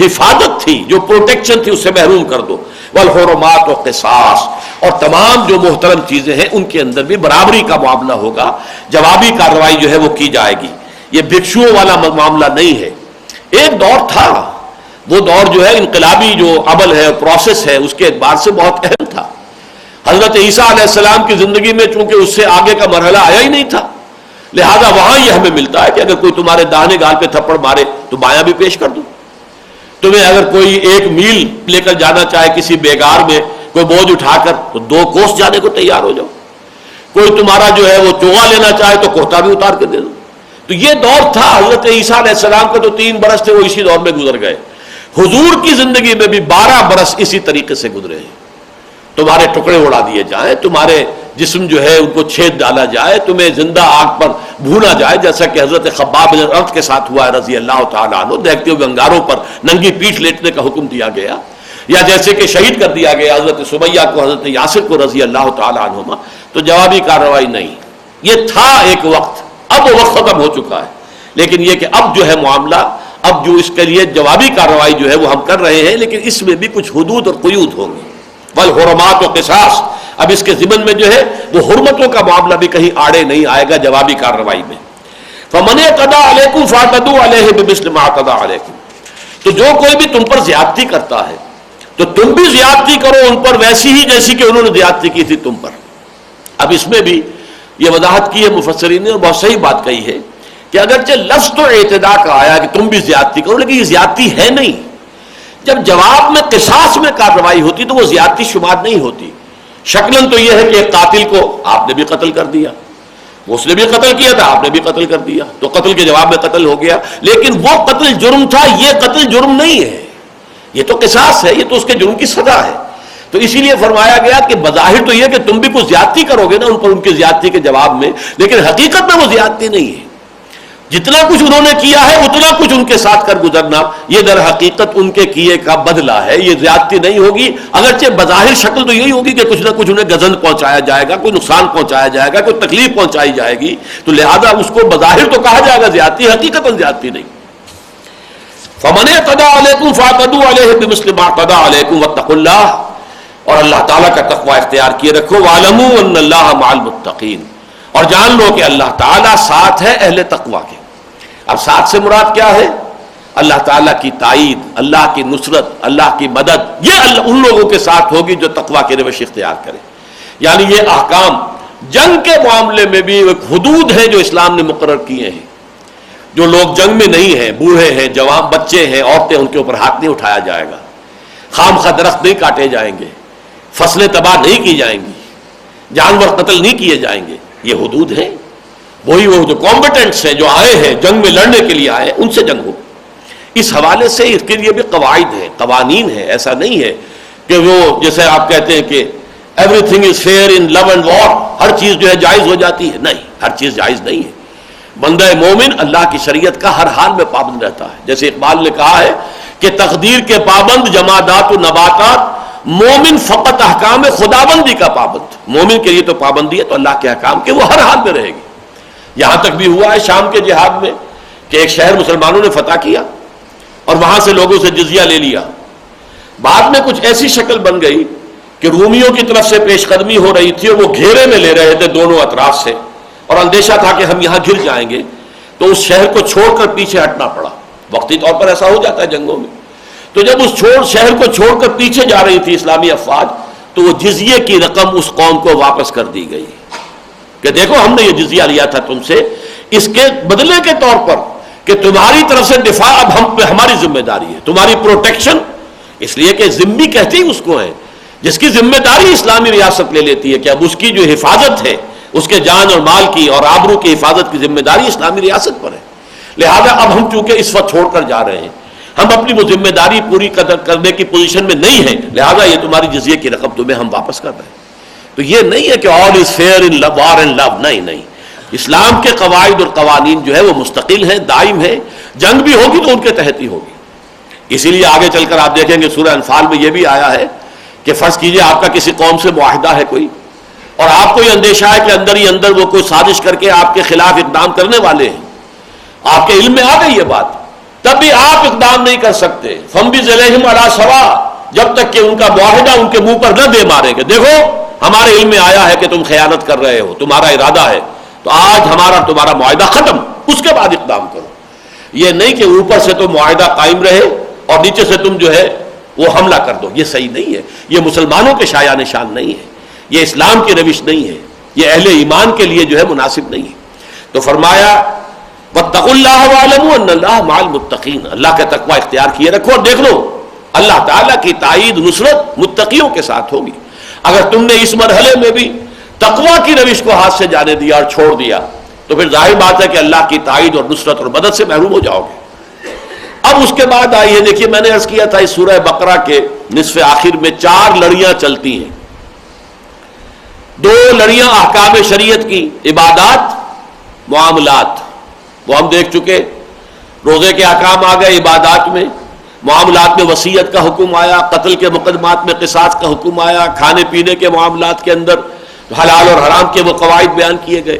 حفاظت تھی، جو پروٹیکشن تھی، اس سے محروم کر دو. والحرمات قصاص، اور تمام جو محترم چیزیں ہیں ان کے اندر بھی برابری کا معاملہ ہوگا، جوابی کارروائی جو ہے وہ کی جائے گی. یہ بھکشوؤں والا معاملہ نہیں ہے. ایک دور تھا، وہ دور جو ہے انقلابی جو عمل ہے، پروسیس ہے، اس کے اعتبار سے بہت اہم تھا. حضرت عیسیٰ علیہ السلام کی زندگی میں چونکہ اس سے آگے کا مرحلہ آیا ہی نہیں تھا، لہذا وہاں یہ ہمیں ملتا ہے کہ اگر کوئی تمہارے داہنے گال پہ تھپڑ مارے تو بایاں بھی پیش کر دو. تمہیں اگر کوئی 1 میل لے کر جانا چاہے کسی بیگار میں کوئی بوجھ اٹھا کر تو 2 کوس جانے کو تیار ہو جاؤ. کوئی تمہارا جو ہے وہ چوغا لینا چاہے تو کرتا بھی اتار کے دے دو. تو یہ دور تھا. حضرت عیسیٰ علیہ السلام کے جو 3 برس تھے وہ اسی دور میں گزر گئے. حضور کی زندگی میں بھی 12 برس اسی طریقے سے گزرے ہیں. تمہارے ٹکڑے اڑا دیے جائیں، تمہارے جسم جو ہے ان کو چھید ڈالا جائے، تمہیں زندہ آگ پر بھونا جائے، جیسا کہ حضرت خباب بن الارت کے ساتھ ہوا ہے رضی اللہ تعالیٰ عنہ، دیکھتے ہوئے انگاروں پر ننگی پیٹھ لیٹنے کا حکم دیا گیا، یا جیسے کہ شہید کر دیا گیا حضرت سمیہ کو، حضرت یاسر کو رضی اللہ تعالیٰ عنہما، تو جوابی کارروائی نہیں۔ یہ تھا ایک وقت، اب وہ وقت ختم ہو چکا ہے، لیکن یہ کہ اب جو ہے معاملہ، اب جو اس کے لیے جوابی کارروائی جو ہے وہ ہم کر رہے ہیں، لیکن اس میں بھی کچھ حدود اور قیود ہوں گے۔ والحرمات و قصاص، اب اس کے ضمن میں جو ہے وہ حرمتوں کا معاملہ بھی کہیں آڑے نہیں آئے گا جوابی کارروائی میں۔ فمن اعتدی علیکم فاعتدوا علیہ بمثل ما اعتدی علیکم، تو جو کوئی بھی تم پر زیادتی کرتا ہے تو تم بھی زیادتی کرو ان پر ویسی ہی جیسی کہ انہوں نے زیادتی کی تھی تم پر۔ اب اس میں بھی یہ وضاحت کی ہے مفسرین نے، اور بہت صحیح بات کہی ہے کہ اگرچہ لفظ تو اعتداء کا آیا کہ تم بھی زیادتی کرو، لیکن یہ زیادتی ہے نہیں۔ جب جواب میں قصاص میں کارروائی ہوتی تو وہ زیادتی شمار نہیں ہوتی۔ شکلاً تو یہ ہے کہ ایک قاتل کو آپ نے بھی قتل کر دیا، اس نے بھی قتل کیا تھا، آپ نے بھی قتل کر دیا، تو قتل کے جواب میں قتل ہو گیا، لیکن وہ قتل جرم تھا، یہ قتل جرم نہیں ہے، یہ تو قصاص ہے، یہ تو اس کے جرم کی سزا ہے۔ تو اسی لیے فرمایا گیا کہ بظاہر تو یہ کہ تم بھی کچھ زیادتی کرو گے نا ان پر، ان کی زیادتی کے جواب میں، لیکن حقیقت میں وہ زیادتی نہیں ہے۔ جتنا کچھ انہوں نے کیا ہے اتنا کچھ ان کے ساتھ کر گزرنا، یہ در حقیقت ان کے کیے کا بدلہ ہے، یہ زیادتی نہیں ہوگی۔ اگرچہ بظاہر شکل تو یہی ہوگی کہ کچھ نہ کچھ انہیں گزند پہنچایا جائے گا، کوئی نقصان پہنچایا جائے گا، کوئی تکلیف پہنچائی جائے گی، تو لہذا اس کو بظاہر تو کہا جائے گا زیادتی، حقیقت زیادتی نہیں۔ فمن اعتدى علیکم فاعتدوا علیہ بمثل ما اعتدى علیکم واتقوا اللہ، اور اللہ تعالیٰ کا تقوی اختیار کیے رکھو۔ وَاعْلَمُوا أَنَّ اللَّهَ مَعَ الْمُتَّقِينَ، اور جان لو کہ اللہ تعالیٰ ساتھ ہے اہل تقوی کے۔ اب ساتھ سے مراد کیا ہے؟ اللہ تعالیٰ کی تائید، اللہ کی نصرت، اللہ کی مدد، یہ ان لوگوں کے ساتھ ہوگی جو تقوی کی روش اختیار کرے۔ یعنی یہ احکام جنگ کے معاملے میں بھی ایک حدود ہیں جو اسلام نے مقرر کیے ہیں۔ جو لوگ جنگ میں نہیں ہیں، بوڑھے ہیں، جوان بچے ہیں، عورتیں، ان کے اوپر ہاتھ نہیں اٹھایا جائے گا، خام خواہ درخت نہیں کاٹے جائیں گے، فصلیں تباہ نہیں کی جائیں گی، جانور قتل نہیں کیے جائیں گے، یہ حدود ہیں۔ وہی وہ جو کمبیٹنٹس ہیں، جو آئے ہیں جنگ میں لڑنے کے لیے آئے، ان سے جنگ ہو۔ اس حوالے سے اس کے لیے بھی قواعد ہیں، قوانین ہیں۔ ایسا نہیں ہے کہ وہ جیسے آپ کہتے ہیں کہ everything is fair in love and war, ہر چیز جو ہے جائز ہو جاتی ہے، نہیں، ہر چیز جائز نہیں ہے۔ بندہ مومن اللہ کی شریعت کا ہر حال میں پابند رہتا ہے۔ جیسے اقبال نے کہا ہے کہ تقدیر کے پابند جمادات و نباتات، مومن فقط احکام خدابندی کا پابند۔ مومن کے لیے تو پابندی ہے تو اللہ کے احکام کے، وہ ہر حال میں رہے گی۔ یہاں تک بھی ہوا ہے شام کے جہاد میں کہ ایک شہر مسلمانوں نے فتح کیا اور وہاں سے لوگوں سے جزیہ لے لیا، بعد میں کچھ ایسی شکل بن گئی کہ رومیوں کی طرف سے پیش قدمی ہو رہی تھی اور وہ گھیرے میں لے رہے تھے دونوں اطراف سے، اور اندیشہ تھا کہ ہم یہاں گر جائیں گے، تو اس شہر کو چھوڑ کر پیچھے ہٹنا پڑا۔ وقتی طور پر ایسا ہو جاتا ہے جنگوں میں۔ تو جب اس شہر کو چھوڑ کر پیچھے جا رہی تھی اسلامی افواج، تو وہ جزیے کی رقم اس قوم کو واپس کر دی گئی کہ دیکھو ہم نے یہ جزیہ لیا تھا تم سے، اس کے بدلے کے طور پر کہ تمہاری طرف سے دفاع اب ہم پہ ہماری ذمہ داری ہے، تمہاری پروٹیکشن، اس لیے کہ ذمہ کہتے ہی اس کو ہے جس کی ذمہ داری اسلامی ریاست لے لیتی ہے کہ اب اس کی جو حفاظت ہے، اس کے جان اور مال کی اور آبرو کی حفاظت کی ذمہ داری اسلامی ریاست پر ہے۔ لہذا اب ہم چونکہ اس وقت چھوڑ کر جا رہے ہیں، ہم اپنی وہ ذمہ داری پوری کرنے کی پوزیشن میں نہیں ہیں، لہذا یہ تمہاری جزیے کی رقم تمہیں ہم واپس کر رہے ہیں۔ تو یہ نہیں ہے کہ آل از فیئر ان وار اینڈ لو، نہیں۔ اسلام کے قواعد اور قوانین جو ہے وہ مستقل ہیں، دائم ہیں، جنگ بھی ہوگی تو ان کے تحت ہی ہوگی۔ اسی لیے آگے چل کر آپ دیکھیں گے سورہ انفال میں یہ بھی آیا ہے کہ فرض کیجئے آپ کا کسی قوم سے معاہدہ ہے کوئی، اور آپ کو یہ اندیشہ ہے کہ اندر ہی اندر وہ کوئی سازش کر کے آپ کے خلاف اقدام کرنے والے ہیں، آپ کے علم میں آ گئی یہ بات، تب بھی آپ اقدام نہیں کر سکتے۔ فَمْبِذْ عَلَيْهِمْ عَلَىٰ سَوَاءٍ، جب تک کہ ان کا معاہدہ ان کے منہ پر نہ دے مارے گا، دیکھو ہمارے علم میں آیا ہے کہ تم خیانت کر رہے ہو، تمہارا ارادہ ہے، تو آج ہمارا تمہارا معاہدہ ختم، اس کے بعد اقدام کرو۔ یہ نہیں کہ اوپر سے تو معاہدہ قائم رہے اور نیچے سے تم جو ہے وہ حملہ کر دو، یہ صحیح نہیں ہے، یہ مسلمانوں کے شایان نشان نہیں ہے، یہ اسلام کی روش نہیں ہے، یہ اہل ایمان کے لیے جو ہے مناسب نہیں ہے۔ تو فرمایا واتقوا اللہ واعلموا ان اللہ مع المتقین، اللہ کا تقوی اختیار کیے رکھو اور دیکھ لو اللہ تعالیٰ کی تائید نصرت متقیوں کے ساتھ ہوگی۔ اگر تم نے اس مرحلے میں بھی تقوی کی روش کو ہاتھ سے جانے دیا اور چھوڑ دیا تو پھر ظاہر بات ہے کہ اللہ کی تائید اور نصرت اور مدد سے محروم ہو جاؤ گے۔ اب اس کے بعد آئیے، دیکھیے میں نے عرض کیا تھا اس سورہ بقرہ کے نصف آخر میں 4 لڑیاں چلتی ہیں۔ دو لڑیاں احکام شریعت کی، عبادات، معاملات، وہ ہم دیکھ چکے. روزے کے احکام آ گئے عبادات میں، معاملات میں وصیت کا حکم آیا، قتل کے مقدمات میں قصاص کا حکم آیا، کھانے پینے کے معاملات کے اندر حلال اور حرام کے وہ قواعد بیان کیے گئے.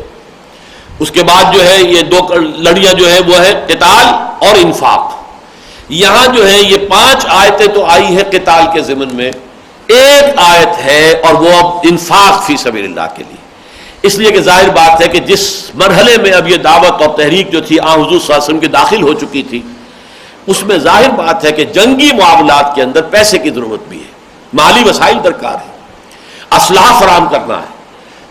اس کے بعد جو ہے یہ دو لڑیاں جو ہے وہ ہے قتال اور انفاق. یہاں جو ہے یہ 5 آیتیں تو آئی ہے قتال کے ضمن میں، ایک آیت ہے اور وہ اب انفاق فی سبیل اللہ کے لیے. اس لیے کہ ظاہر بات ہے کہ جس مرحلے میں اب یہ دعوت اور تحریک جو تھی حضور صلی اللہ علیہ وسلم کی داخل ہو چکی تھی، اس میں ظاہر بات ہے کہ جنگی معاملات کے اندر پیسے کی ضرورت بھی ہے، مالی وسائل درکار ہے، اسلحہ فراہم کرنا ہے.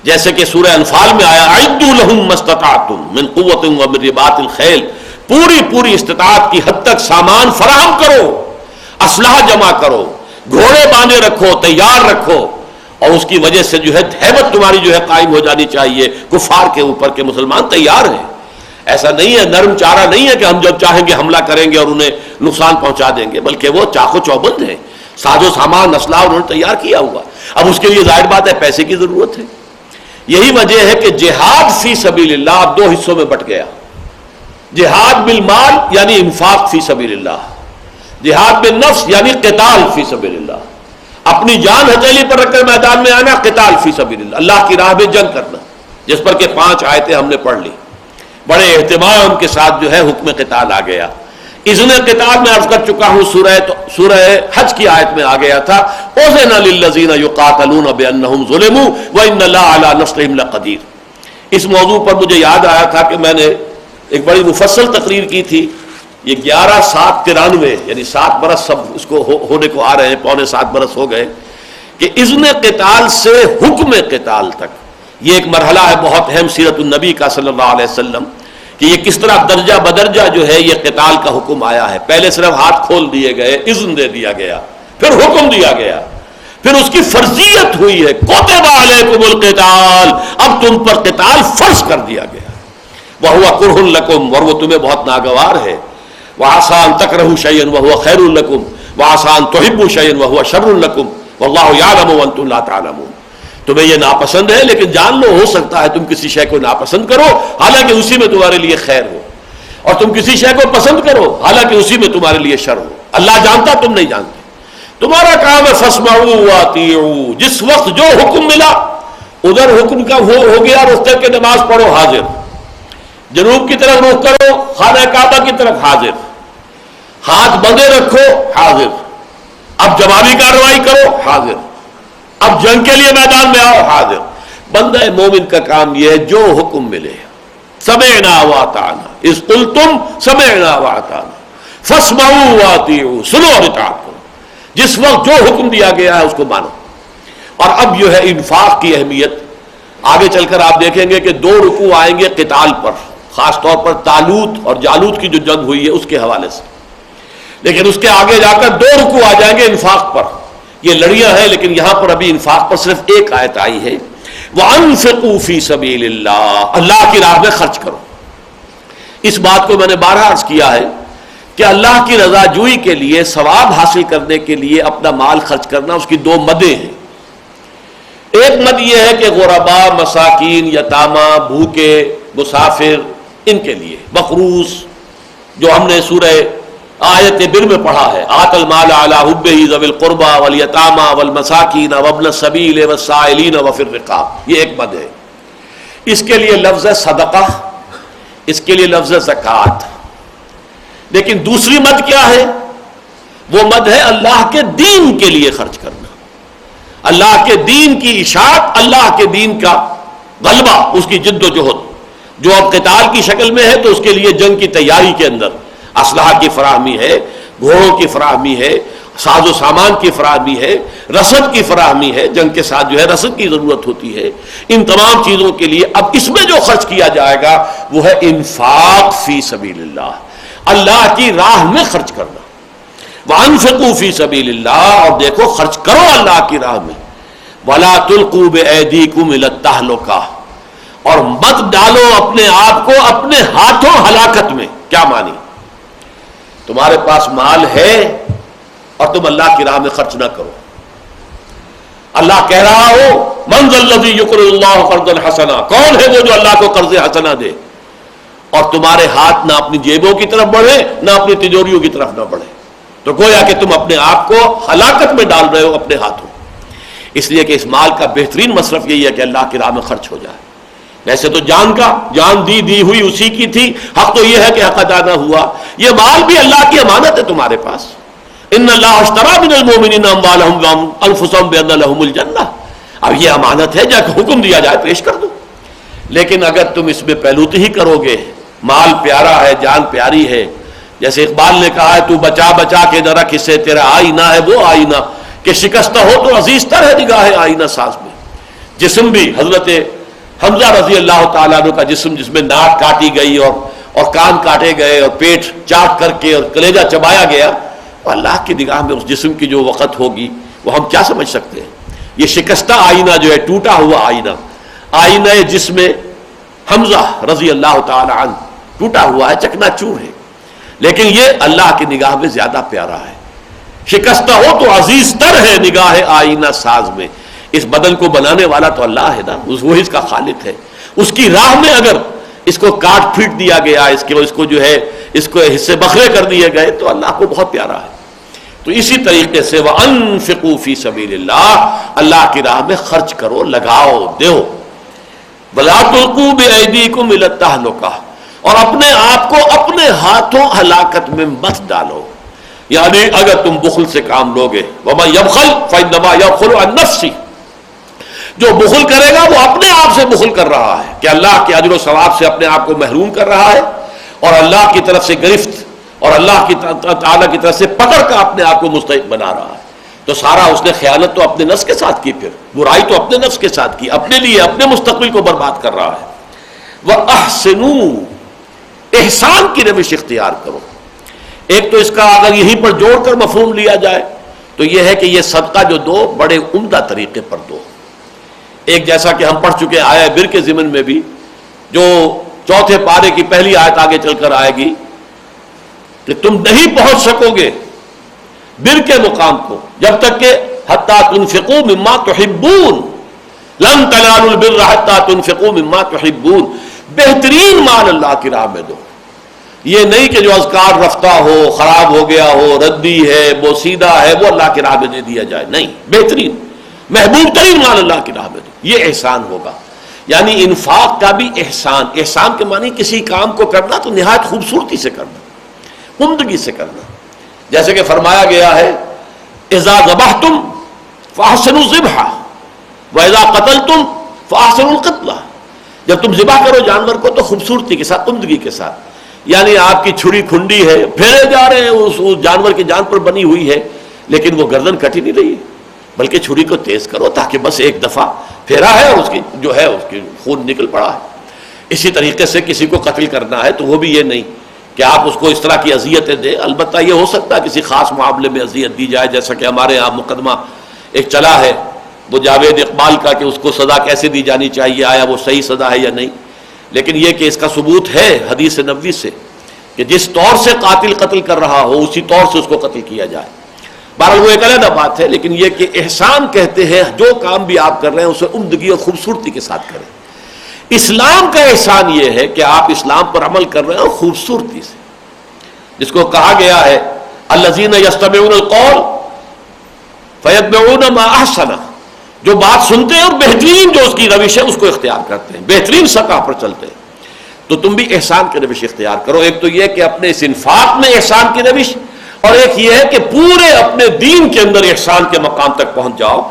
جیسے کہ سورہ انفال میں آیا اعدوا لهم ما استطعتم من قوة ومن رباط الخیل، پوری استطاعت کی حد تک سامان فراہم کرو، اسلحہ جمع کرو، گھوڑے باندھے رکھو، تیار رکھو، اور اس کی وجہ سے جو ہے ہیبت تمہاری جو ہے قائم ہو جانی چاہیے کفار کے اوپر کہ مسلمان تیار ہیں. ایسا نہیں ہے، نرم چارہ نہیں ہے کہ ہم جب چاہیں گے حملہ کریں گے اور انہیں نقصان پہنچا دیں گے، بلکہ وہ چاق و چوبند ہیں، ساز و سامان اسلحہ انہوں نے تیار کیا ہوا. اب اس کے لیے ظاہر بات ہے پیسے کی ضرورت ہے. یہی وجہ ہے کہ جہاد فی سبیل اللہ اب 2 حصوں میں بٹ گیا. جہاد بالمال یعنی انفاق فی سبیل اللہ، جہاد بالنفس یعنی قتال فی سبیل اللہ، اپنی جان ہتھیلی پر رکھ کر میدان میں آنا، قتال فی سبیل اللہ، اللہ کی راہ میں جنگ کرنا، جس پر کہ 5 آیتیں ہم نے پڑھ لی. بڑے اہتمام کے ساتھ جو ہے حکم قتال آ گیا. اذن قتال میں عرض کر چکا ہوں، سورہ حج کی آیت میں آ گیا تھا اذن للذین یقاتلون بانہم ظلموا وان اللہ علی نصرہم لقدیر. اس موضوع پر مجھے یاد آیا تھا کہ میں نے ایک بڑی مفصل تقریر کی تھی. یہ 11/7/93 یعنی 7 برس سب اس کو ہونے کو آ رہے ہیں، 6.25 برس ہو گئے کہ اذن قتال سے حکم قتال تک. یہ ایک مرحلہ ہے بہت اہم سیرت النبی کا صلی اللہ علیہ وسلم، کہ یہ کس طرح درجہ بدرجہ جو ہے یہ قتال کا حکم آیا ہے. پہلے صرف ہاتھ کھول دیے گئے، اذن دے دیا گیا، پھر حکم دیا گیا، پھر اس کی فرضیت ہوئی ہے کتب علیکم القتال، اب تم پر قتال فرض کر دیا گیا. وہو کرہ لکم، اور وہ تمہیں بہت ناگوار ہے. وعسى ان تکرہوا شیئا وہو خیر لکم وعسى ان تحبوا شیئا وہو شر لکم واللہ یعلم وانتم لا تعلمون. تمہیں یہ ناپسند ہے لیکن جان لو ہو سکتا ہے تم کسی شے کو ناپسند کرو حالانکہ اسی میں تمہارے لیے خیر ہو، اور تم کسی شے کو پسند کرو حالانکہ اسی میں تمہارے لیے شر ہو. اللہ جانتا، تم نہیں جانتے. تمہارا کام ہے فاسمعوا واطیعوا، جس وقت جو حکم ملا ادھر حکم کا ہو گیا، رخ کر کے نماز پڑھو حاضر، جنوب کی طرف رخ کرو خانہ کعبہ کی طرف حاضر، ہاتھ بندے رکھو حاضر، اب جوابی کارروائی کرو حاضر، اب جنگ کے لیے میدان میں آؤ حاضر. بندہ مومن کا کام یہ ہے جو حکم ملے سمعنا واطعنا، اذ قلتم سمعنا واطعنا فاسمعوا واطیعوا، سنو اور اطاعت کرو. جس وقت جو حکم دیا گیا ہے اس کو مانو. اور اب جو ہے انفاق کی اہمیت آگے چل کر آپ دیکھیں گے کہ 2 رکوع آئیں گے قتال پر، خاص طور پر طالوت اور جالوت کی جو جنگ ہوئی ہے اس کے حوالے سے. لیکن اس کے آگے جا کر 2 رکوع آ جائیں گے انفاق پر. یہ لڑیاں ہیں لیکن یہاں پر ابھی انفاق پر صرف ایک آیت آئی ہے، وَأَنفِقُوا فِي سَبِيلِ اللَّهِ، اللہ کی راہ میں خرچ کرو. اس بات کو میں نے بارہا عرض کیا ہے کہ اللہ کی رضا جوئی کے لیے، ثواب حاصل کرنے کے لیے اپنا مال خرچ کرنا، اس کی 2 مدیں ہیں. ایک مد یہ ہے کہ غربا، مساکین، یتامہ، بھوکے، مسافر، ان کے لیے مقروض، جو ہم نے سورہ آیت بر میں پڑھا ہے، آت المال علی حبہ ذوی القربى والیتامى والمساکین وابن السبیل والسائلین وفی الرقاب. یہ ایک مد ہے. اس کے لیے لفظ ہے صدقہ، اس کے لیے لفظ ہے زکوٰۃ. لیکن دوسری مد کیا ہے؟ وہ مد ہے اللہ کے دین کے لیے خرچ کرنا، اللہ کے دین کی اشاعت، اللہ کے دین کا غلبہ، اس کی جد و جہد. جو اب قتال کی شکل میں ہے تو اس کے لیے جنگ کی تیاری کے اندر اسلحہ کی فراہمی ہے، گھوڑوں کی فراہمی ہے، ساز و سامان کی فراہمی ہے، رسد کی فراہمی ہے، جنگ کے ساتھ جو ہے رسد کی ضرورت ہوتی ہے. ان تمام چیزوں کے لیے اب اس میں جو خرچ کیا جائے گا وہ ہے انفاق فی سبیل اللہ، اللہ کی راہ میں خرچ کرنا. وانفقوا فی سبیل اللہ، اور دیکھو خرچ کرو اللہ کی راہ میں. ولا تلقوا بایدیکم الی التہلکہ، اور مت ڈالو اپنے آپ کو اپنے ہاتھوں ہلاکت میں. کیا مانی؟ تمہارے پاس مال ہے اور تم اللہ کی راہ میں خرچ نہ کرو، اللہ کہہ رہا ہو من ذا الذی یقرض اللہ قرضا حسنا، کون ہے وہ جو اللہ کو قرض حسنا دے، اور تمہارے ہاتھ نہ اپنی جیبوں کی طرف بڑھے نہ اپنی تجوریوں کی طرف نہ بڑھے، تو گویا کہ تم اپنے آپ کو ہلاکت میں ڈال رہے ہو اپنے ہاتھوں۔ اس لیے کہ اس مال کا بہترین مصرف یہی ہے کہ اللہ کی راہ میں خرچ ہو جائے۔ ویسے تو جان دی ہوئی اسی کی تھی، حق تو یہ ہے کہ حق ادا نہ ہوا۔ یہ مال بھی اللہ کی امانت ہے تمہارے پاس، ان اللہ اشتری من المؤمنین اموالهم وانفسهم بان لهم الجنہ، اب یہ امانت ہے، جب حکم دیا جائے پیش کر دو۔ لیکن اگر تم اس میں پہلوتی ہی کرو گے، مال پیارا ہے، جان پیاری ہے، جیسے اقبال نے کہا ہے تو بچا بچا کے نہ رکھ اسے، تیرا آئینہ ہے وہ آئینہ کہ شکستہ ہو تو عزیز تر ہے نگاہ آئینہ ساز میں۔ جسم بھی حضرت حمزہ رضی اللہ تعالیٰ عنہ کا جسم، جس میں ناک کاٹی گئی اور کان کاٹے گئے اور پیٹ چاٹ کر کے اور کلیجہ چبایا گیا، اللہ کی نگاہ میں اس جسم کی جو وقت ہوگی وہ ہم کیا سمجھ سکتے ہیں؟ یہ شکستہ آئینہ جو ہے، ٹوٹا ہوا آئینہ جسم حمزہ رضی اللہ تعالی عنہ ٹوٹا ہوا ہے، چکنا چور ہے، لیکن یہ اللہ کی نگاہ میں زیادہ پیارا ہے۔ شکستہ ہو تو عزیز تر ہے نگاہ آئینہ ساز میں۔ اس بدن کو بنانے والا تو اللہ ہے نا، وہی اس کا خالق ہے۔ اس کی راہ میں اگر اس کو کاٹ پھیٹ دیا گیا، اس کو جو ہے اس کو حصے بکھرے کر دیے گئے تو اللہ کو بہت پیارا ہے۔ تو اسی طریقے سے وَأَنفِقُوا فِي سَبِيلِ اللَّهِ، اللہ کی راہ میں خرچ کرو، لگاؤ، دیو۔ وَلَا تُلْقُوا بِأَيْدِيكُمْ إِلَى التَّهْلُكَةِ، اور اپنے آپ کو اپنے ہاتھوں ہلاکت میں مت ڈالو۔ یعنی اگر تم بخل سے کام لوگے، وَمَن يَبْخَلْ فَإِنَّمَا يَبْخَلُ عَن نَفْسِهِ، جو بخل کرے گا وہ اپنے آپ سے بخل کر رہا ہے کہ اللہ کے اجر و ثواب سے اپنے آپ کو محروم کر رہا ہے، اور اللہ کی طرف سے گرفت اور اللہ کی تعالیٰ کی طرف سے پکڑ کا اپنے آپ کو مستحق بنا رہا ہے۔ تو سارا اس نے خیانت تو اپنے نفس کے ساتھ کی، پھر برائی تو اپنے نفس کے ساتھ کی، اپنے لیے اپنے مستقبل کو برباد کر رہا ہے۔ وَأَحْسِنُوا، احسان کی روش اختیار کرو۔ ایک تو اس کا اگر یہیں پر جوڑ کر مفہوم لیا جائے تو یہ ہے کہ یہ صدقہ جو دو بڑے عمدہ طریقے پر دو۔ ایک جیسا کہ ہم پڑھ چکے آیا بر کے ضمن میں بھی، جو چوتھے پارے کی پہلی آیت آگے چل کر آئے گی، کہ تم نہیں پہنچ سکو گے بر کے مقام کو جب تک کہ حتیٰ تنفقوا مما تحبون، لن تنالوا البر حتیٰ تنفقوا مما تحبون، بہترین مال اللہ کی راہ میں دو۔ یہ نہیں کہ جو اذکار رفتہ ہو، خراب ہو گیا ہو، ردی ہے، بوسیدہ ہے، وہ اللہ کی راہ میں دے دیا جائے، نہیں، بہترین محبوب ترین مال اللہ کی راہ میں دو، یہ احسان ہوگا۔ یعنی انفاق کا بھی احسان، احسان کے معنی کسی کام کو کرنا تو نہایت خوبصورتی سے کرنا، عمدگی سے کرنا، جیسے کہ فرمایا گیا ہے اذا ذبحتم فاحسنوا الذبح واذا قتلتم فاحسنوا القتلہ، جب تم ذبح کرو جانور کو تو خوبصورتی کے ساتھ، عمدگی کے ساتھ۔ یعنی آپ کی چھری کھنڈی ہے، پھیرے جا رہے ہیں، اس جانور کی جان پر بنی ہوئی ہے، لیکن وہ گردن کٹی نہیں رہی ہے، بلکہ چھری کو تیز کرو تاکہ بس ایک دفعہ پھیرا ہے اور اس کی جو ہے اس کی خون نکل پڑا ہے۔ اسی طریقے سے کسی کو قتل کرنا ہے تو وہ بھی یہ نہیں کہ آپ اس کو اس طرح کی اذیتیں دیں۔ البتہ یہ ہو سکتا ہے کسی خاص معاملے میں اذیت دی جائے، جیسا کہ ہمارے یہاں مقدمہ ایک چلا ہے وہ جاوید اقبال کا کہ اس کو سزا کیسے دی جانی چاہیے، آیا وہ صحیح سزا ہے یا نہیں، لیکن یہ کہ اس کا ثبوت ہے حدیث نبوی سے کہ جس طور سے قاتل قتل کر رہا ہو اسی طور سے اس کو قتل کیا جائے۔ بہرحال وہ ایک علیحدہ بات ہے، لیکن یہ کہ احسان کہتے ہیں جو کام بھی آپ کر رہے ہیں اسے عمدگی اور خوبصورتی کے ساتھ کریں۔ اسلام کا احسان یہ ہے کہ آپ اسلام پر عمل کر رہے ہیں خوبصورتی سے، جس کو کہا گیا ہے الذین یستمعون القول فیتبعون ما احسنہ، جو بات سنتے ہیں اور بہترین جو اس کی روش ہے اس کو اختیار کرتے ہیں، بہترین سطح پر چلتے ہیں۔ تو تم بھی احسان کی روش اختیار کرو۔ ایک تو یہ کہ اپنے اس انفاق میں احسان کی روش، اور ایک یہ ہے کہ پورے اپنے دین کے اندر احسان کے مقام تک پہنچ جاؤ۔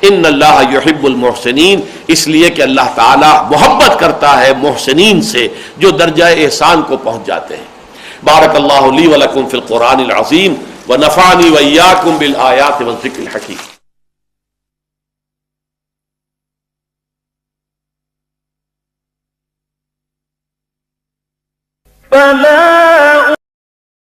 ان اللہ یحب المحسنین، اس لیے کہ اللہ تعالی محبت کرتا ہے محسنین سے جو درجہ احسان کو پہنچ جاتے ہیں۔ بارک اللہ لی ولکم فی القرآن العظیم ونفعنی وإیاکم بالآیات والذکر الحکیم۔ فلا